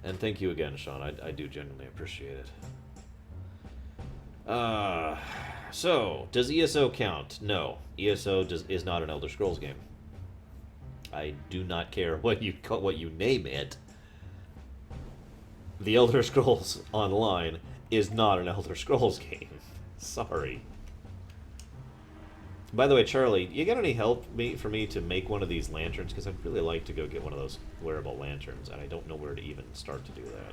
And thank you again, Sean. I do genuinely appreciate it. So, does ESO count? No. ESO is not an Elder Scrolls game. I do not care what you name it. The Elder Scrolls Online is not an Elder Scrolls game. Sorry. By the way, Charlie, you got any help for me to make one of these lanterns? Because I'd really like to go get one of those wearable lanterns, and I don't know where to even start to do that.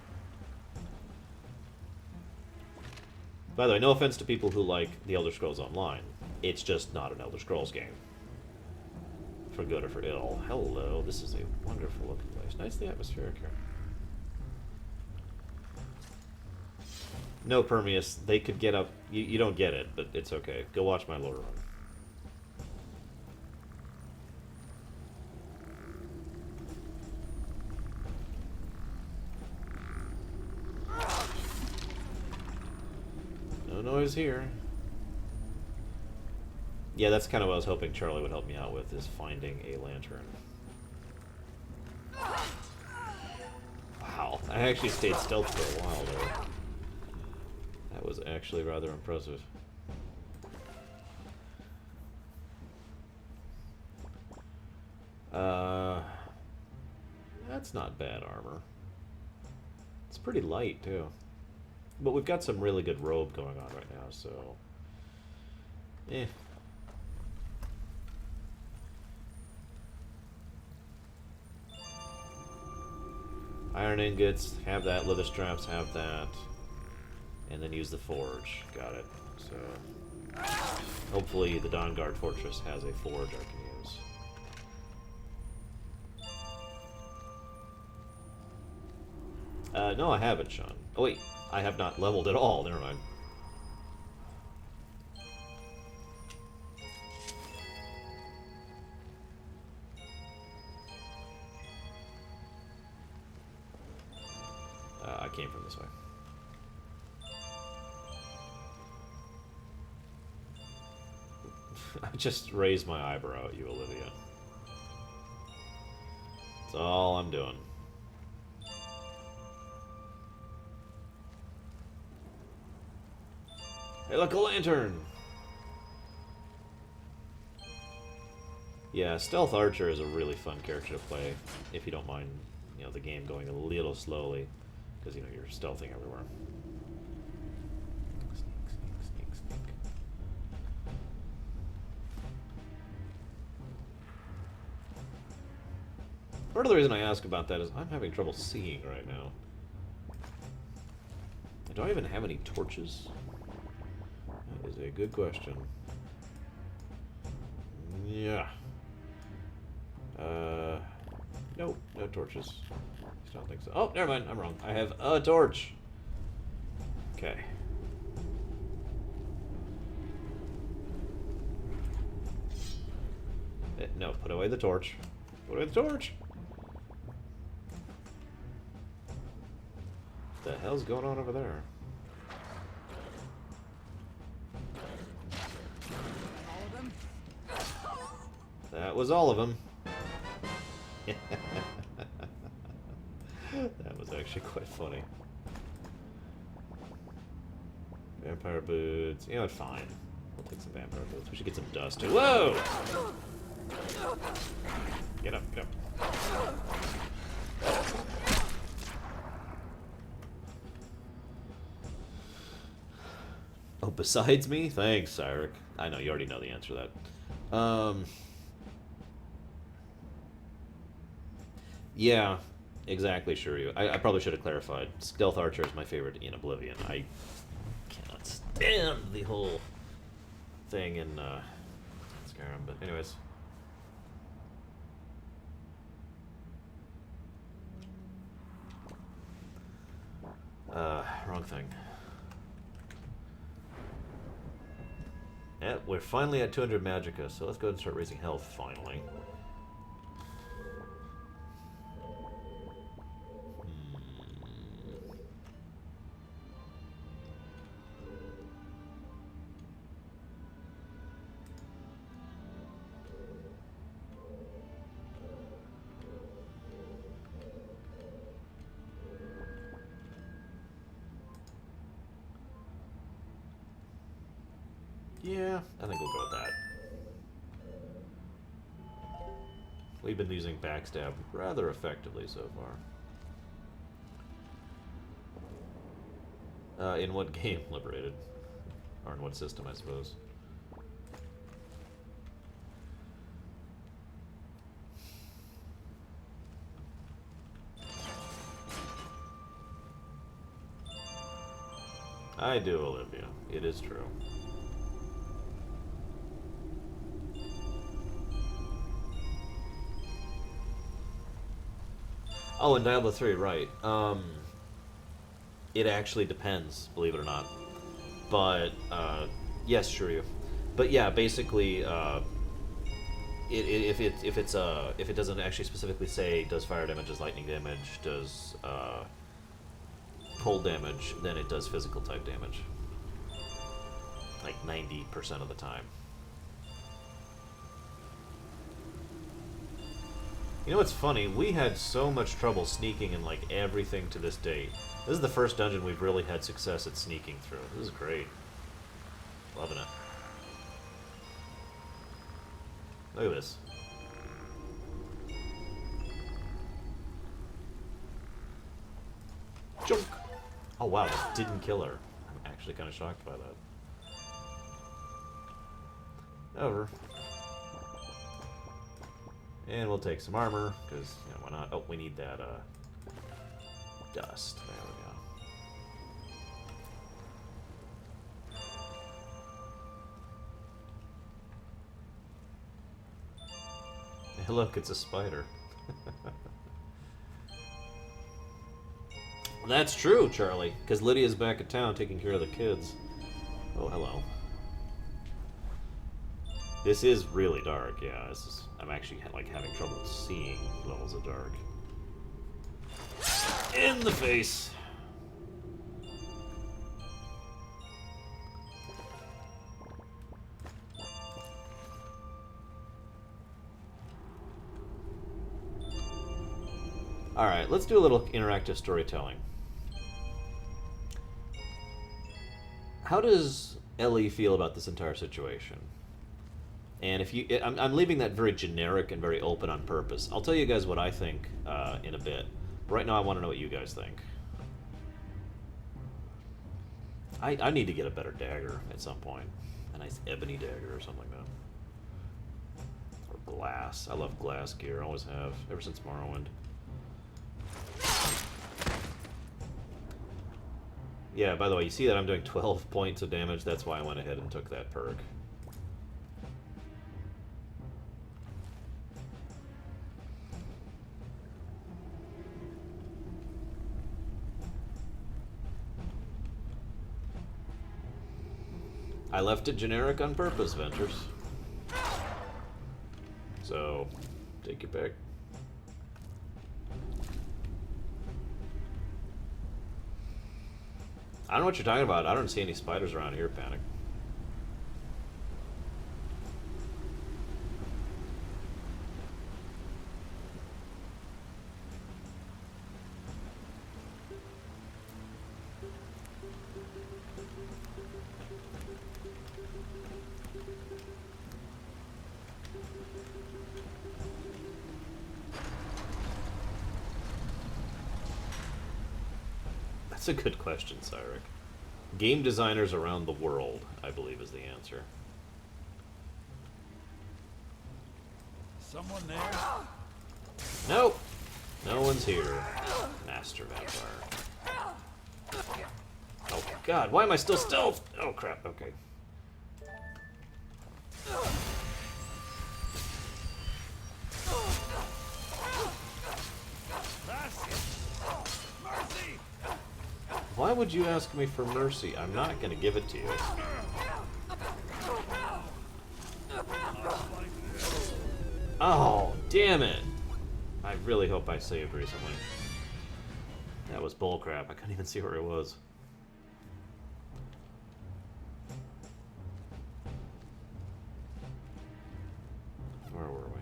By the way, no offense to people who like the Elder Scrolls Online. It's just not an Elder Scrolls game. For good or for ill. Hello, this is a wonderful looking place. Nicely atmospheric here. No, Permeus, they could get up. You don't get it, but it's okay. Go watch my Lorerunner. No noise here. Yeah, that's kind of what I was hoping Charlie would help me out with, is finding a lantern. Wow, I actually stayed stealth for a while there. That was actually rather impressive. That's not bad armor. It's pretty light, too. But we've got some really good robe going on right now, so... eh. Iron ingots, have that. Leather straps, have that. And then use the forge. Got it. So... hopefully the Dawnguard fortress has a forge I can use. No, I haven't, Sean. Oh, wait. I have not leveled at all. Never mind. I came from this way. I just raised my eyebrow at you, Olivia. That's all I'm doing. Hey, look, a lantern! Yeah, Stealth Archer is a really fun character to play, if you don't mind, you know, the game going a little slowly, because, you know, you're stealthing everywhere. Sneak, sneak, sneak, sneak. Part of the reason I ask about that is I'm having trouble seeing right now. Do I even have any torches? That is a good question. Yeah. Nope, no torches. I don't think so. Oh, never mind, I'm wrong. I have a torch. Okay. No, put away the torch. Put away the torch! What the hell's going on over there? That was all of them. That was actually quite funny. Vampire boots. You know what, fine. We'll take some vampire boots. We should get some dust too. Whoa! Get up, get up. Oh, besides me? Thanks, Cyric. I know, you already know the answer to that. Yeah, exactly, Shiryu. I probably should have clarified. Stealth Archer is my favorite in Oblivion. I cannot stand the whole thing in Skyrim, but anyways. Wrong thing. Yeah, we're finally at 200 magicka, so let's go ahead and start raising health, finally. Yeah, I think we'll go with that. We've been using backstab rather effectively so far. In what game? Liberated. Or in what system, I suppose. I do, Olivia. It is true. Oh, and Diablo 3, right. It actually depends, believe it or not. But, yes, sure. But yeah, basically, if it doesn't actually specifically say does fire damage, does lightning damage, does cold damage, then it does physical type damage. Like 90% of the time. You know what's funny? We had so much trouble sneaking in like everything to this date. This is the first dungeon we've really had success at sneaking through. This is great. Loving it. Look at this. Junk! Oh wow, that didn't kill her. I'm actually kind of shocked by that. Over. And we'll take some armor, because, you know, why not? Oh, we need that, dust. There we go. Hey, look, it's a spider. That's true, Charlie, because Lydia's back at town taking care of the kids. Oh, hello. This is really dark, yeah. I'm actually like having trouble seeing levels of dark. In the face. All right, let's do a little interactive storytelling. How does Ellie feel about this entire situation? And if you, I'm leaving that very generic and very open on purpose. I'll tell you guys what I think in a bit. But right now, I want to know what you guys think. I need to get a better dagger at some point. A nice ebony dagger or something like that. Or glass. I love glass gear. Always have. Ever since Morrowind. Yeah, by the way, you see that I'm doing 12 points of damage. That's why I went ahead and took that perk. I left it generic on purpose, Ventures. So, take your pick. I don't know what you're talking about. I don't see any spiders around here, Panic. That's a good question, Cyric. Game designers around the world, I believe, is the answer. Someone there? Nope. No one's here. Master Vampire. Oh, God. Why am I still stealth? Oh, crap. Okay. Why would you ask me for mercy? I'm not going to give it to you. Oh, damn it. I really hope I saved recently. That was bullcrap. I couldn't even see where it was. Where were we?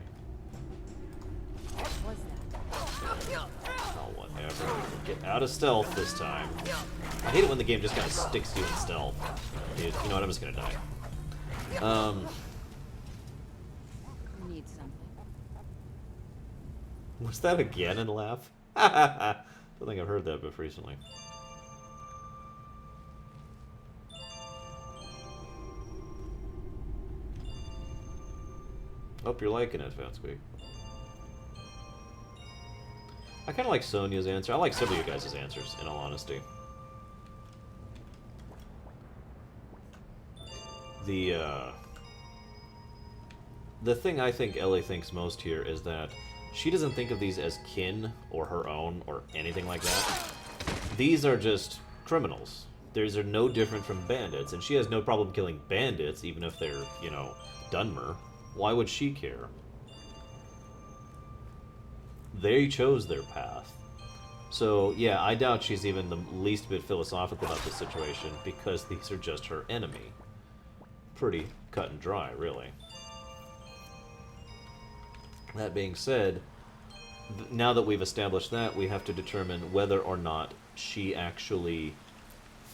What was that? Oh, whatever. Get out of stealth this time. I hate it when the game just kind of sticks you in stealth. You know what? I'm just gonna die. Need something. Was that a Ganon laugh? I don't think I've heard that before recently. Hope you're liking it, Fatsqueak. I kind of like Sonia's answer. I like some of you guys' answers, in all honesty. the thing I think Ellie thinks most here is that she doesn't think of these as kin or her own or anything like that. These are just criminals. These are no different from bandits, and she has no problem killing bandits, even if they're, you know, Dunmer. Why would she care? They chose their path. So, yeah, I doubt she's even the least bit philosophical about this situation, because these are just her enemy. Pretty cut and dry, really. That being said, now that we've established that, we have to determine whether or not she actually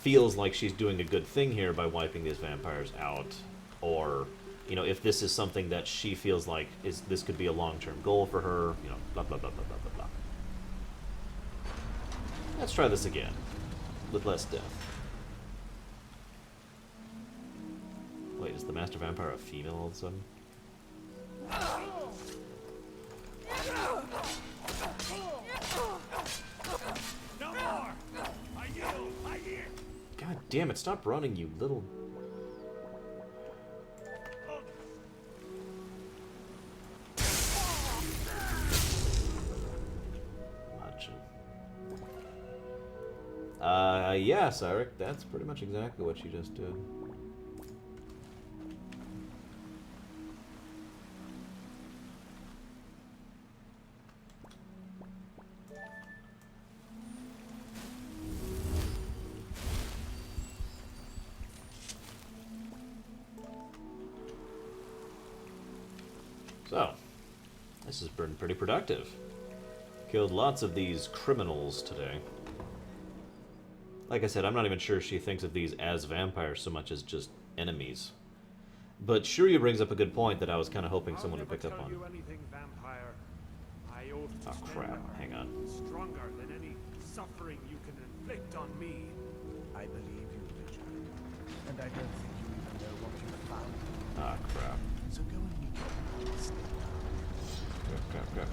feels like she's doing a good thing here by wiping these vampires out, or, you know, if this is something that she feels like this could be a long-term goal for her, you know, blah, blah, blah, blah, blah, blah, blah. Let's try this again, with less death. Wait, is the Master Vampire a female all of a sudden? No more! I yield! I yield! God damn it, stop running, you little... Yes, Eric, that's pretty much exactly what you just did. So, this has been pretty productive. Killed lots of these criminals today. Like I said, I'm not even sure she thinks of these as vampires so much as just enemies. But Shiryu brings up a good point that I was kind of hoping someone would pick up on. Oh crap, hang on. Stronger than any suffering you can inflict on me. I believe you, Richard. And I don't think you even know what you found. Ah crap. So go and meet them. Crap.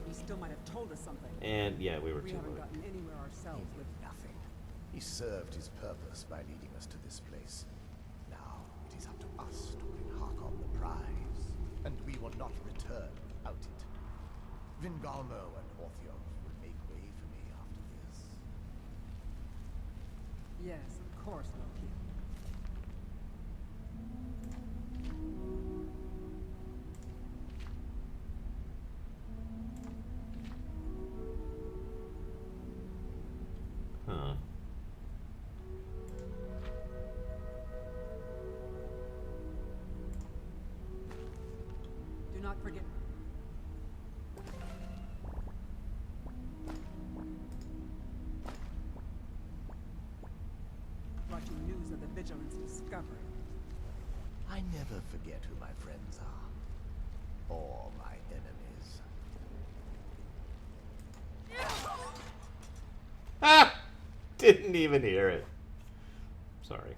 He still might have told us something. And yeah, we were We too haven't late. gotten anywhere ourselves with Nothing. He served his purpose by leading us to this place. Now it is up to us to bring Harkon the prize, and we will not return without it. Vingalmo and Orthiov will make way for me after this. Yes, of course, Loki. Huh. Do not forget. Brought you news of the Vigilance discovery. I never forget who my friends are. Or my enemies. Ah! Didn't even hear it. Sorry.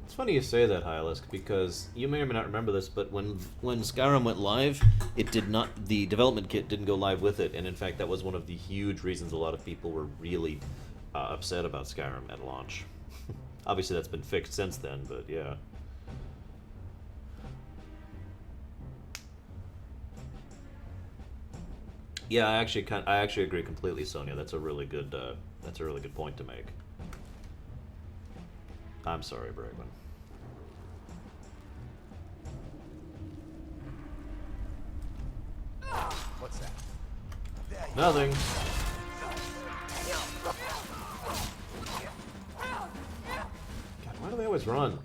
It's funny you say that, Hylisk, because you may or may not remember this, but when Skyrim went live, it did not. The development kit didn't go live with it, and in fact, that was one of the huge reasons a lot of people were really upset about Skyrim at launch. Obviously, that's been fixed since then, but yeah. Yeah, I actually agree completely, Sonia. That's a really good point to make. I'm sorry, Bregman. What's that? Nothing. God, why do they always run?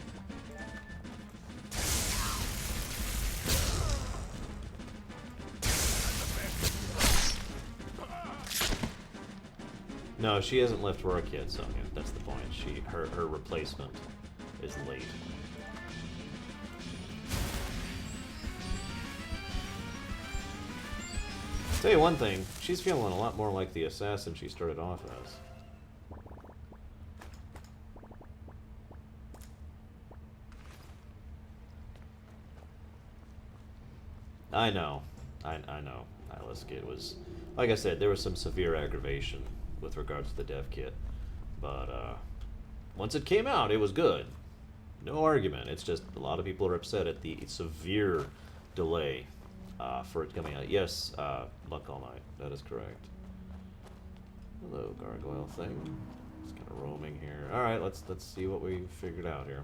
No, she hasn't left work yet, Sonia. That's the point. Her replacement is late. Tell you one thing, she's feeling a lot more like the assassin she started off as. I know. I know. It was, like I said, there was some severe aggravation with regards to the dev kit. But once it came out, it was good. No argument. It's just a lot of people are upset at the severe delay for it coming out. Yes, Luck All Night. That is correct. Hello, gargoyle thing. Just kind of roaming here. All right, let's see what we figured out here.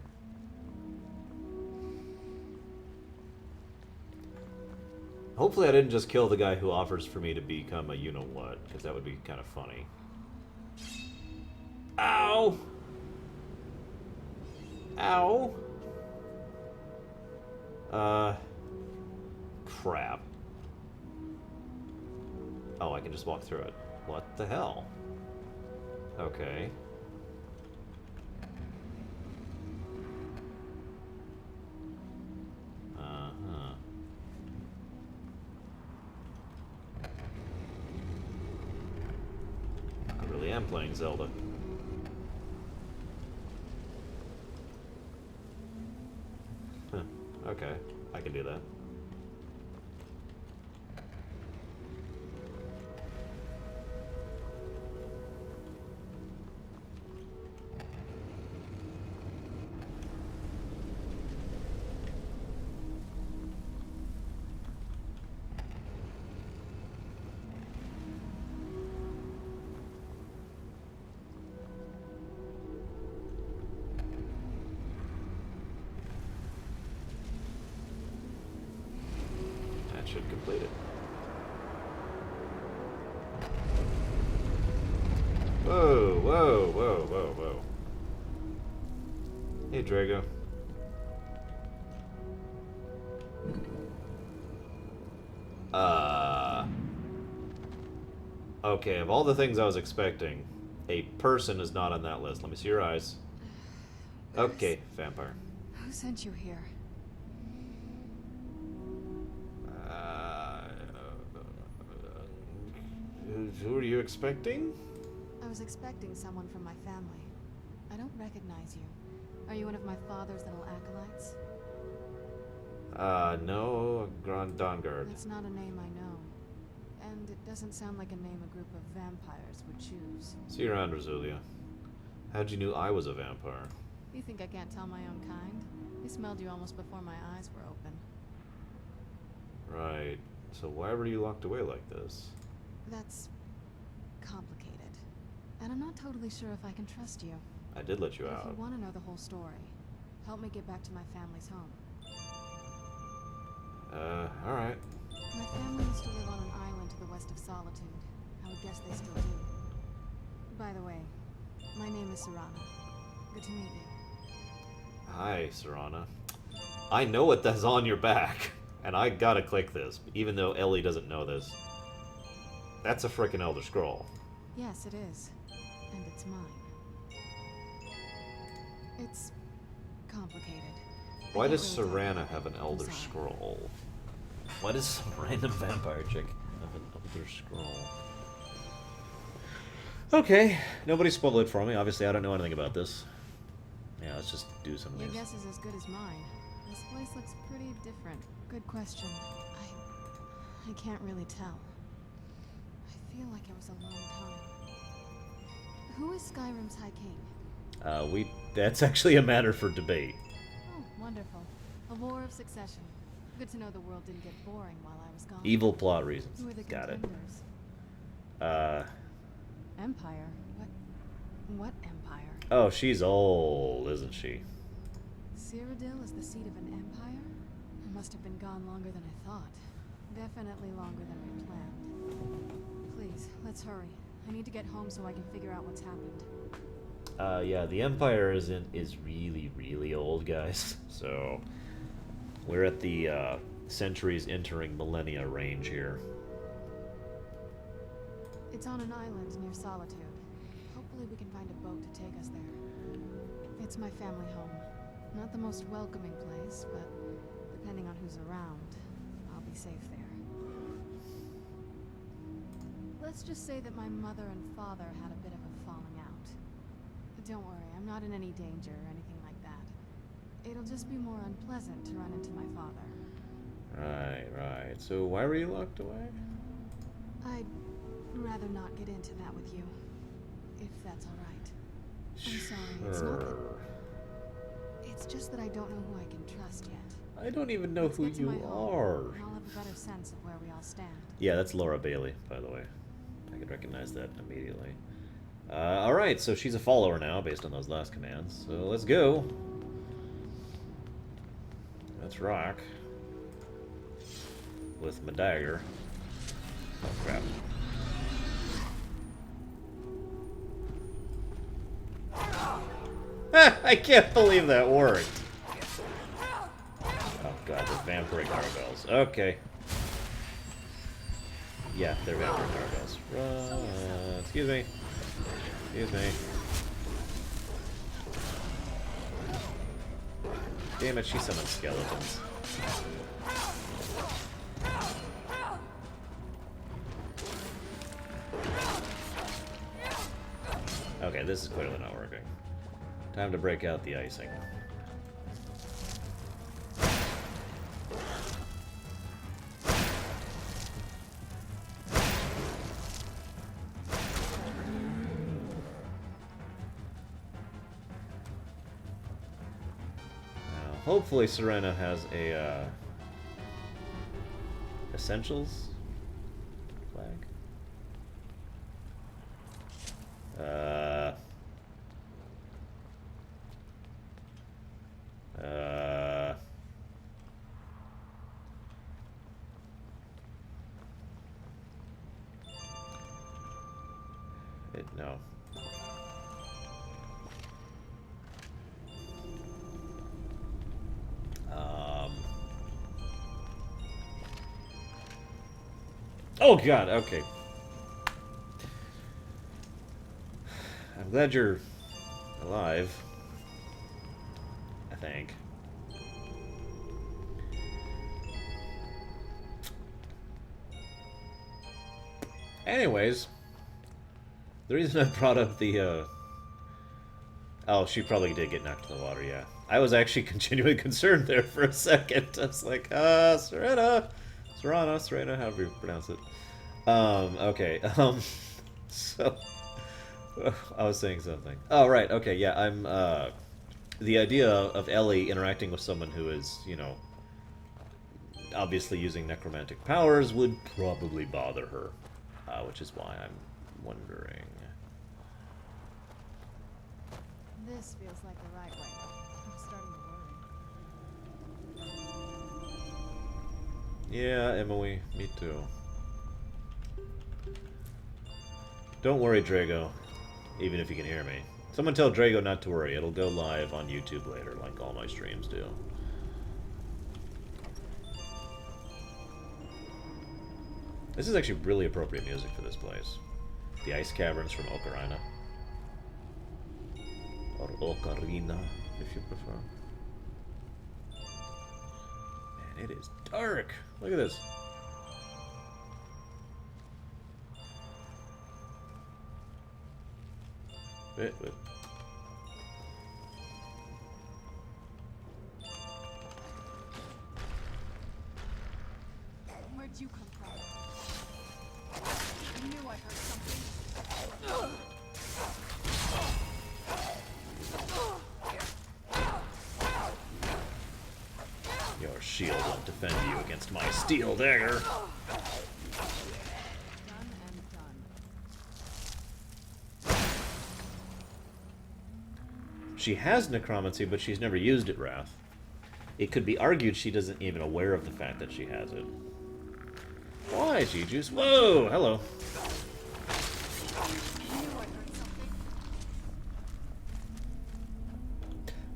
Hopefully I didn't just kill the guy who offers for me to become a you-know-what, because that would be kind of funny. Ow! Ow! Crap. Oh, I can just walk through it. What the hell? Okay. I am playing Zelda. Huh. Okay, I can do that. Should complete it. Whoa, whoa, whoa, whoa, whoa. Hey, Drago. Okay, of all the things I was expecting, a person is not on that list. Let me see your eyes. Okay, vampire. Who sent you here? Who are you expecting? I was expecting someone from my family. I don't recognize you. Are you one of my father's little acolytes? No, Grand Dawnguard. That's not a name I know. And it doesn't sound like a name a group of vampires would choose. See you around, Rosulia. How'd you know I was a vampire? You think I can't tell my own kind? I smelled you almost before my eyes were open. Right. So why were you locked away like this? That's complicated. And I'm not totally sure if I can trust you. I did let you But out. if you want to know the whole story, help me get back to my family's home. Alright. My family used to live on an island to the west of Solitude. I would guess they still do. By the way, my name is Serana. Good to meet you. Hi, Serana. I know what that's on your back, and I gotta click this, even though Ellie doesn't know this. That's a frickin' Elder Scroll. Yes, it is. And it's mine. It's complicated. Why does Serana have an Elder Scroll? Why does some random vampire chick have an Elder Scroll? Okay, nobody spoiled it for me. Obviously, I don't know anything about this. Yeah, let's just do some of Your these. guess is as good as mine. This place looks pretty different. Good question. I can't really tell. I feel like it was a long time. Who is Skyrim's High King? That's actually a matter for debate. Oh, wonderful. A war of succession. Good to know the world didn't get boring while I was gone. Evil plot reasons. Who are the Got it. contenders? Empire? What empire? Oh, she's old, isn't she? Cyrodiil is the seat of an empire? It must have been gone longer than I thought. Definitely longer than we planned. Please, let's hurry. I need to get home so I can figure out what's happened. Yeah, the Empire is really, really old, guys. So we're at the centuries entering millennia range here. It's on an island near Solitude. Hopefully we can find a boat to take us there. It's my family home. Not the most welcoming place, but depending on who's around, I'll be safe there. Let's just say that my mother and father had a bit of a falling out. Don't worry, I'm not in any danger or anything like that. It'll just be more unpleasant to run into my father. Right. So why were you locked away? I'd rather not get into that with you, if that's all right. I'm sorry. It's not that. It's just that I don't know who I can trust yet. I don't even know Let's who get to you my home, are. and I'll have a better sense of where we all stand. Yeah, that's Laura Bailey, by the way. I could recognize that immediately. Alright, so she's a follower now, based on those last commands. So let's go. Let's rock. With my dagger. Oh, crap. I can't believe that worked. Oh god, they're vampiric gargoyles. Okay. Yeah, they're vampiric gargoyles. Excuse me. Excuse me. Damn it, she summoned skeletons. Okay, this is clearly not working. Time to break out the icing. Hopefully Serena has a, Essentials flag? No. Oh god, okay. I'm glad you're alive. I think. Anyways, the reason I brought up the, oh, she probably did get knocked in the water, yeah. I was actually genuinely concerned there for a second. I was like, Serena, however you pronounce it. Okay, so, I was saying something. Oh, right, okay, yeah, I'm, the idea of Ellie interacting with someone who is, you know, obviously using necromantic powers would probably bother her, which is why I'm wondering. This feels like the right way. I'm starting to worry. Yeah, Emily, me too. Don't worry, Drago, even if you can hear me. Someone tell Drago not to worry. It'll go live on YouTube later, like all my streams do. This is actually really appropriate music for this place. The ice caverns from Ocarina. Or Ocarina, if you prefer. Man, it is dark. Look at this. Wait. Where'd you come from? I knew I heard something. Your shield won't defend you against my steel dagger. She has necromancy, but she's never used it, Wrath. It could be argued she doesn't even aware of the fact that she has it. Why, G-Juice? Whoa! Hello.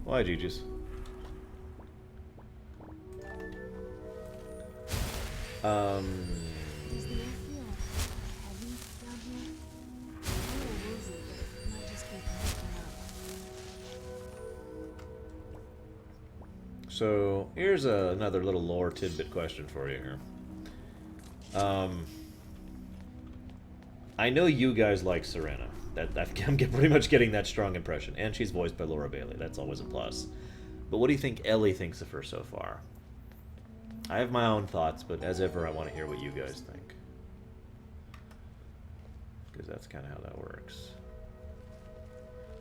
Why, G-Juice? Is the air feel heavy down here? I'm a little woozy, but it might just be connecting up. So, here's another little lore tidbit question for you here. I know you guys like Serena. I'm pretty much getting that strong impression. And she's voiced by Laura Bailey. That's always a plus. But what do you think Ellie thinks of her so far? I have my own thoughts, but as ever, I want to hear what you guys think. Because that's kind of how that works.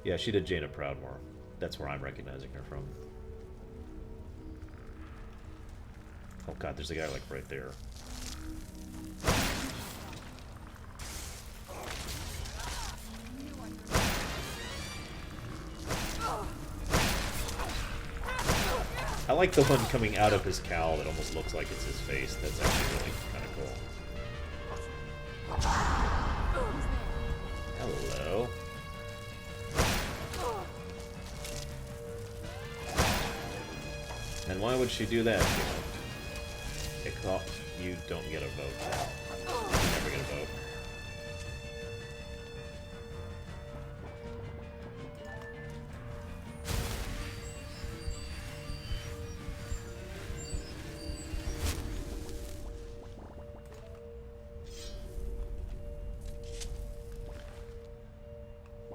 Yeah, she did Jaina Proudmoore. That's where I'm recognizing her from. Oh god, there's a guy like right there. I like the one coming out of his cowl that almost looks like it's his face. That's actually really kind of cool. Hello. And why would she do that? You don't get a vote. You never get a vote.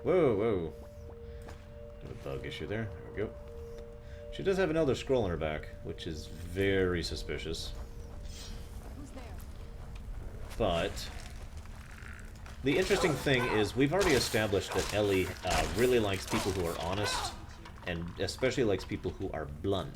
Whoa, whoa. Got a bug issue there. There we go. She does have an Elder Scroll on her back, which is very suspicious. Who's there? But the interesting thing is we've already established that Ellie really likes people who are honest, and especially likes people who are blunt.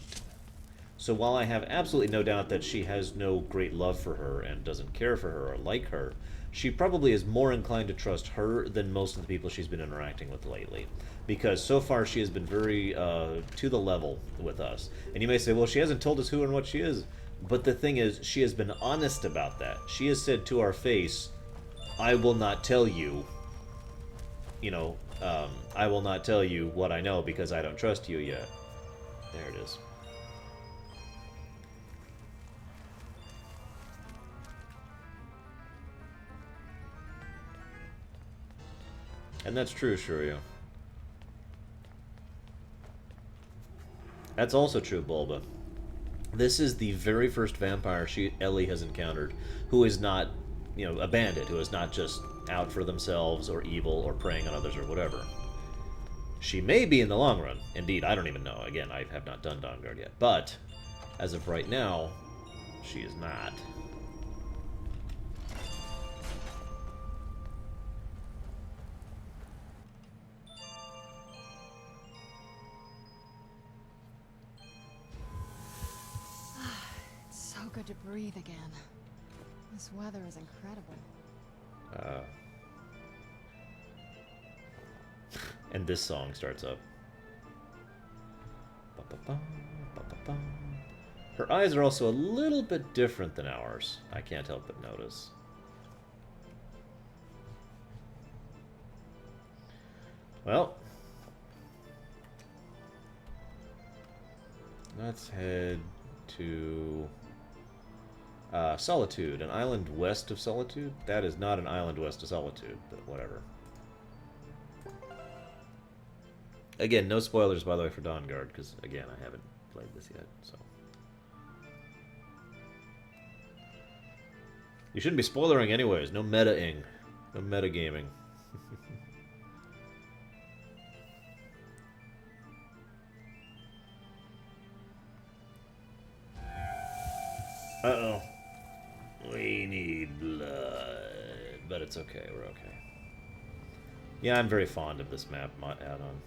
So while I have absolutely no doubt that she has no great love for her and doesn't care for her or like her, she probably is more inclined to trust her than most of the people she's been interacting with lately. Because so far she has been very to the level with us. And you may say, well, she hasn't told us who and what she is. But the thing is, she has been honest about that. She has said to our face, I will not tell you, I will not tell you what I know because I don't trust you yet. There it is. And that's true, Shuryu. That's also true, Bulba. This is the very first vampire Ellie has encountered who is not, a bandit, who is not just out for themselves or evil or preying on others or whatever. She may be in the long run. Indeed, I don't even know. Again, I have not done Dawnguard yet. But, as of right now, she is not. So good to breathe again. This weather is incredible. And this song starts up. Her eyes are also a little bit different than ours. I can't help but notice. Well, let's head to Solitude, an island west of Solitude. That is not an island west of Solitude, but whatever. Again, no spoilers, by the way, for Dawnguard, because, again, I haven't played this yet, so. You shouldn't be spoilering anyways. No meta-ing. No metagaming. Uh-oh. We need blood. But it's okay, we're okay. Yeah, I'm very fond of this map add-on.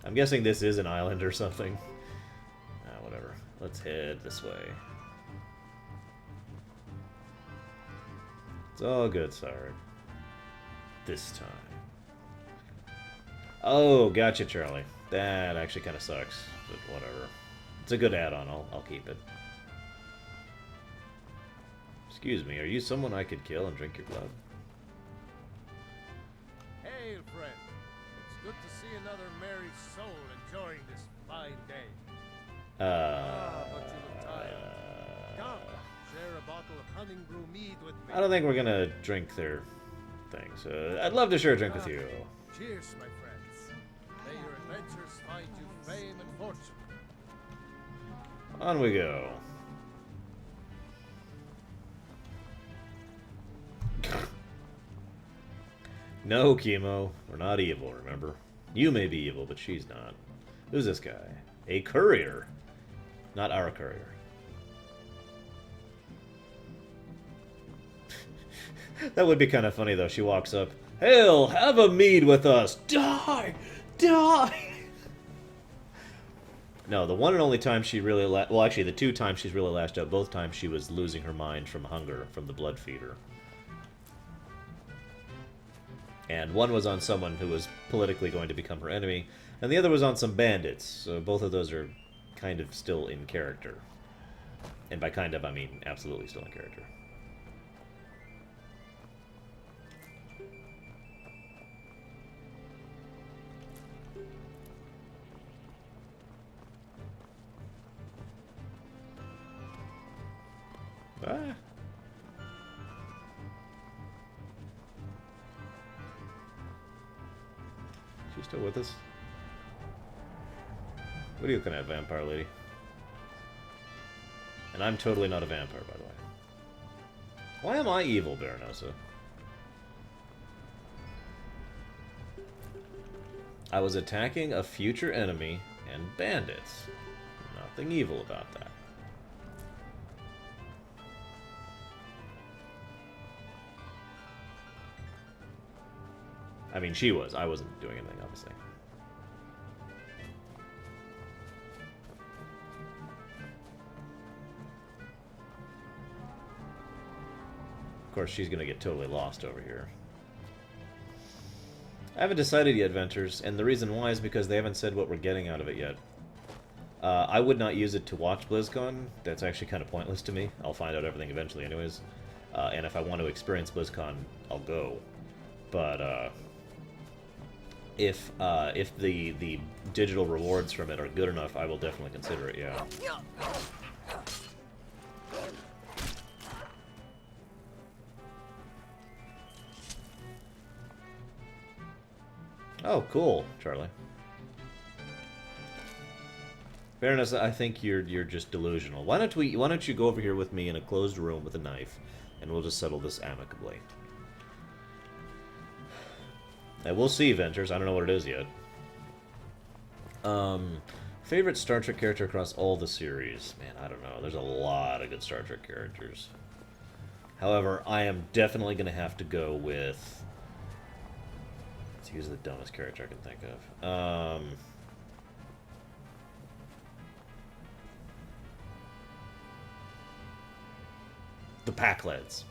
I'm guessing this is an island or something. Whatever. Let's head this way. It's all good, sorry. This time. Oh, gotcha, Charlie. That actually kind of sucks, but whatever. It's a good add-on. I'll keep it. Excuse me, are you someone I could kill and drink your blood? Hail, friend. It's good to see another merry soul enjoying this fine day. But you look tired. Come, share a bottle of honey brew mead with me. I don't think we're gonna drink their things. I'd love to share a drink with you. Cheers, my friends. May your adventures find you fame and fortune. On we go. No, Chemo. We're not evil, remember? You may be evil, but she's not. Who's this guy? A courier. Not our courier. That would be kind of funny, though. She walks up. Hail, have a mead with us. Die! Die! No, the one and only time she really well, actually, the two times she's really lashed out, both times she was losing her mind from hunger, from the blood feeder. And one was on someone who was politically going to become her enemy, and the other was on some bandits, so both of those are kind of still in character. And by kind of, I mean absolutely still in character. Ah. She's still with us? What are you looking at, vampire lady? And I'm totally not a vampire, by the way. Why am I evil, Berenosa? I was attacking a future enemy and bandits. Nothing evil about that. I mean, she was. I wasn't doing anything, obviously. Of course, she's going to get totally lost over here. I haven't decided yet, Venters, and the reason why is because they haven't said what we're getting out of it yet. I would not use it to watch BlizzCon. That's actually kind of pointless to me. I'll find out everything eventually anyways. And if I want to experience BlizzCon, I'll go. But, if the digital rewards from it are good enough, I will definitely consider it, yeah. Oh, cool, Charlie. Fairness, I think you're just delusional. Why don't you go over here with me in a closed room with a knife, and we'll just settle this amicably. And we'll see, Ventures. I don't know what it is yet. Favorite Star Trek character across all the series? Man, I don't know. There's a lot of good Star Trek characters. However, I am definitely going to have to go with... Let's use the dumbest character I can think of. The Packleds.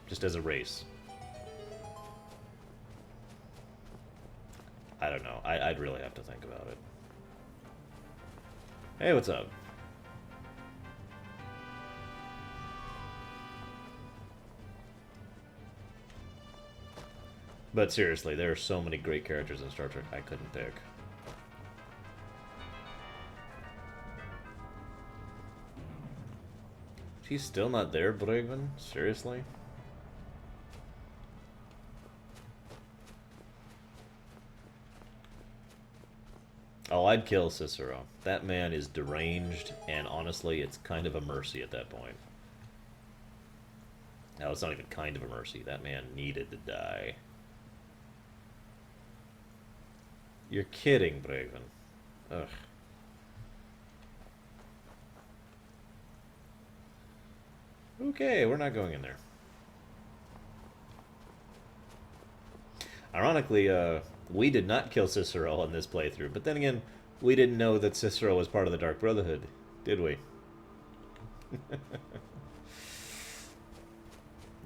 Just as a race. I don't know. I'd really have to think about it. Hey, what's up? But seriously, there are so many great characters in Star Trek I couldn't pick. She's still not there, Braven? Seriously? Oh, I'd kill Cicero. That man is deranged, and honestly, it's kind of a mercy at that point. No, it's not even kind of a mercy. That man needed to die. You're kidding, Braven. Ugh. Okay, we're not going in there. Ironically, we did not kill Cicero on this playthrough, but then again, we didn't know that Cicero was part of the Dark Brotherhood, did we?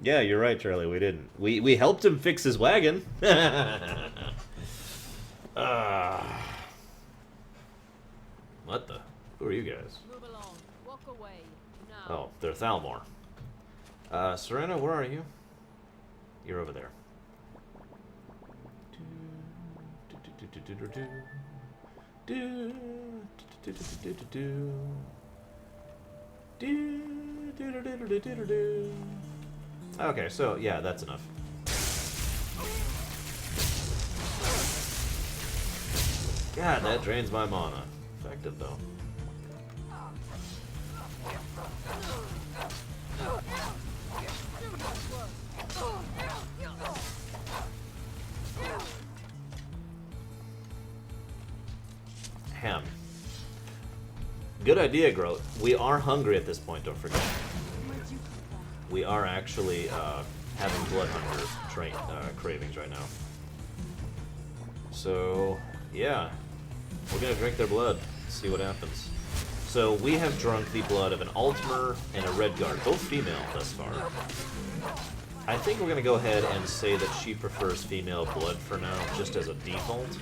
Yeah, you're right, Charlie, we didn't. We helped him fix his wagon. What the? Who are you guys? Move along. Walk away. Now. Oh, they're Thalmor. Serena, where are you? You're over there. Okay, so yeah, that's enough. God, that drains my mana. Effective though. Ham. Good idea, Groat. We are hungry at this point, don't forget. We are actually having blood hunger cravings right now. So, yeah. We're gonna drink their blood, see what happens. So, we have drunk the blood of an Altmer and a Redguard, both female thus far. I think we're gonna go ahead and say that she prefers female blood for now, just as a default.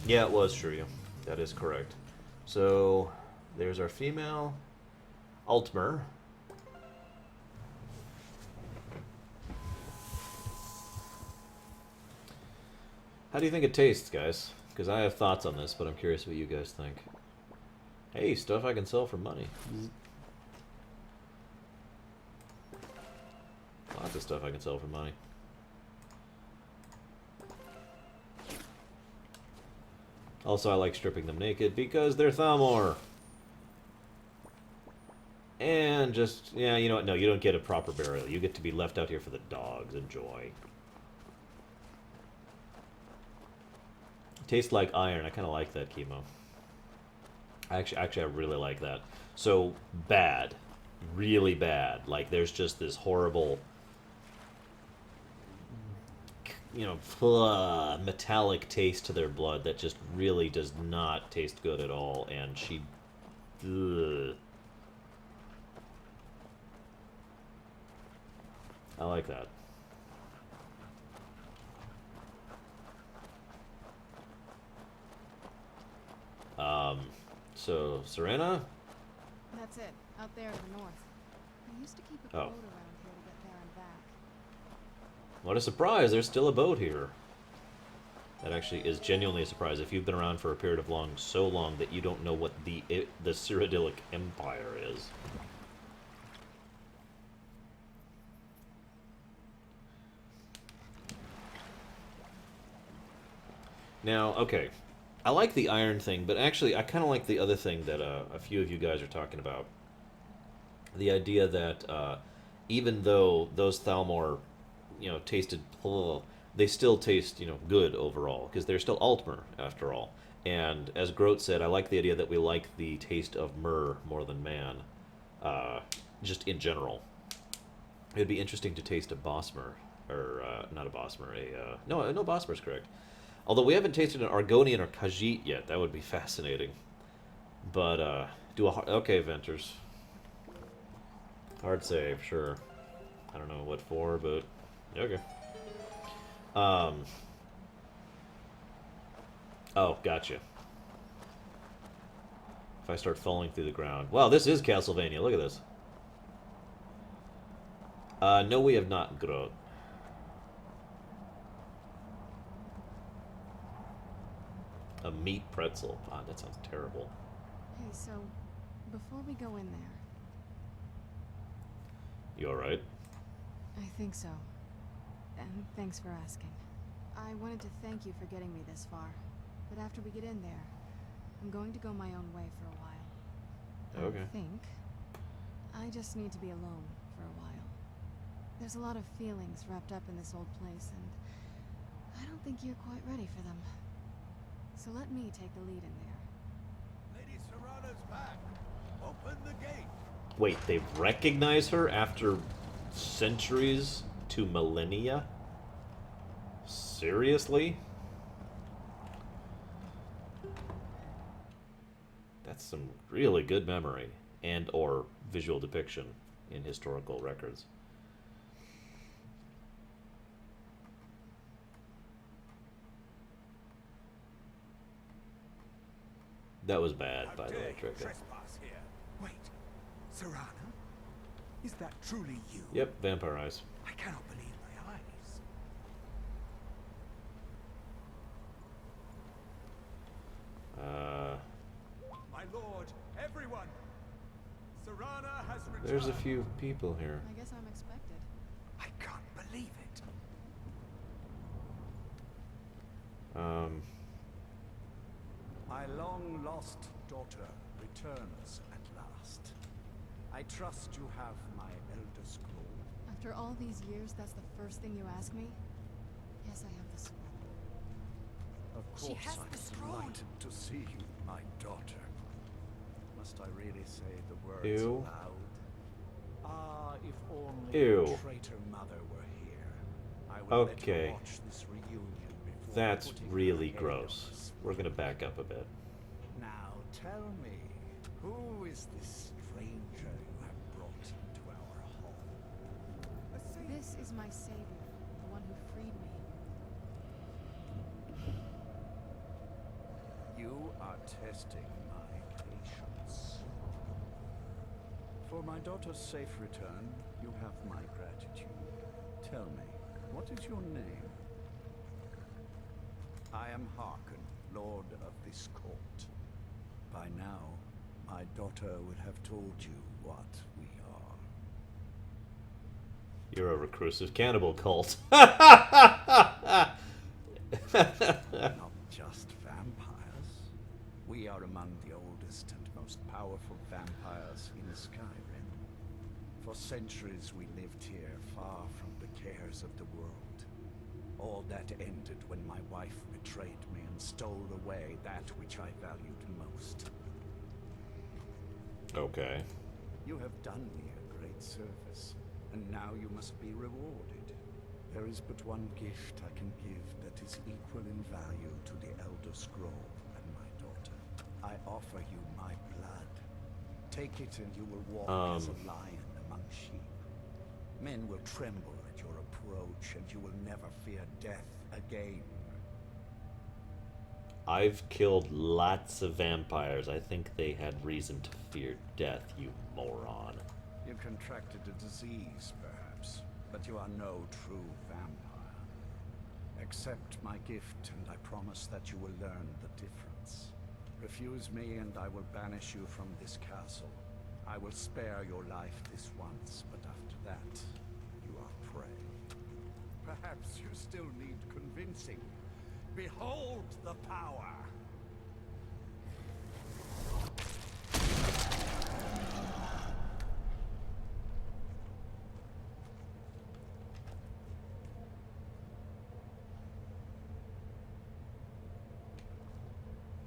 Yeah, it was Shiryu. That is correct. So, there's our female Altmer. How do you think it tastes, guys? Because I have thoughts on this, but I'm curious what you guys think. Hey, stuff I can sell for money. Lots of stuff I can sell for money. Also, I like stripping them naked because they're Thalmor. And just, yeah, you know what? No, you don't get a proper burial. You get to be left out here for the dogs. Enjoy. Tastes like iron. I kind of like that, Chemo. Actually, I really like that. So, bad. Really bad. Like, there's just this horrible, you know, metallic taste to their blood that just really does not taste good at all. And she... Ugh. I like that. So, Serena? That's it, out there to the north. I used to keep a boat around here to get there and back. What a surprise, there's still a boat here. That actually is genuinely a surprise if you've been around for a period of so long that you don't know what the Cyrodiilic Empire is. Now, okay, I like the iron thing, but actually I kind of like the other thing that a few of you guys are talking about. The idea that even though those Thalmor, you know, tasted, they still taste, you know, good overall, because they're still Altmer, after all. And as Groat said, I like the idea that we like the taste of myrrh more than man, just in general. It'd be interesting to taste a Bosmer, or not a Bosmer, no, Bosmer's correct. Although we haven't tasted an Argonian or Khajiit yet, that would be fascinating. But, okay, Venters. Hard save, sure. I don't know what for, but, okay. Oh, gotcha. If I start falling through the ground. Wow, this is Castlevania, look at this. No, we have not, Groot. A meat pretzel. God, that sounds terrible. Hey, so, before we go in there... You alright? I think so. And thanks for asking. I wanted to thank you for getting me this far. But after we get in there, I'm going to go my own way for a while. Okay. I think I just need to be alone for a while. There's a lot of feelings wrapped up in this old place, and I don't think you're quite ready for them. So let me take the lead in there. Lady Serana's back. Open the gate. Wait, they recognize her after centuries to millennia? Seriously? That's some really good memory and or visual depiction in historical records. That was bad, by the way, Tricka. Wait, Serana? Is that truly you? Yep, vampire eyes. I cannot believe my eyes. My lord, everyone! Serana has returned. There's a few people here. I guess I'm expected. I can't believe it. My long-lost daughter returns at last. I trust you have my Elder Scroll. I've After all these years, that's the first thing you ask me? Yes, I have the scroll. Of She course has I'm the scroll. delighted to see you, my daughter. Must I really say the words Ew. aloud? Ah, if only Ew. your traitor mother were here. I would let Okay. her watch this reunion before That's putting her really head gross. on a spike. We're gonna back up a bit. Now tell me, who is this stranger you have brought into our hall? This is my savior, the one who freed me. You are testing my patience. For my daughter's safe return, you have my gratitude. Tell me, what is your name? I am Harkon, Lord of this court. By now, my daughter would have told you what we are. You're a reclusive cannibal cult. Not just vampires. We are among the oldest and most powerful vampires in Skyrim. For centuries we lived here, far from the cares of the world. All that ended when my wife betrayed me and stole away that which I valued most. Okay. You have done me a great service, and now you must be rewarded. There is but one gift I can give that is equal in value to the Elder Scroll and my daughter. I offer you my blood. Take it and you will walk as a lion among sheep. Men will tremble at your approach, and you will never fear death again. I've killed lots of vampires. I think they had reason to fear death, you moron. You contracted a disease, perhaps, but you are no true vampire. Accept my gift, and I promise that you will learn the difference. Refuse me, and I will banish you from this castle. I will spare your life this once, but after that, you are prey. Perhaps you still need convincing. Behold the power!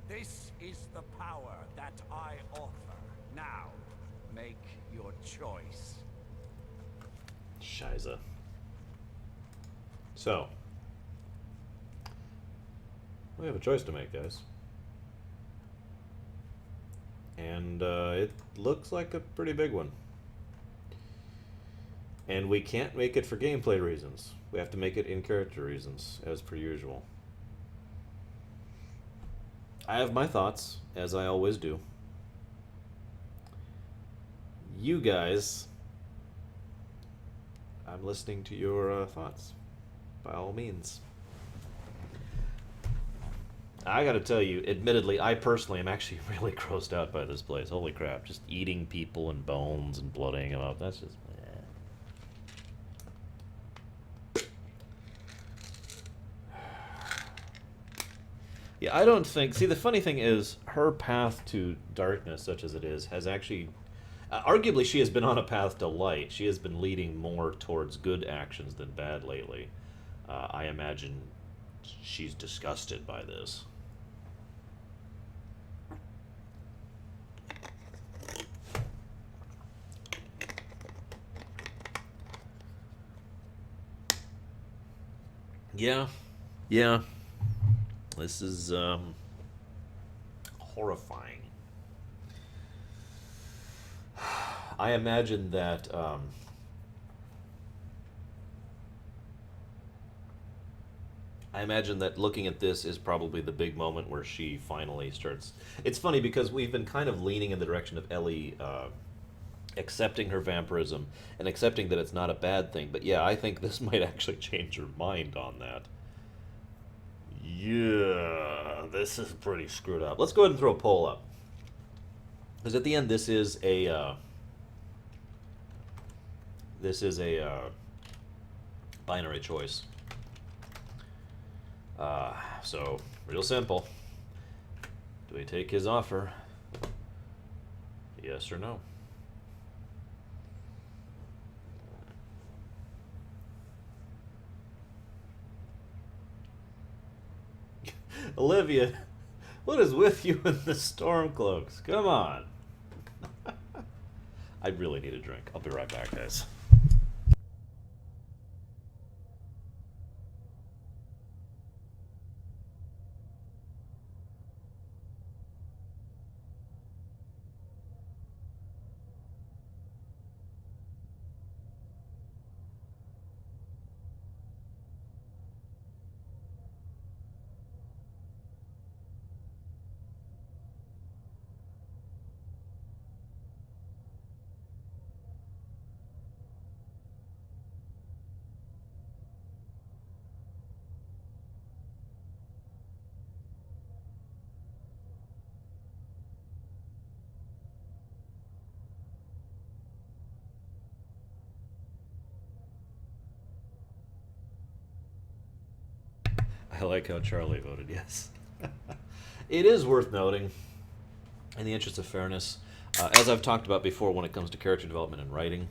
This is the power that I offer. Now, make your choice. Shiza. So, we have a choice to make, guys. And it looks like a pretty big one. And we can't make it for gameplay reasons. We have to make it in character reasons, as per usual. I have my thoughts, as I always do. You guys, I'm listening to your thoughts, by all means. I gotta tell you, admittedly, I personally am actually really grossed out by this place. Holy crap, just eating people and bones and blooding them up, that's just... Yeah, I don't think... See, the funny thing is, her path to darkness, such as it is, has actually... arguably, she has been on a path to light. She has been leading more towards good actions than bad lately. I imagine she's disgusted by this. Yeah. Yeah. This is, horrifying. I imagine that, looking at this is probably the big moment where she finally starts... It's funny because we've been kind of leaning in the direction of Ellie, accepting her vampirism and accepting that it's not a bad thing. But yeah, I think this might actually change her mind on that. Yeah, this is pretty screwed up. Let's go ahead and throw a poll up. Because at the end, this is a binary choice. So, real simple. Do we take his offer? Yes or no? Olivia, what is with you in the Stormcloaks? Come on. I really need a drink. I'll be right back, guys. I like how Charlie voted yes. It is worth noting, in the interest of fairness, as I've talked about before when it comes to character development and writing,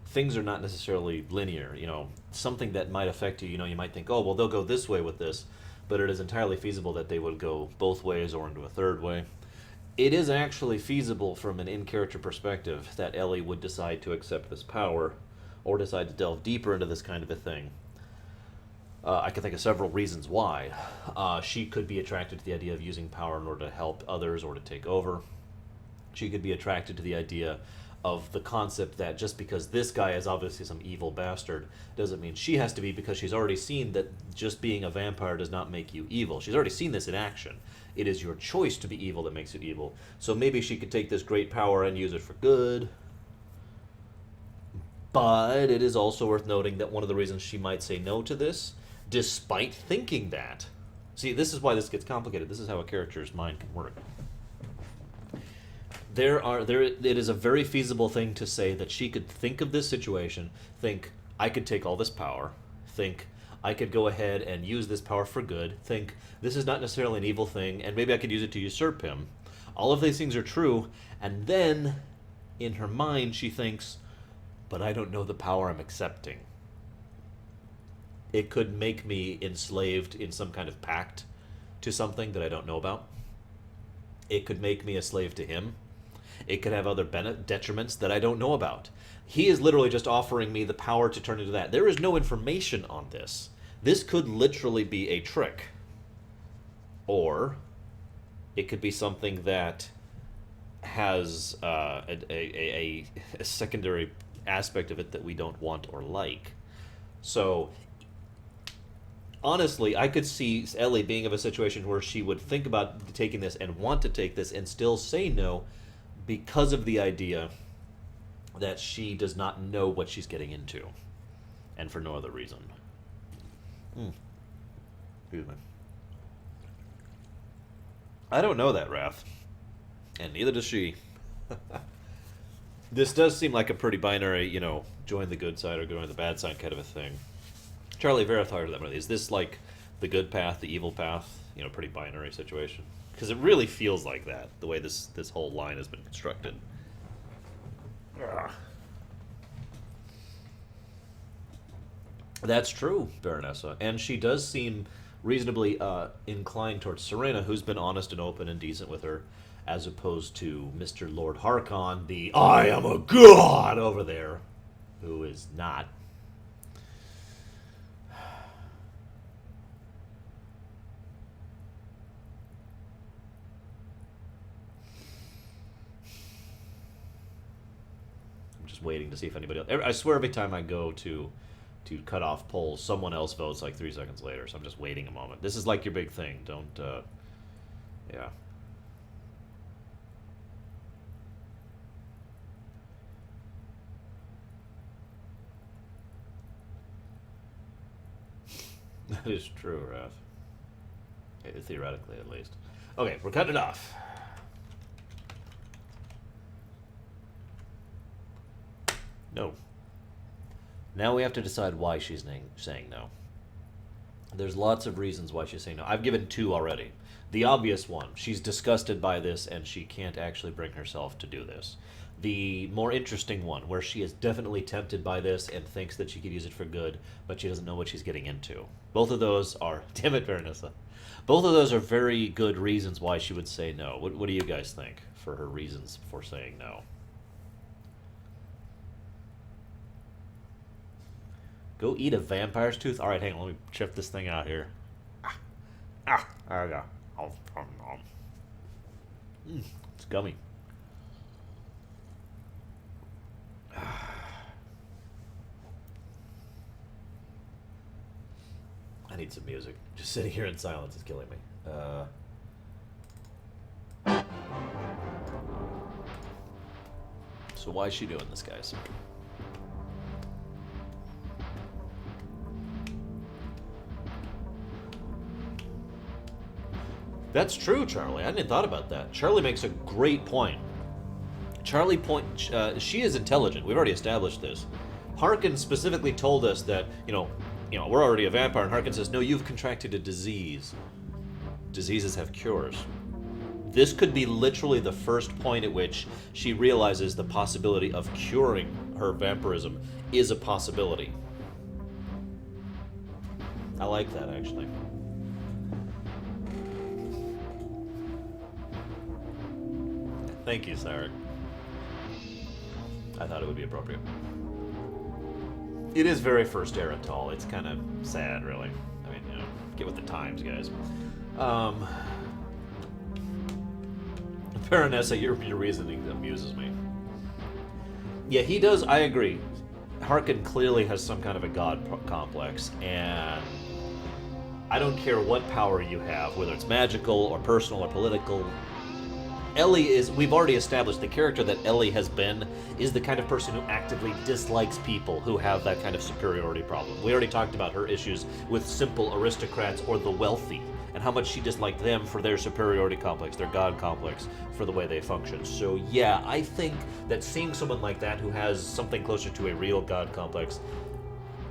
things are not necessarily linear. You know, something that might affect you, you know, you might think, oh, well, they'll go this way with this, but it is entirely feasible that they would go both ways or into a third way. It is actually feasible from an in-character perspective that Ellie would decide to accept this power or decide to delve deeper into this kind of a thing. I can think of several reasons why. She could be attracted to the idea of using power in order to help others or to take over. She could be attracted to the idea of the concept that just because this guy is obviously some evil bastard doesn't mean she has to be, because she's already seen that just being a vampire does not make you evil. She's already seen this in action. It is your choice to be evil that makes you evil. So maybe she could take this great power and use it for good. But it is also worth noting that one of the reasons she might say no to this, despite thinking that... See, this is why this gets complicated. This is how a character's mind can work. It is a very feasible thing to say that she could think of this situation, think, I could take all this power, think, I could go ahead and use this power for good, think, this is not necessarily an evil thing, and maybe I could use it to usurp him. All of these things are true, and then, in her mind, she thinks, but I don't know the power I'm accepting. It could make me enslaved in some kind of pact to something that I don't know about. It could make me a slave to him. It could have other detriments that I don't know about. He is literally just offering me the power to turn into that. There is no information on this. This could literally be a trick. Or it could be something that has a secondary aspect of it that we don't want or like. So... honestly, I could see Ellie being of a situation where she would think about taking this and want to take this and still say no because of the idea that she does not know what she's getting into. And for no other reason. Excuse me. I don't know that, Wrath. And neither does she. This does seem like a pretty binary, you know, join the good side or join the bad side kind of a thing. Charlie verified that. Is this like the good path, the evil path? You know, pretty binary situation. Because it really feels like that, the way this whole line has been constructed. Ugh. That's true, Baronessa. And she does seem reasonably inclined towards Serena, who's been honest and open and decent with her, as opposed to Mr. Lord Harkon, the I am a god over there, who is not. Waiting to see if anybody else... I swear every time I go to cut off polls, someone else votes like 3 seconds later, so I'm just waiting a moment. This is like your big thing. Don't, yeah. That is true, Raph. Theoretically, at least. Okay, we're cutting it off. No. Now we have to decide why she's saying no. There's lots of reasons why she's saying no. I've given 2 already. The obvious one, she's disgusted by this and she can't actually bring herself to do this. the more interesting one, where she is definitely tempted by this and thinks that she could use it for good, but she doesn't know what she's getting into. Both of those are... Damn it, Veronessa. Both of those are very good reasons why she would say no. What do you guys think for her reasons for saying no? Go eat a vampire's tooth? Alright, hang on, let me check this thing out here. There we go. It's gummy. I need some music. Just sitting here in silence is killing me. So why is she doing this, guys? That's true, Charlie. I hadn't thought about that. Charlie makes a great point. She is intelligent. We've already established this. Harkin specifically told us that, you know, we're already a vampire, and Harkin says, no, you've contracted a disease. Diseases have cures. This could be literally the first point at which she realizes the possibility of curing her vampirism is a possibility. I like that, actually. Thank you, Sarek. I thought it would be appropriate. It is very first era tall. It's kind of sad, really. I mean, you know, get with the times, guys. Veronessa, your reasoning amuses me. Yeah, he does. I agree. Harkin clearly has some kind of a god complex, and I don't care what power you have, whether it's magical or personal or political. Ellie is, we've already established the character that Ellie has been is the kind of person who actively dislikes people who have that kind of superiority problem. We already talked about her issues with simple aristocrats or the wealthy, and how much she disliked them for their superiority complex, their god complex, for the way they function. So yeah, I think that seeing someone like that who has something closer to a real god complex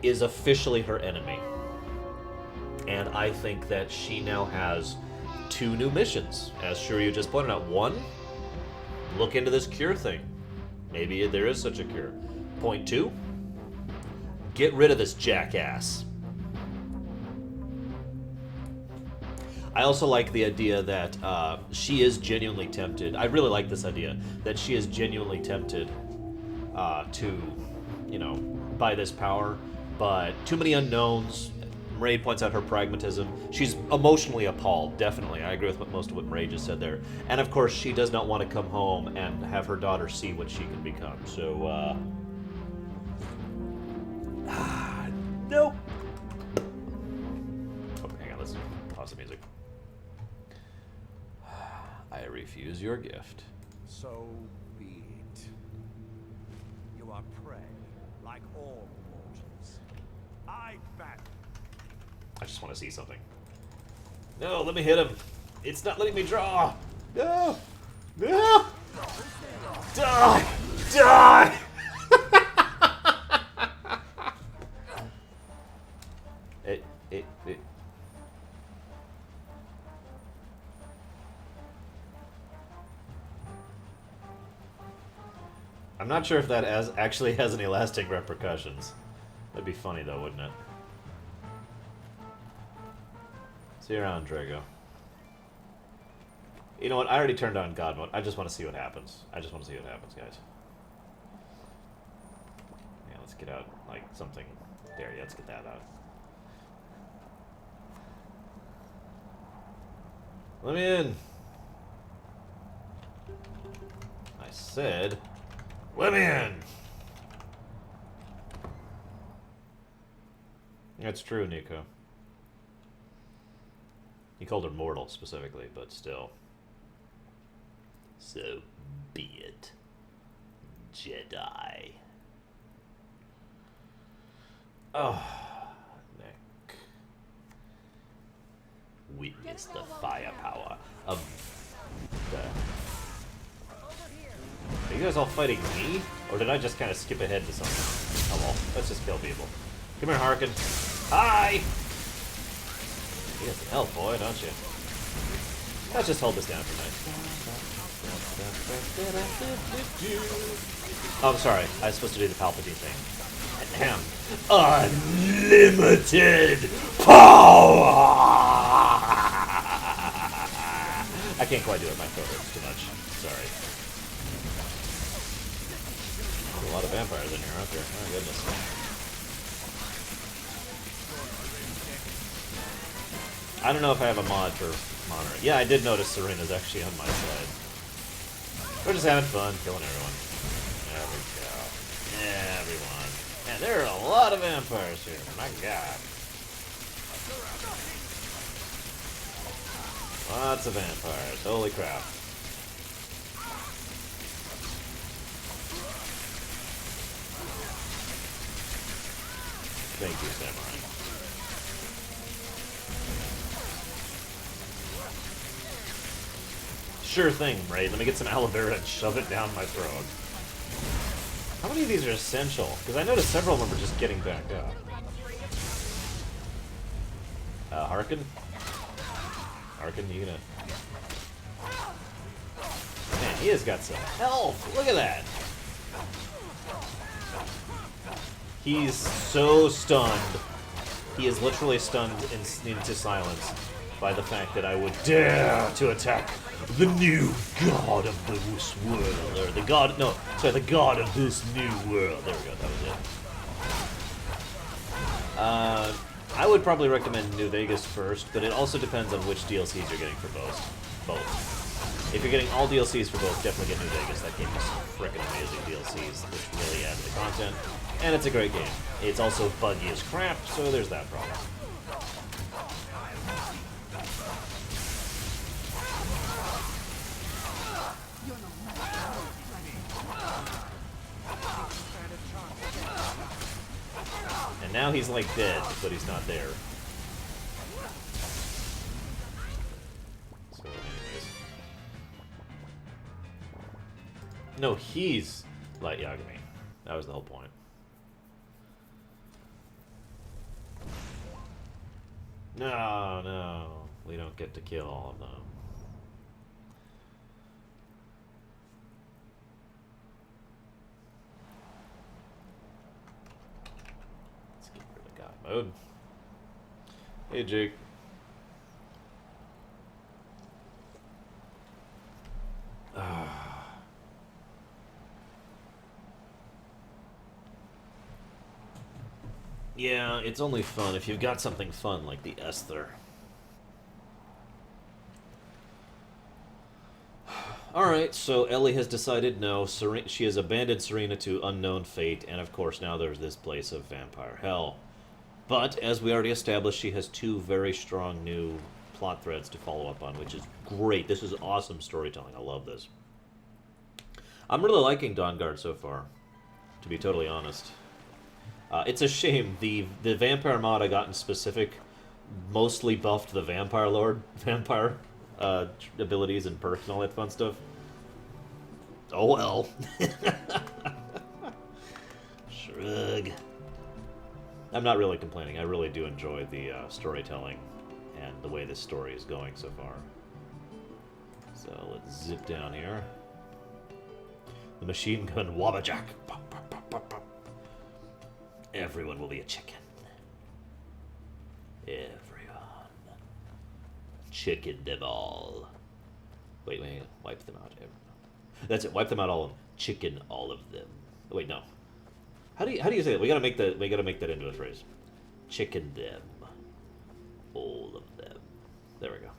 is officially her enemy. And I think that she now has 2 new missions, as Shiryu just pointed out. 1, look into this cure thing. Maybe there is such a cure. Point 2, get rid of this jackass. I also like the idea that she is genuinely tempted. I really like this idea that she is genuinely tempted to, you know, by this power, but too many unknowns. Ray points out her pragmatism. She's emotionally appalled, definitely. I agree with most of what Ray just said there. And of course, she does not want to come home and have her daughter see what she can become. So, nope. Oh, hang on, let's pause the music. I refuse your gift. So be it. You are prey, like all mortals. I bat. I just want to see something. No, let me hit him. It's not letting me draw. No. No. Die. Die. it. I'm not sure if that actually has any lasting repercussions. That'd be funny though, wouldn't it? See you around, Drago. You know what? I already turned on God mode. I just want to see what happens. I just want to see what happens, guys. Yeah, let's get out, like, something. There, yeah, let's get that out. Let me in. I said, let me in. That's true, Nico. He called her mortal specifically, but still. So be it, Jedi. Oh, Nick. Witness the firepower of the... Are you guys all fighting me? Or did I just kind of skip ahead to something? Oh well, let's just kill people. Come here, Harkin. Hi! You got some help, boy, don't you? Let's just hold this down for a minute. Oh, I'm sorry. I was supposed to do the Palpatine thing. Ahem. Unlimited power! I can't quite do it. My throat hurts too much. Sorry. There's a lot of vampires in here, aren't there? Oh, goodness. I don't know if I have a mod for monitoring. Yeah, I did notice Serena's actually on my side. We're just having fun, killing everyone. There we go. Everyone. Man, there are a lot of vampires here. My god. Lots of vampires. Holy crap. Thank you, Samurai. Sure thing, Ray. Let me get some aloe vera and shove it down my throat. How many of these are essential? Because I noticed several of them are just getting back up. Harkin? Harkin, you gonna... Man, he has got some health! Look at that! He's so stunned. He is literally stunned into silence by the fact that I would dare to attack the new god of this world. Or the god... No, sorry, the god of this new world. There we go, that was it. I would probably recommend New Vegas first, but it also depends on which DLCs you're getting for both. If you're getting all DLCs for both, definitely get New Vegas. That game is frickin' amazing DLCs, which really add to the content. And it's a great game. It's also buggy as crap, so there's that problem. And now he's like dead, but he's not there. So anyways. No, he's Light Yagami. That was the whole point. No, no. We don't get to kill all of them. Let's get rid of God mode. Hey, Jake. Yeah, it's only fun if you've got something fun like the Esther. Alright, so Ellie has decided no, she has abandoned Serena to unknown fate, and of course now there's this place of vampire hell. But, as we already established, she has two very strong new plot threads to follow up on, which is great. This is awesome storytelling. I love this. I'm really liking Dawnguard so far, to be totally honest. It's a shame. The vampire mod I got in specific mostly buffed the vampire abilities and perks and all that fun stuff. Oh well. Shrug. I'm not really complaining. I really do enjoy the storytelling and the way this story is going so far. So let's zip down here. The machine gun Wabbajack. Pop, pop, pop, pop, pop. Everyone will be a chicken. Everyone. Chicken them all. Wait, wipe them out. That's it. Wipe them out all of them. Chicken all of them. Wait, no. How do you say that? We gotta make that into a phrase. Chicken them. All of them. There we go.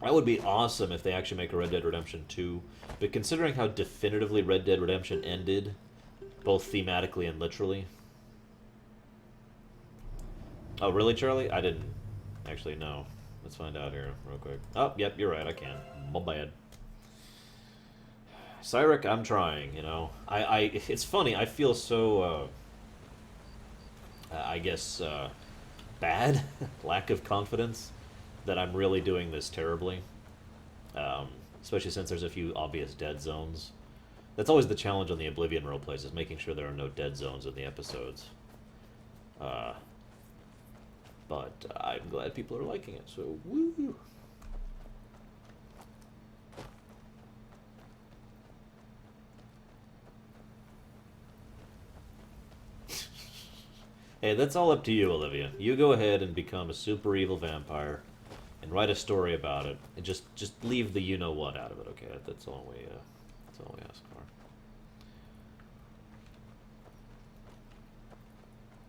That would be awesome if they actually make a Red Dead Redemption 2. But considering how definitively Red Dead Redemption ended, both thematically and literally. Oh, really, Charlie? I didn't actually know. Let's find out here real quick. Oh, yep, you're right, I can. My bad. Cyric, I'm trying, you know. It's funny, I feel so, I guess, bad, lack of confidence, that I'm really doing this terribly. Especially since there's a few obvious dead zones. That's always the challenge on the Oblivion roleplays, is making sure there are no dead zones in the episodes. But But I'm glad people are liking it, so woo! Hey, that's all up to you, Olivia. You go ahead and become a super evil vampire and write a story about it. And just leave the you-know-what out of it, okay? That's all we ask for.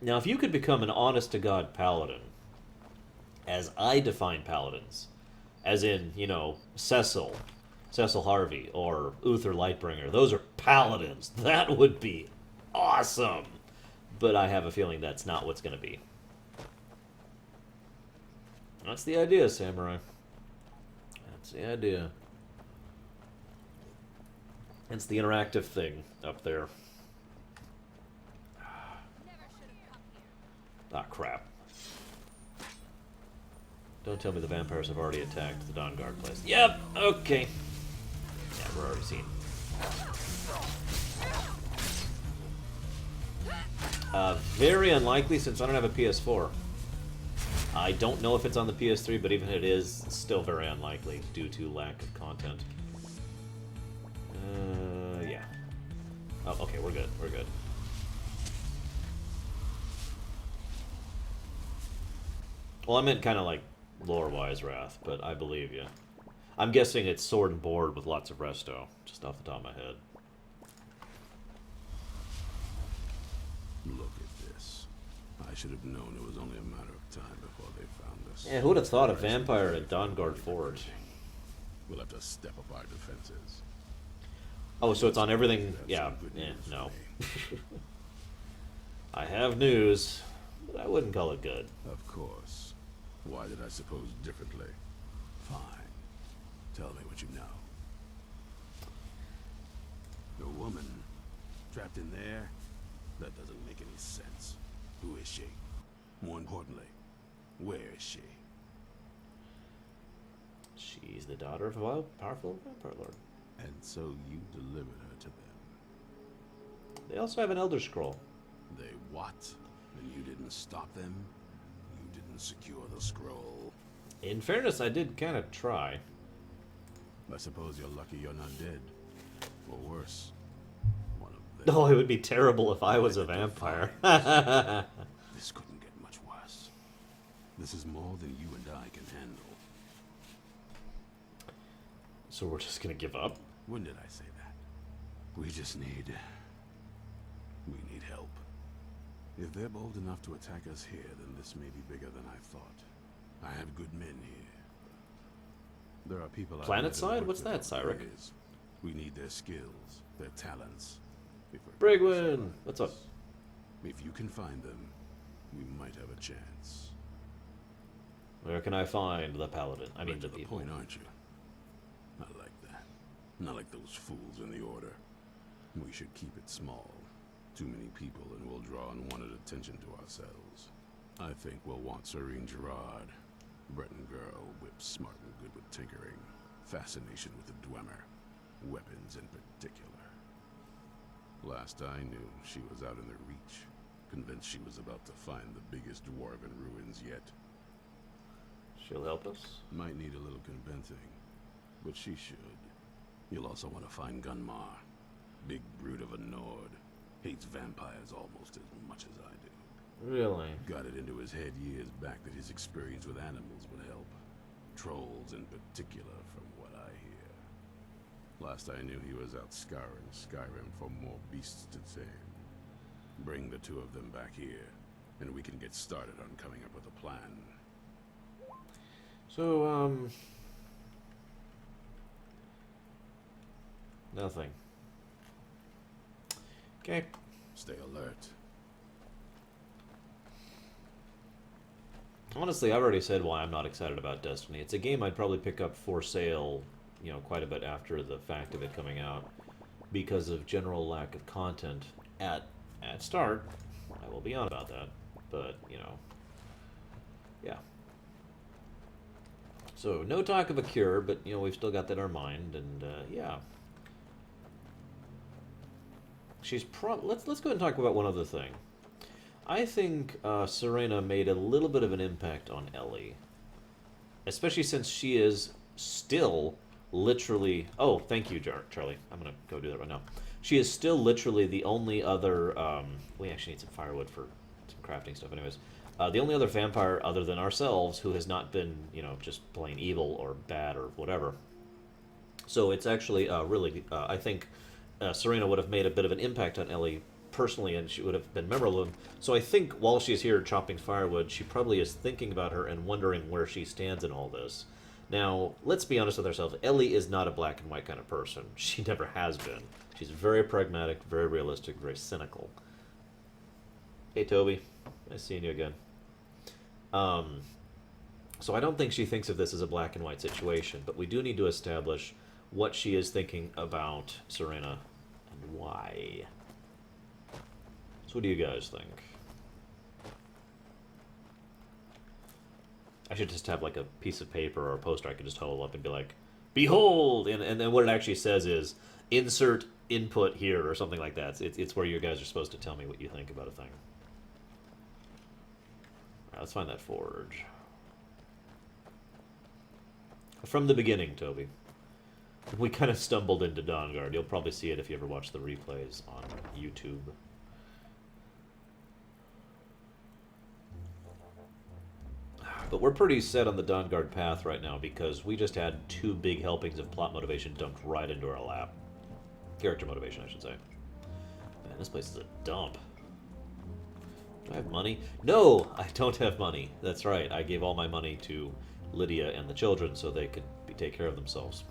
Now, if you could become an honest-to-God paladin, as I define paladins, as in, you know, Cecil Harvey, or Uther Lightbringer, those are paladins. That would be awesome! But I have a feeling that's not what's going to be. That's the idea, Samurai. That's the idea. It's the interactive thing up there. Ah, crap. Don't tell me the vampires have already attacked the dawnguard place. Yep, okay. Yeah, we're already seen. Very unlikely since I don't have a PS4. I don't know if it's on the PS3, but even if it is, still very unlikely due to lack of content. Yeah. Oh, okay, we're good. We're good. Well, I meant kind of like lore-wise Wrath, but I believe you. I'm guessing it's sword and board with lots of resto, just off the top of my head. Look at this. I should have known it was only a matter of time before they found us. Yeah, who would have thought a vampire at Dawnguard Forge? We'll have to step up our defenses. Oh, so it's on everything? Yeah, no. I have news, but I wouldn't call it good. Of course. Why did I suppose differently? Fine. Tell me what you know. The woman trapped in there? That doesn't make any sense. Who is she? More importantly, where is she? She's the daughter of a powerful vampire lord. And so you delivered her to them. They also have an Elder Scroll. They what? And you didn't stop them? You didn't secure the scroll? In fairness, I did kind of try. I suppose you're lucky you're not dead. Or worse. One of them. Oh, it would be terrible if I was a vampire. This couldn't get much worse. This is more than you and I can handle. So we're just gonna give up? When did I say that? We need help. If they're bold enough to attack us here, then this may be bigger than I thought. I have good men here. There are people out Planet there side? What's that, Cyric? We need their skills, their talents. Brigwin! What's up? If you can find them, we might have a chance. Where can I find the paladin? I mean, the people. Point, aren't you? Not like that. Not like those fools in the Order. We should keep it small. Too many people and we'll draw unwanted attention to ourselves. I think we'll want Serene Gerard. Breton girl, whip smart and good with tinkering. Fascination with the Dwemer. Weapons in particular. Last I knew, she was out in the Reach. Convinced she was about to find the biggest dwarven ruins yet. She'll help us? Might need a little convincing. But she should. You'll also want to find Gunmar. Big brute of a Nord. Hates vampires almost as much as I do. Really? Got it into his head years back that his experience with animals would help. Trolls in particular, from what I hear. Last I knew, he was out scouring Skyrim for more beasts to tame. Bring the two of them back here, and we can get started on coming up with a plan. So, nothing. Okay. Stay alert. Honestly, I've already said why I'm not excited about Destiny. It's a game I'd probably pick up for sale, you know, quite a bit after the fact of it coming out, because of general lack of content at start. I will be honest about that, but, you know, yeah. So, no talk of a cure, but, you know, we've still got that in our mind, and, yeah. Let's go ahead and talk about one other thing. I think Serena made a little bit of an impact on Ellie. Especially since she is still literally... Oh, thank you, Charlie. I'm going to go do that right now. She is still literally the only other... we actually need some firewood for some crafting stuff anyways. The only other vampire other than ourselves who has not been, you know, just plain evil or bad or whatever. So it's actually really... I think Serena would have made a bit of an impact on Ellie personally, and she would have been memorable. So I think while she's here chopping firewood, she probably is thinking about her and wondering where she stands in all this. Now, let's be honest with ourselves. Ellie is not a black and white kind of person. She never has been. She's very pragmatic, very realistic, very cynical. Hey, Toby. Nice seeing you again. So I don't think she thinks of this as a black and white situation, but we do need to establish what she is thinking about Serena and why. What do you guys think? I should just have like a piece of paper or a poster I could just hold up and be like, behold! And then what it actually says is, insert input here or something like that. It's where you guys are supposed to tell me what you think about a thing. Alright, let's find that forge. From the beginning, Toby. We kind of stumbled into Dawnguard. You'll probably see it if you ever watch the replays on YouTube. But we're pretty set on the Dawnguard path right now because we just had 2 big helpings of plot motivation dumped right into our lap. Character motivation, I should say. Man, this place is a dump. Do I have money? No, I don't have money. That's right. I gave all my money to Lydia and the children so they could take care of themselves.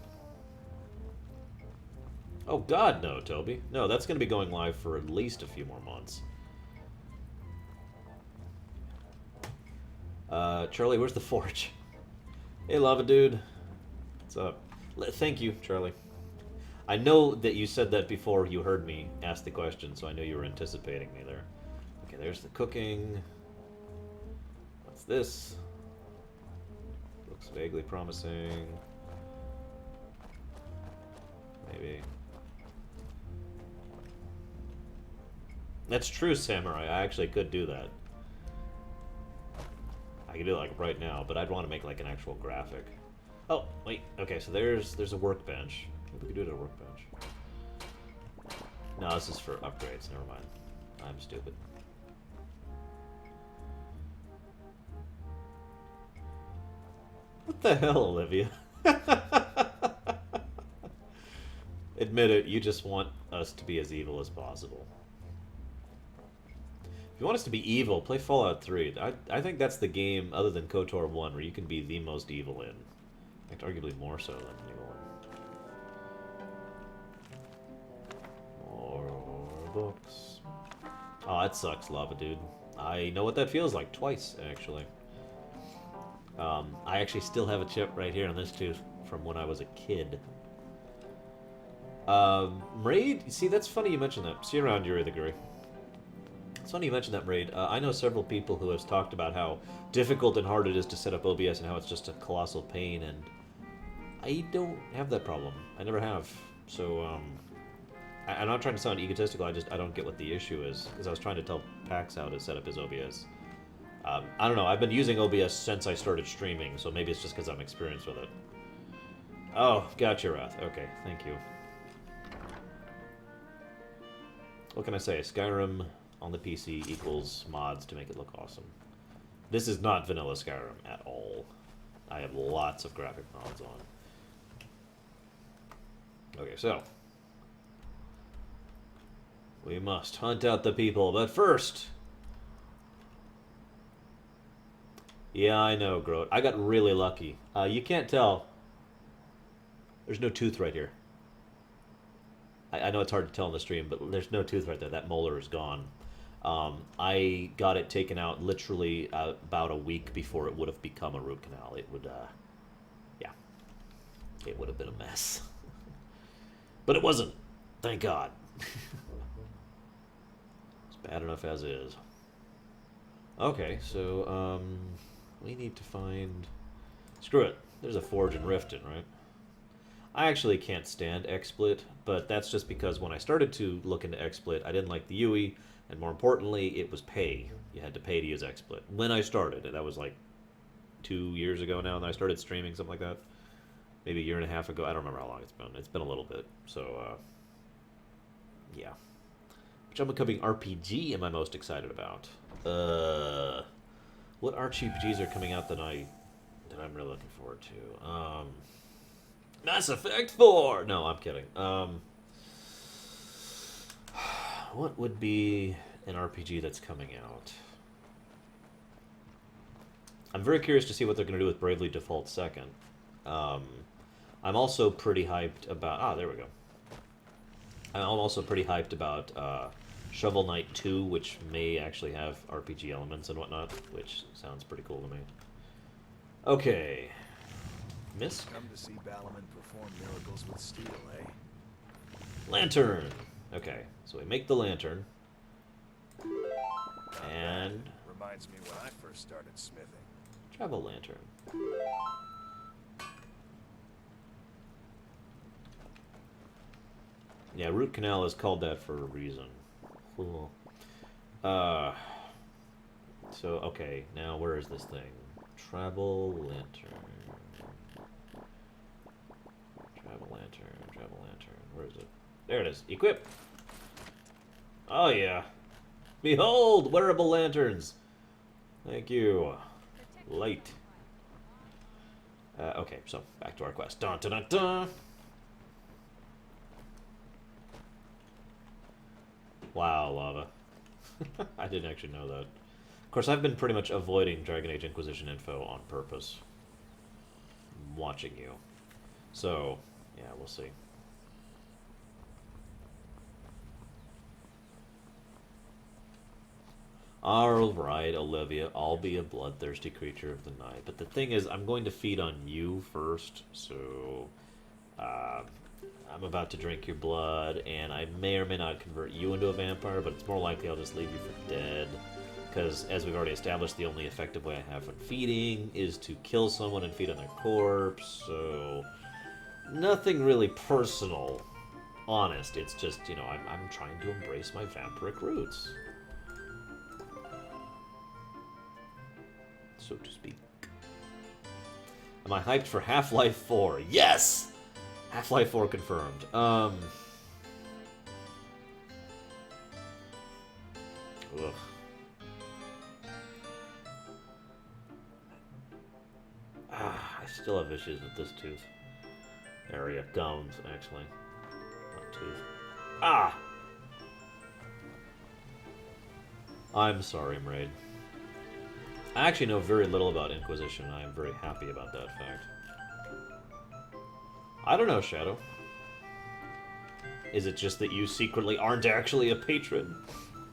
Oh, God, no, Toby. No, that's going to be going live for at least a few more months. Charlie, where's the forge? Hey, Lava Dude. What's up? Thank you, Charlie. I know that you said that before you heard me ask the question, so I know you were anticipating me there. Okay, there's the cooking. What's this? Looks vaguely promising. Maybe. That's true, Samurai. I actually could do that. I could do it like right now, but I'd want to make like an actual graphic. Oh, wait. Okay, so there's a workbench. Maybe we could do it at a workbench. No, this is for upgrades. Never mind. I'm stupid. What the hell, Olivia? Admit it, you just want us to be as evil as possible. If you want us to be evil, play Fallout 3. I think that's the game, other than KOTOR 1, where you can be the most evil in. In fact, arguably more so than evil in. More books. Oh, that sucks, Lava Dude. I know what that feels like, twice, actually. I actually still have a chip right here on this tooth from when I was a kid. Raid? See, that's funny you mentioned that. See you around, Yuri the Guri. It's funny you mentioned that, Raid. I know several people who have talked about how difficult and hard it is to set up OBS and how it's just a colossal pain, and I don't have that problem. I never have. So, I'm not trying to sound egotistical, I don't get what the issue is, because I was trying to tell Pax how to set up his OBS. I don't know, I've been using OBS since I started streaming, so maybe it's just because I'm experienced with it. Oh, gotcha, Wrath. Okay, thank you. What can I say? Skyrim on the PC equals mods to make it look awesome. This is not vanilla Skyrim at all. I have lots of graphic mods on. Okay, so we must hunt out the people, but first... Yeah, I know, Groat. I got really lucky. You can't tell. There's no tooth right here. I know it's hard to tell in the stream, but there's no tooth right there. That molar is gone. I got it taken out literally about a week before it would have become a root canal. It would, yeah. It would have been a mess. But it wasn't. Thank God. It's bad enough as is. Okay, so, we need to find... Screw it. There's a forge in Riften, right? I actually can't stand XSplit, but that's just because when I started to look into XSplit, I didn't like the UI, and more importantly, it was pay. You had to pay to use XSplit. When I started, and that was like 2 years ago now, and I started streaming, something like that. Maybe a year and a half ago. I don't remember how long it's been. It's been a little bit. So, yeah. Which upcoming RPG am I most excited about? What RPGs are coming out that I'm really looking forward to? Mass Effect 4! No, I'm kidding. What would be an RPG that's coming out? I'm very curious to see what they're going to do with Bravely Default 2nd. I'm also pretty hyped about... there we go. I'm also pretty hyped about Shovel Knight 2, which may actually have RPG elements and whatnot, which sounds pretty cool to me. Okay. Miss? Come to see Ballerman perform miracles with steel, eh? Lantern! Okay, so we make the lantern. And... Reminds me when I first started smithing. Travel lantern. Yeah, root canal is called that for a reason. Cool. So, okay, now where is this thing? Travel lantern. Travel lantern, travel lantern. Where is it? There it is. Equip! Oh, yeah. Behold, wearable lanterns! Thank you. Light. Okay, so back to our quest. Dun dun dun dun! Wow, lava. I didn't actually know that. Of course, I've been pretty much avoiding Dragon Age Inquisition info on purpose. I'm watching you. So, yeah, we'll see. Alright, Olivia, I'll be a bloodthirsty creature of the night. But the thing is, I'm going to feed on you first, so... I'm about to drink your blood, and I may or may not convert you into a vampire, but it's more likely I'll just leave you for dead. Because, as we've already established, the only effective way I have when feeding is to kill someone and feed on their corpse, so... Nothing really personal. Honest, it's just, you know, I'm trying to embrace my vampiric roots. So to speak. Am I hyped for Half-Life 4? Yes! Half-Life 4 confirmed. Ugh. I still have issues with this tooth. Area. Gums, actually. Not tooth. Ah! I'm sorry, Mraid. I actually know very little about Inquisition, and I am very happy about that fact. I don't know, Shadow. Is it just that you secretly aren't actually a patron?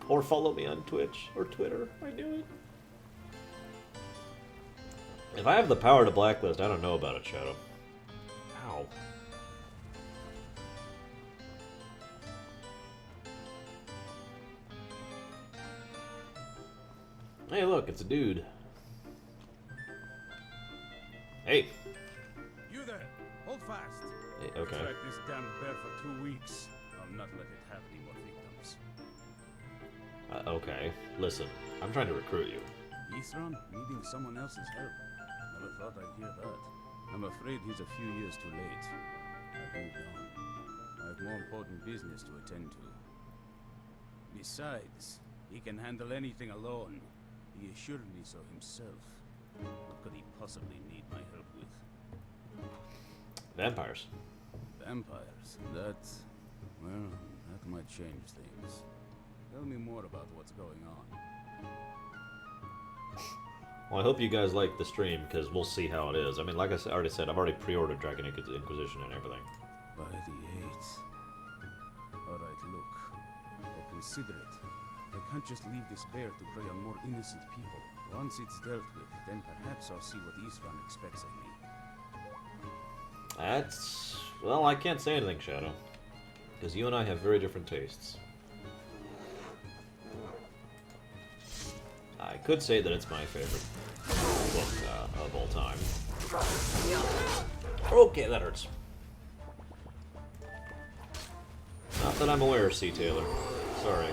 Or follow me on Twitch or Twitter? I knew it. If I have the power to blacklist, I don't know about it, Shadow. Ow. Hey, look, it's a dude. Hey. You there! Hold fast! Hey, okay. Track this damn bear for 2 weeks. I'll not let it have any more victims. Okay. Listen, I'm trying to recruit you. Isran needing someone else's help. Never thought I'd hear that. I'm afraid he's a few years too late. I've moved on. I have more important business to attend to. Besides, he can handle anything alone. He assured me so himself. What could he possibly need my help with? Vampires. Vampires? Well, that might change things. Tell me more about what's going on. Well, I hope you guys like the stream, because we'll see how it is. I mean, like I already said, I've already pre-ordered Dragon Age Inquisition and everything. By the 8th. Alright, look. Or consider it. I can't just leave this bear to prey on more innocent people. Once it's dealt with, then perhaps I'll see what Isran expects of me. That's... well, I can't say anything, Shadow. Because you and I have very different tastes. I could say that it's my favorite book of all time. Okay, that hurts. that I'm aware, C. Taylor. Sorry.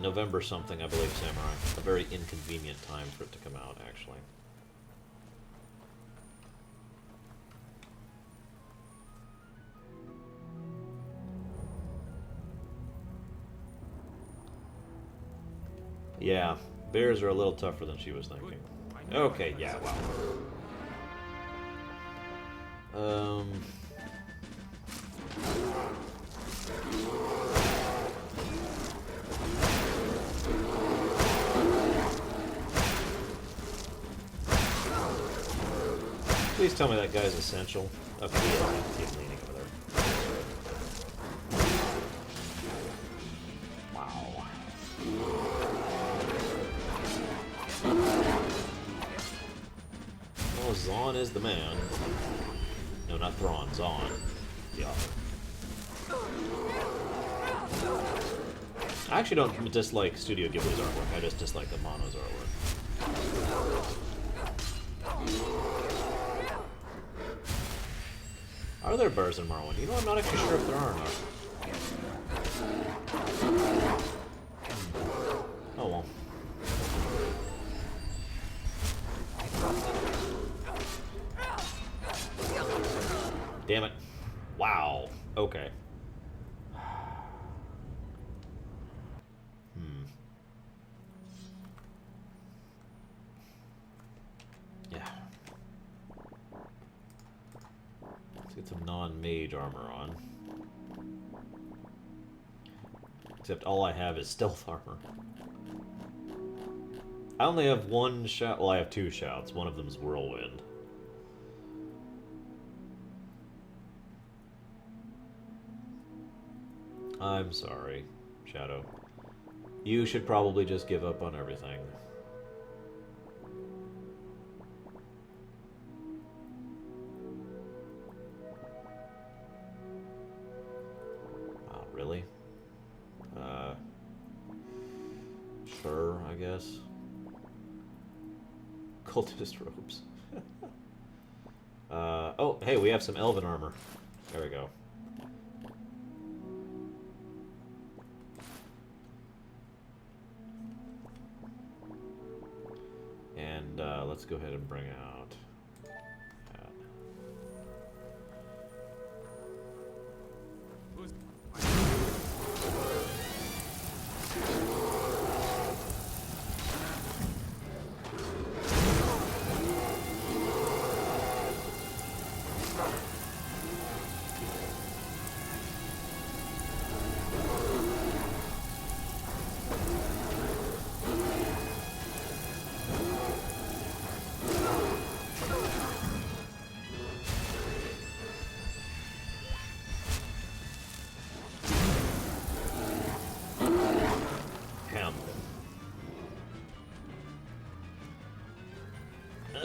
November something, I believe, Samurai. A very inconvenient time for it to come out, actually. Yeah, bears are a little tougher than she was thinking. Okay, yeah, wow. Please tell me that guy's essential. Okay, yeah, I have to keep leaning over there. Wow. Well, Zahn is the man. No, not Thrawn, Zahn. The author. I actually don't dislike Studio Ghibli's artwork, I just dislike the Mono's artwork. Are there birds in Morrowind? You know, I'm not actually sure if there are or not. Oh well. Damn it. Wow. Okay. Yeah. Let's get some non-mage armor on. Except all I have is stealth armor. I only have one shout. Well, I have two shouts. One of them is whirlwind. I'm sorry, Shadow. You should probably just give up on everything. Oh, really? Sure, I guess. Cultist robes. Oh, hey, we have some elven armor. There we go. And let's go ahead and bring out that.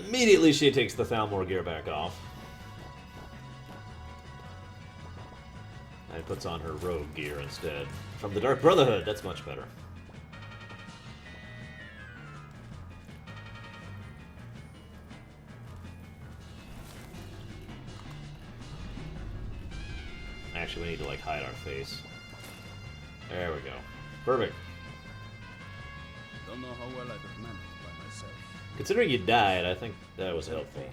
Immediately she takes the Thalmor gear back off. And puts on her rogue gear instead. From the Dark Brotherhood, that's much better. Actually, we need to, like, hide our face. There we go. Perfect. Don't know how well I could manage by myself. Considering you died, I think that was helpful.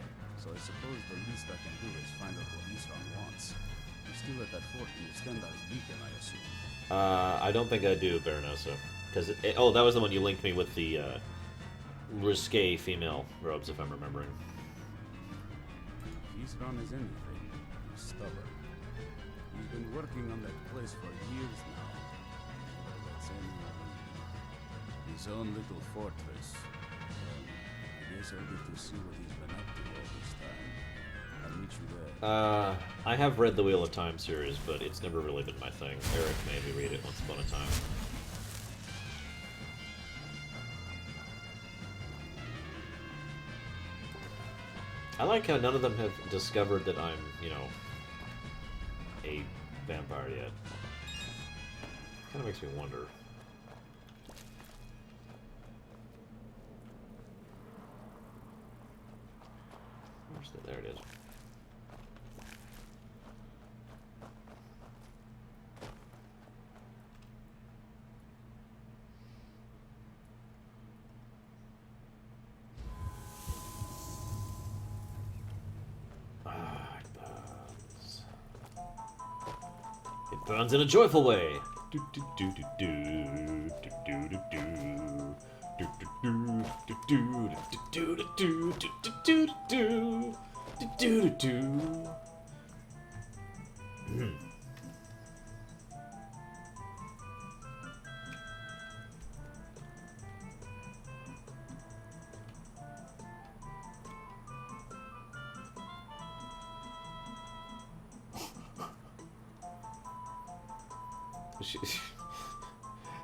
So I suppose the least I can do is find out what Isran wants. He's still at that fort in Stendar's beacon, I assume. I don't think I do, Baronosa. Because oh, that was the one you linked me with the risque female robes, if I'm remembering. If Isran is anything, he's stubborn. He's been working on that place for years now. Well, it's in his own little fortress. I guess I'll get to see what he's been up to all this time. I'll meet you there. I have read the Wheel of Time series, but it's never really been my thing. Eric made me read it once upon a time. I like how none of them have discovered that I'm, you know, a vampire yet. Kind of makes me wonder. So there it is. It burns in a joyful way. Do do do do do do do do do do do do do do do do do do do.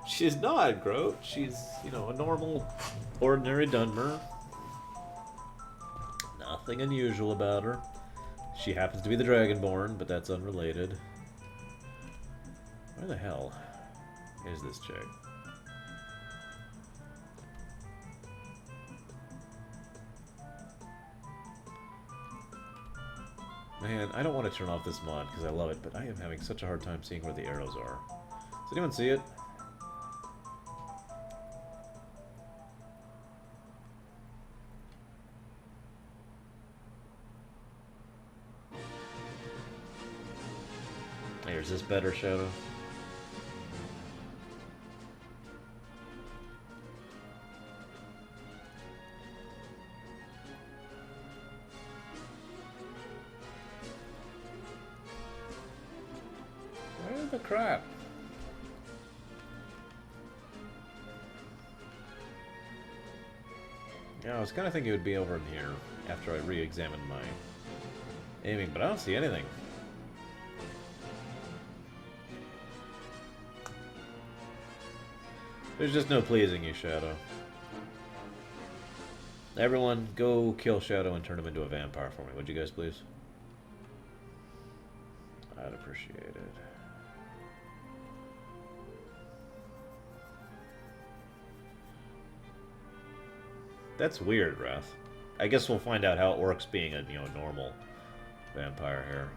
She's not, Groat. She's, you know, a normal, ordinary Dunmer. Nothing unusual about her. She happens to be the Dragonborn, but that's unrelated. Where the hell is this chick? Man, I don't want to turn off this mod because I love it, but I am having such a hard time seeing where the arrows are. Does anyone see it? Is this better, Shadow? Where's the crap? Yeah, I was kind of thinking it would be over in here after I re-examined my aiming, but I don't see anything. There's just no pleasing you, Shadow. Everyone, go kill Shadow and turn him into a vampire for me, would you guys please? I'd appreciate it. That's weird, Wrath. I guess we'll find out how it works being a, normal vampire here.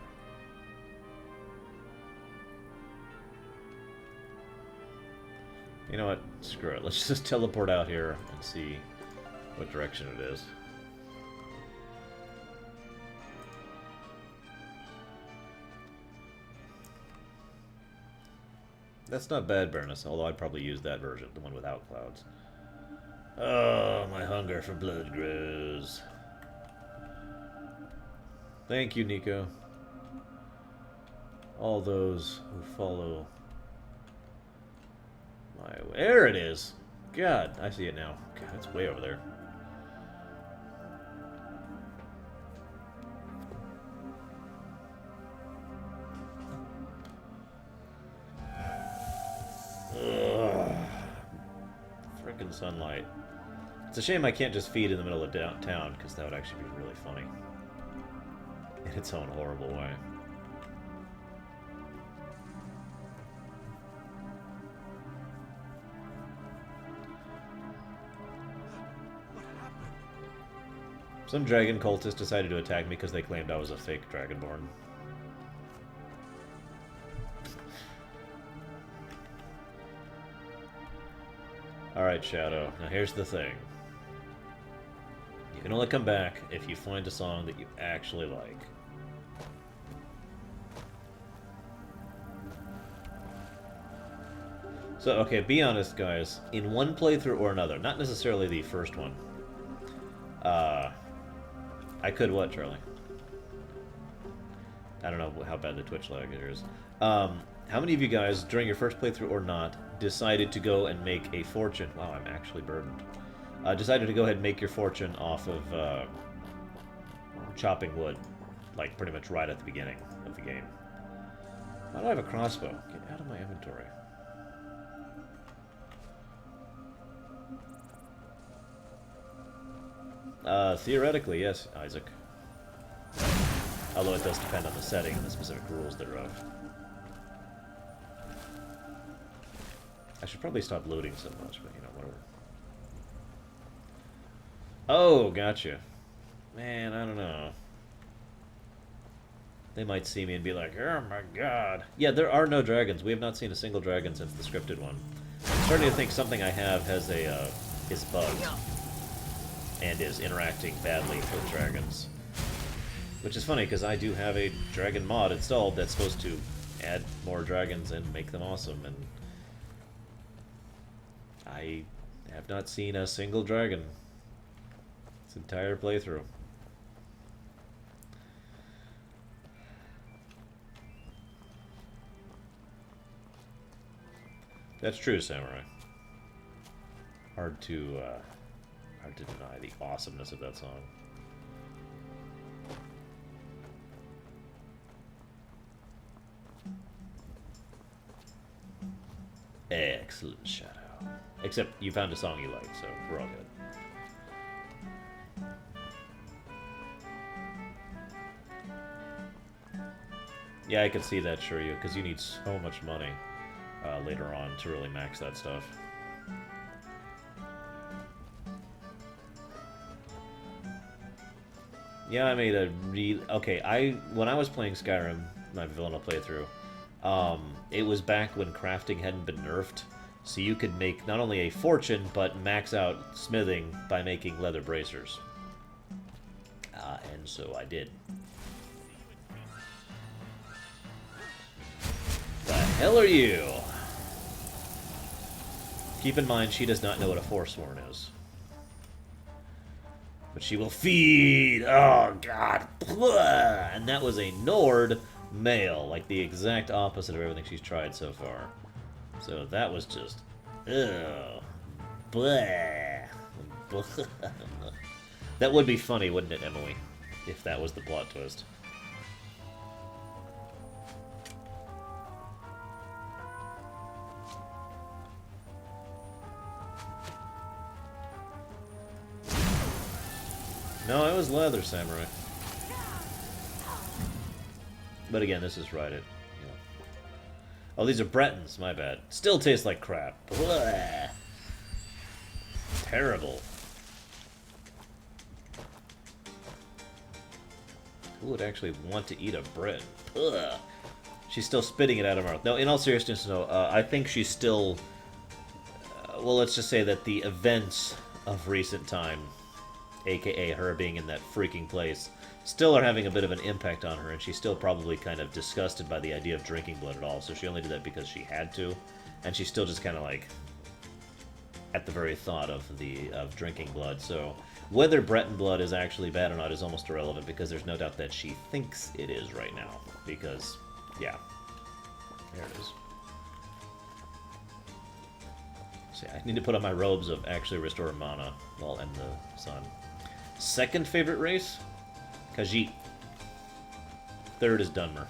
You know what? Screw it. Let's just teleport out here and see what direction it is. That's not bad, Baroness, although I'd probably use that version, the one without clouds. Oh, my hunger for blood grows. Thank you, Nico. All those who follow my way. There it is. God, I see it now. God, it's way over there. Ugh. Frickin' sunlight. It's a shame I can't just feed in the middle of downtown, because that would actually be really funny. In its own horrible way. Some dragon cultists decided to attack me because they claimed I was a fake dragonborn. Alright, Shadow. Now here's the thing. You can only come back if you find a song that you actually like. So, okay, be honest, guys. In one playthrough or another, not necessarily the first one, I could what, Charlie? I don't know how bad the Twitch lag is. How many of you guys, during your first playthrough or not, decided to go and make a fortune? Wow, I'm actually burdened. Decided to go ahead and make your fortune off of chopping wood, like pretty much right at the beginning of the game. Why do I have a crossbow? Get out of my inventory. Theoretically, yes, Isaac. Although it does depend on the setting and the specific rules thereof. I should probably stop looting so much, but whatever. Oh, gotcha. Man, I don't know. They might see me and be like, oh my god. Yeah, there are no dragons. We have not seen a single dragon since the scripted one. I'm starting to think something I have has a, is bugged. And is interacting badly with dragons. Which is funny, because I do have a dragon mod installed that's supposed to add more dragons and make them awesome, and I have not seen a single dragon this entire playthrough. That's true, Samurai. Hard to deny the awesomeness of that song. Excellent, Shadow. Except you found a song you like, so we're all good. Yeah, I can see that, Shiryu, because you need so much money later on to really max that stuff. Yeah, I made a okay, when I was playing Skyrim, my vanilla playthrough, it was back when crafting hadn't been nerfed, so you could make not only a fortune, but max out smithing by making leather bracers. And so I did. The hell are you? Keep in mind, she does not know what a Forsworn is. But she will feed! Oh, God! And that was a Nord male, like the exact opposite of everything she's tried so far. So that was just... Ugh. Bleh. That would be funny, wouldn't it, Emily? If that was the plot twist. No, it was leather, Samurai. But again, this is right at, you know. Oh, these are Bretons, my bad. Still taste like crap. Blah. Terrible. Who would actually want to eat a Breton? Ugh. She's still spitting it out of her mouth. No, in all seriousness, no. I think she's still... well, let's just say that the events of recent time, aka her being in that freaking place, still are having a bit of an impact on her, and she's still probably kind of disgusted by the idea of drinking blood at all, so she only did that because she had to, and she's still just kind of like at the very thought of drinking blood. So whether Breton blood is actually bad or not is almost irrelevant, because there's no doubt that she thinks it is right now, because yeah, there it is. See, I need to put on my robes of actually restore mana while in the sun. Second favorite race? Khajiit. Third is Dunmer.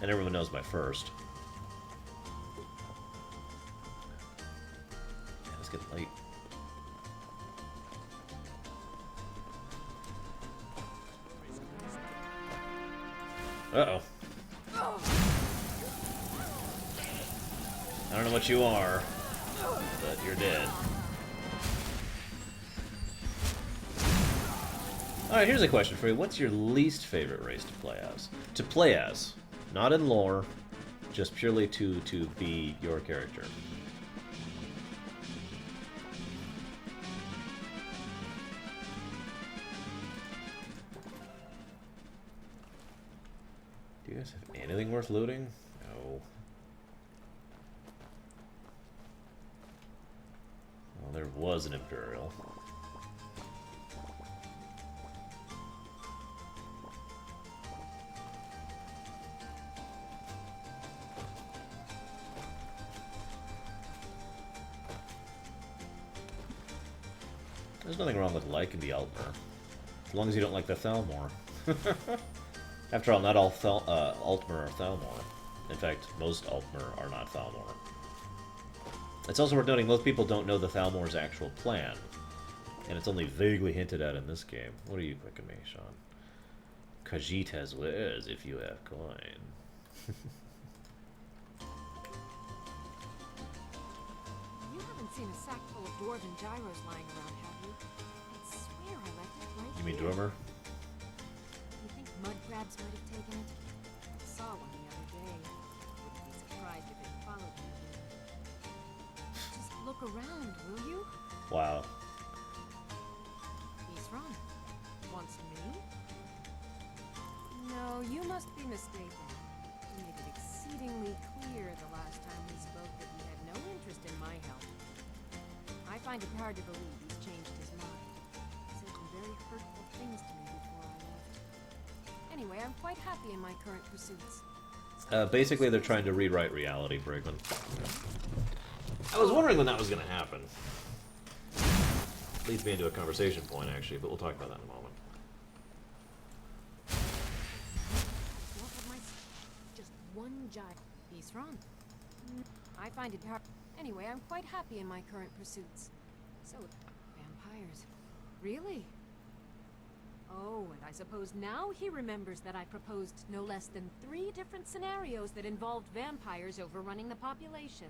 And everyone knows my first. Yeah, it's getting late. Uh-oh. I don't know what you are, but you're dead. Alright, here's a question for you. What's your least favorite race to play as? To play as. Not in lore, just purely to be your character. Do you guys have anything worth looting? No. Well, there was an Imperial. There's nothing wrong with liking the Altmer, as long as you don't like the Thalmor. After all, not all Altmer are Thalmor. In fact, most Altmer are not Thalmor. It's also worth noting most people don't know the Thalmor's actual plan, and it's only vaguely hinted at in this game. What are you clicking me, Sean? Khajiit has wares if you have coin. seen a sack full of dwarven gyros lying around, have you? I swear I left it right You mean here. Dwemer? You think mud crabs might have taken it? I saw one the other day. Wouldn't be surprised if it followed me. Just look around, will you? Wow. He's wrong. Wants me? No, you must be mistaken. He made it exceedingly clear the last time we spoke that he had no interest in my help. I find it hard to believe he's changed his mind. He said some very hurtful things to me before I left. Anyway, I'm quite happy in my current pursuits. Basically, they're trying to rewrite reality, Brigman. I was wondering when that was going to happen. Leads me into a conversation point, actually, but we'll talk about that in a moment. What would my... Just one jive. He's wrong. I find it hard. Anyway, I'm quite happy in my current pursuits. So, vampires. Really? Oh, and I suppose now he remembers that I proposed no less than 3 different scenarios that involved vampires overrunning the population.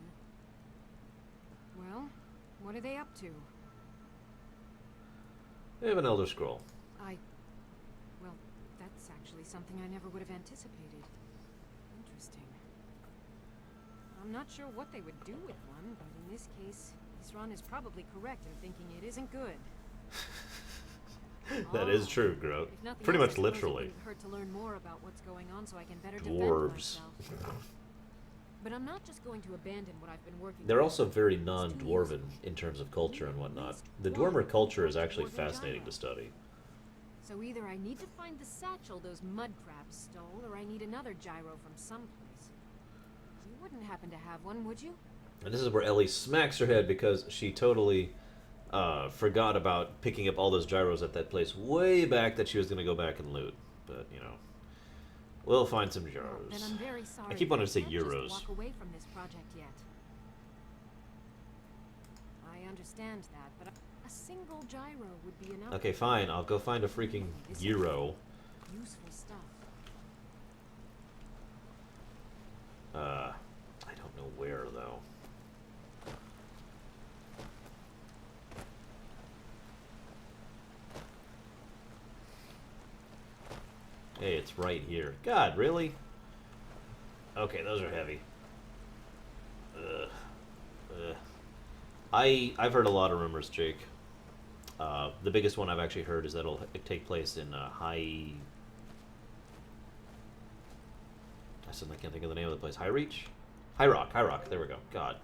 Well, what are they up to? They have an Elder Scroll. Well, that's actually something I never would have anticipated. Interesting. I'm not sure what they would do with one, but in this case, Isran is probably correct in thinking it isn't good. That is true, Groat. If nothing Pretty else, much I suppose literally. It wouldn't hurt to learn more about what's going on so I can better Dwarves. defend myself. But I'm not just going to abandon what I've been working They're on. also very non-dwarven in terms of culture and whatnot. The Dwemer culture is actually fascinating to study. So either I need to find the satchel those mud crabs stole, or I need another gyro from someplace. You wouldn't happen to have one, would you? And this is where Ellie smacks her head because she totally forgot about picking up all those gyros at that place way back that she was going to go back and loot. But, you know, we'll find some gyros. Then I'm very sorry. I keep wanting to say I can't euros. just walk away from this project yet. I understand that, but a single gyro would be enough. Okay, fine. I'll go find a freaking gyro. Useful stuff. I don't know where, though. Hey, it's right here. God, really? Okay, those are heavy. I've heard a lot of rumors, Jake. The biggest one I've actually heard is that it'll take place in I suddenly can't think of the name of the place. High Reach? High Rock. There we go. God.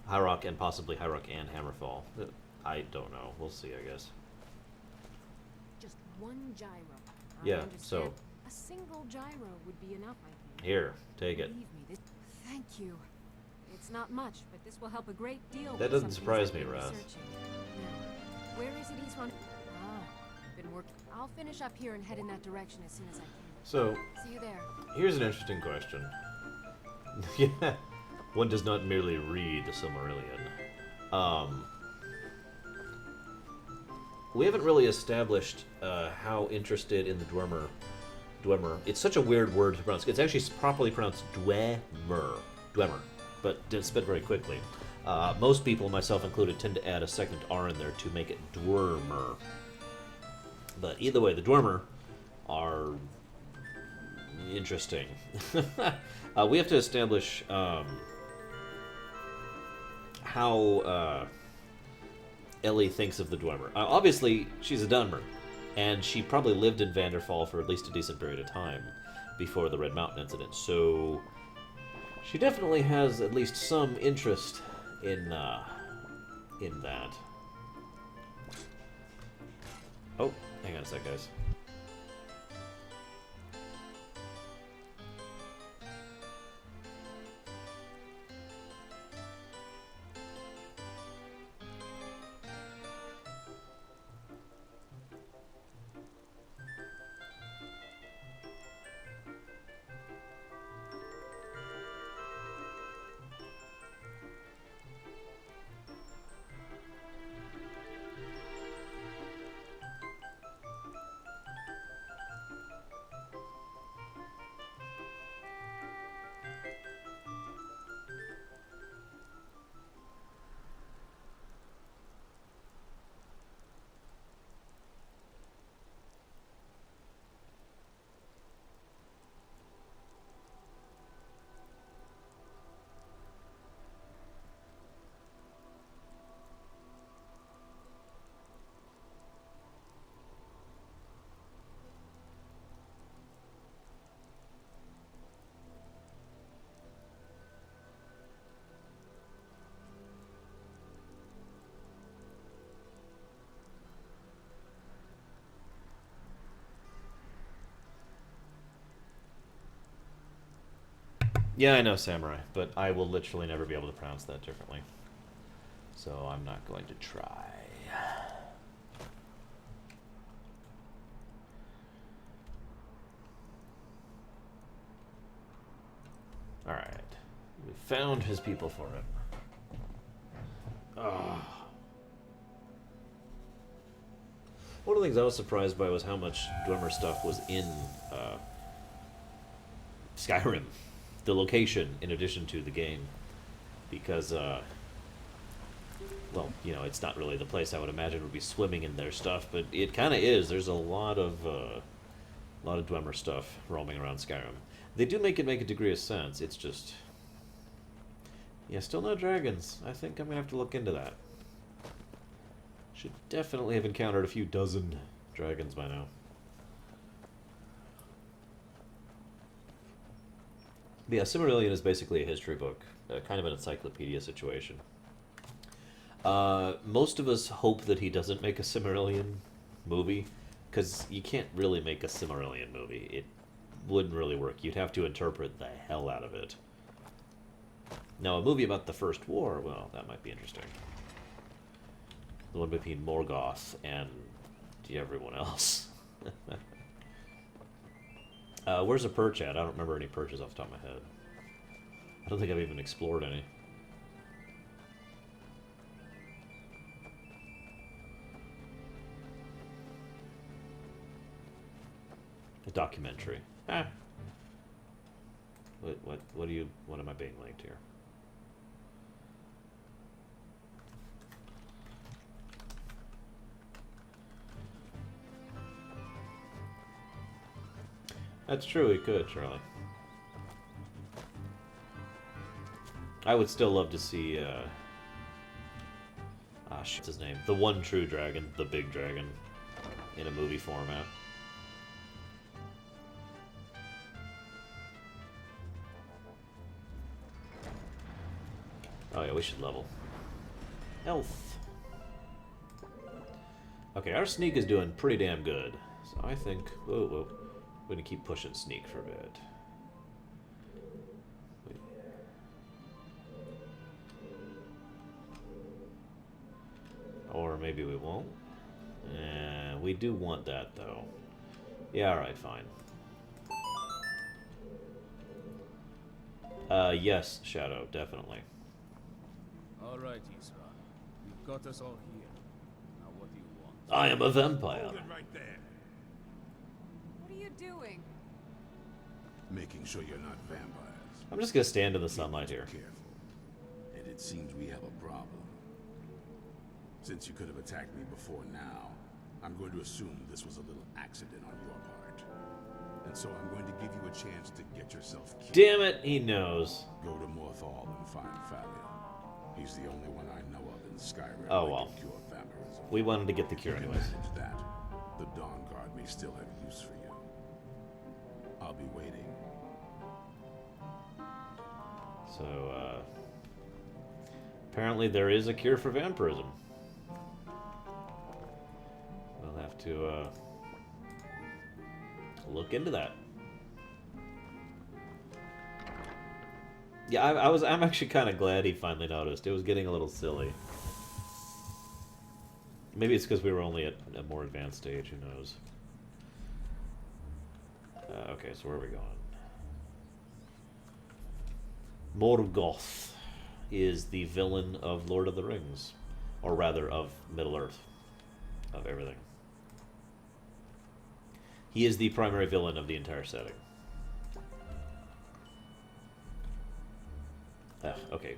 High Rock and possibly High Rock and Hammerfall. I don't know. We'll see, I guess. Just one gyro. Yeah, so... A single gyro would be enough, I think. Here, take it. Believe me, this... Thank you. It's not much, but this will help a great deal. That doesn't surprise me, Raz. Now, where is it, Isran? Been working. I'll finish up here and head in that direction as soon as I can. So, see you there. Here's an interesting question. Yeah, one does not merely read the Silmarillion. We haven't really established how interested in the Dwemer. It's such a weird word to pronounce. It's actually properly pronounced Dwemer, but it's spelled very quickly. Most people, myself included, tend to add a second R in there to make it Dwermer. But either way, the Dwemer are interesting. We have to establish how Ellie thinks of the Dwemer. Obviously, she's a Dunmer, and she probably lived in Vanderfall for at least a decent period of time before the Red Mountain incident, so she definitely has at least some interest in that. Oh, hang on a sec, guys. Yeah, I know samurai, but I will literally never be able to pronounce that differently. So I'm not going to try. Alright. We found his people for him. One of the things I was surprised by was how much Dwemer stuff was in Skyrim. The location, in addition to the game. Because, well, you know, it's not really the place I would imagine would be swimming in their stuff, but it kind of is. There's a lot of Dwemer stuff roaming around Skyrim. They do make a degree of sense. It's just, yeah, still no dragons. I think I'm gonna have to look into that. Should definitely have encountered a few dozen dragons by now. But yeah, Silmarillion is basically a history book, kind of an encyclopedia situation. Most of us hope that he doesn't make a Silmarillion movie, because you can't really make a Silmarillion movie. It wouldn't really work. You'd have to interpret the hell out of it. Now, a movie about the First War, well, that might be interesting. The one between Morgoth and everyone else. Where's a perch at? I don't remember any perches off the top of my head. I don't think I've even explored any. A documentary. Ah. What am I being linked here? That's true, he could, Charlie. I would still love to see, what's his name? The one true dragon, the big dragon, in a movie format. Oh yeah, we should level. Health. Okay, our sneak is doing pretty damn good. So I think, whoa. We're gonna keep pushing sneak for a bit. Wait. Or maybe we won't. We do want that though. Yeah, alright, fine. Yes, Shadow, definitely. Alright, Isra. You've got us all here. Now what do you want? I am a vampire. Hold it right there. Doing? Making sure you're not vampires. I'm just gonna stand in the sunlight here. Careful. And it seems we have a problem. Since you could have attacked me before now, I'm going to assume this was a little accident on your part. And so I'm going to give you a chance to get yourself killed. Damn it, he knows. Go to Morthal and find Thalia. He's the only one I know of in Skyrim Oh that well. can cure vampirism. We wanted to get the cure If you anyways. manage that, the dawnguard may still have use for you. I'll be waiting. So, apparently there is a cure for vampirism. We'll have to, look into that. Yeah, I'm actually kind of glad he finally noticed. It was getting a little silly. Maybe it's because we were only at a more advanced stage, who knows. Okay, so where are we going? Morgoth is the villain of Lord of the Rings. Or rather, of Middle-earth. Of everything. He is the primary villain of the entire setting. Okay.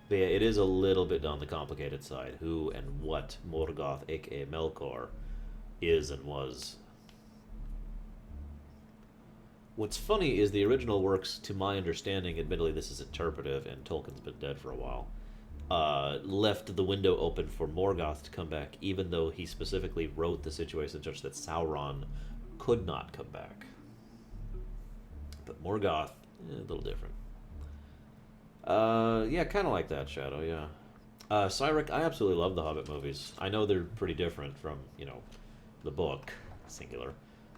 But yeah, it is a little bit on the complicated side. Who and what Morgoth, aka Melkor, is and was. What's funny is the original works, to my understanding, admittedly this is interpretive and Tolkien's been dead for a while, left the window open for Morgoth to come back, even though he specifically wrote the situation such that Sauron could not come back. But Morgoth, a little different. Yeah, kind of like that, Shadow, yeah. Cyric, I absolutely love the Hobbit movies. I know they're pretty different from, you know, the book, singular.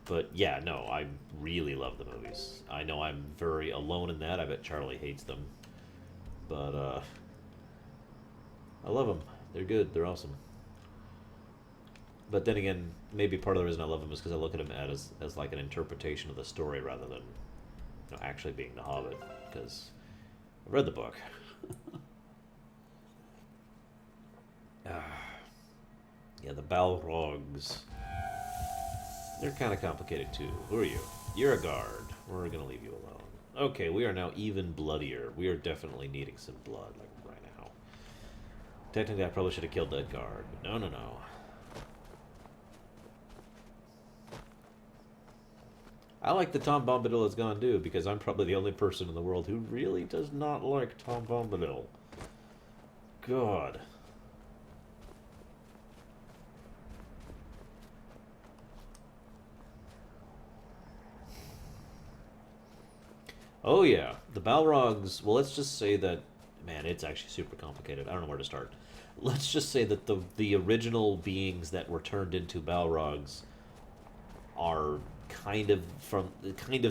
But yeah, no, I really love the movies. I know I'm very alone in that. I bet Charlie hates them. But, I love them. They're good. They're awesome. But then again, maybe part of the reason I love them is because I look at them as like an interpretation of the story rather than actually being The Hobbit. Because I've read the book. Yeah, the Balrogs. They're kind of complicated too. Who are you? You're a guard. We're going to leave you alone. Okay, we are now even bloodier. We are definitely needing some blood, like right now. Technically, I probably should have killed that guard, but no. I like the Tom Bombadil is gone too, because I'm probably the only person in the world who really does not like Tom Bombadil. God. Oh yeah, the Balrogs, well let's just say that, man, it's actually super complicated. I don't know where to start. Let's just say that the original beings that were turned into Balrogs are kind of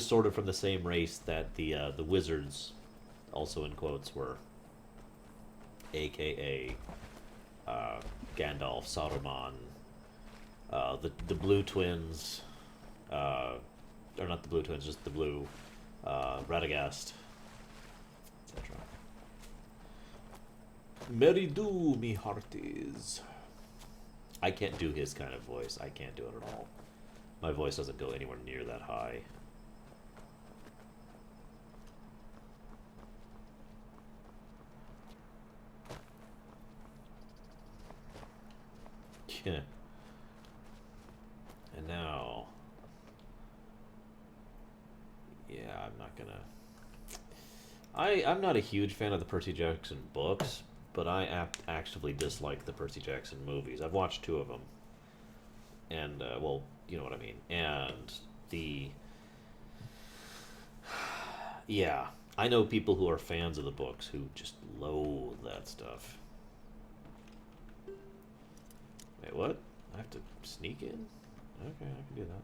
sort of from the same race that the wizards, also in quotes, were. AKA Gandalf, Saruman, the Blue Twins, or not the Blue Twins, just the Blue, Radagast, etc. Merry do, me hearties. I can't do his kind of voice. I can't do it at all. My voice doesn't go anywhere near that high. Yeah. And now... yeah, I'm not gonna... I'm not a huge fan of the Percy Jackson books, but I actively dislike the Percy Jackson movies. I've watched 2 of them. And, well, you know what I mean. And the... yeah, I know people who are fans of the books who just loathe that stuff. Wait, what? I have to sneak in? Okay, I can do that.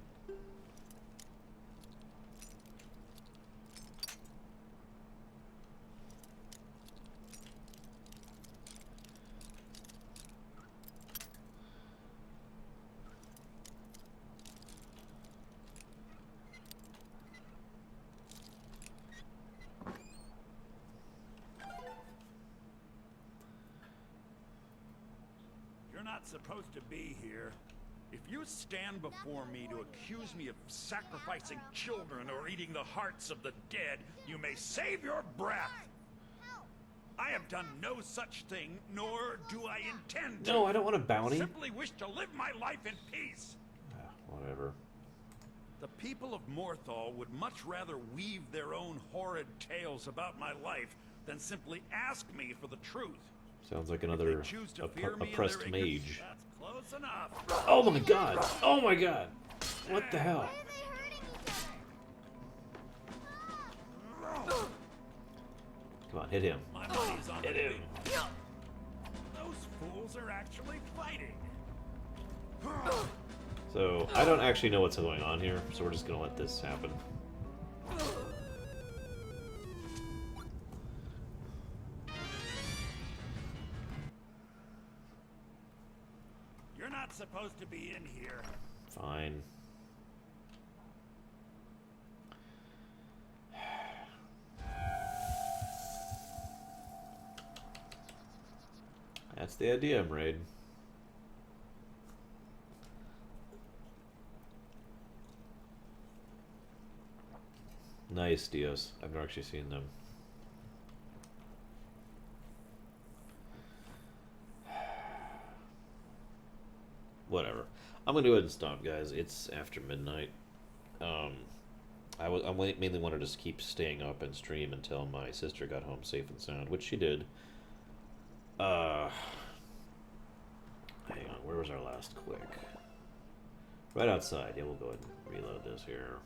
Not supposed to be here. If you stand before me to accuse me of sacrificing children or eating the hearts of the dead, you may save your breath. I have done no such thing, nor do I intend to. No, I don't want a bounty. I simply wish to live my life in peace. Whatever. The people of Morthal would much rather weave their own horrid tales about my life than simply ask me for the truth. Sounds like another oppressed mage. That's close enough. Oh my god! Oh my god! What the hell? Come on, hit him. My money's on hit him. Those fools are actually fighting. So, I don't actually know what's going on here, so we're just gonna let this happen. Supposed to be in here. Fine. That's the idea, Mraid. Nice, Dios. I've never actually seen them. Whatever. I'm gonna go ahead and stop, guys. It's after midnight. I mainly wanted to just keep staying up and stream until my sister got home safe and sound, which she did. Hang on, where was our last quick? Right outside. Yeah, we'll go ahead and reload this here.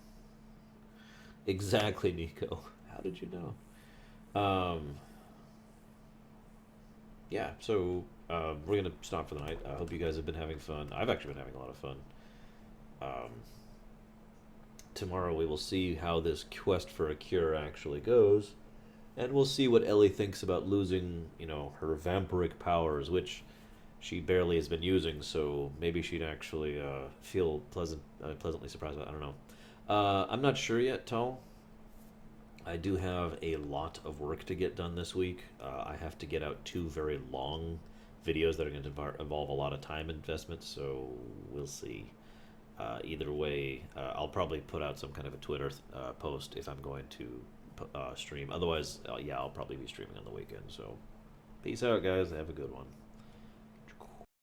Exactly, Nico. How did you know? Yeah, so we're gonna stop for the night. I hope you guys have been having fun. I've actually been having a lot of fun. Tomorrow we will see how this quest for a cure actually goes, and we'll see what Ellie thinks about losing, you know, her vampiric powers, which she barely has been using, so maybe she'd actually feel pleasantly surprised about it. I don't know. I'm not sure yet, Tal. I do have a lot of work to get done this week. I have to get out 2 very long videos that are going to involve a lot of time investment, so we'll see. Either way, I'll probably put out some kind of a Twitter post if I'm going to stream. Otherwise, yeah, I'll probably be streaming on the weekend. So, peace out, guys. Have a good one.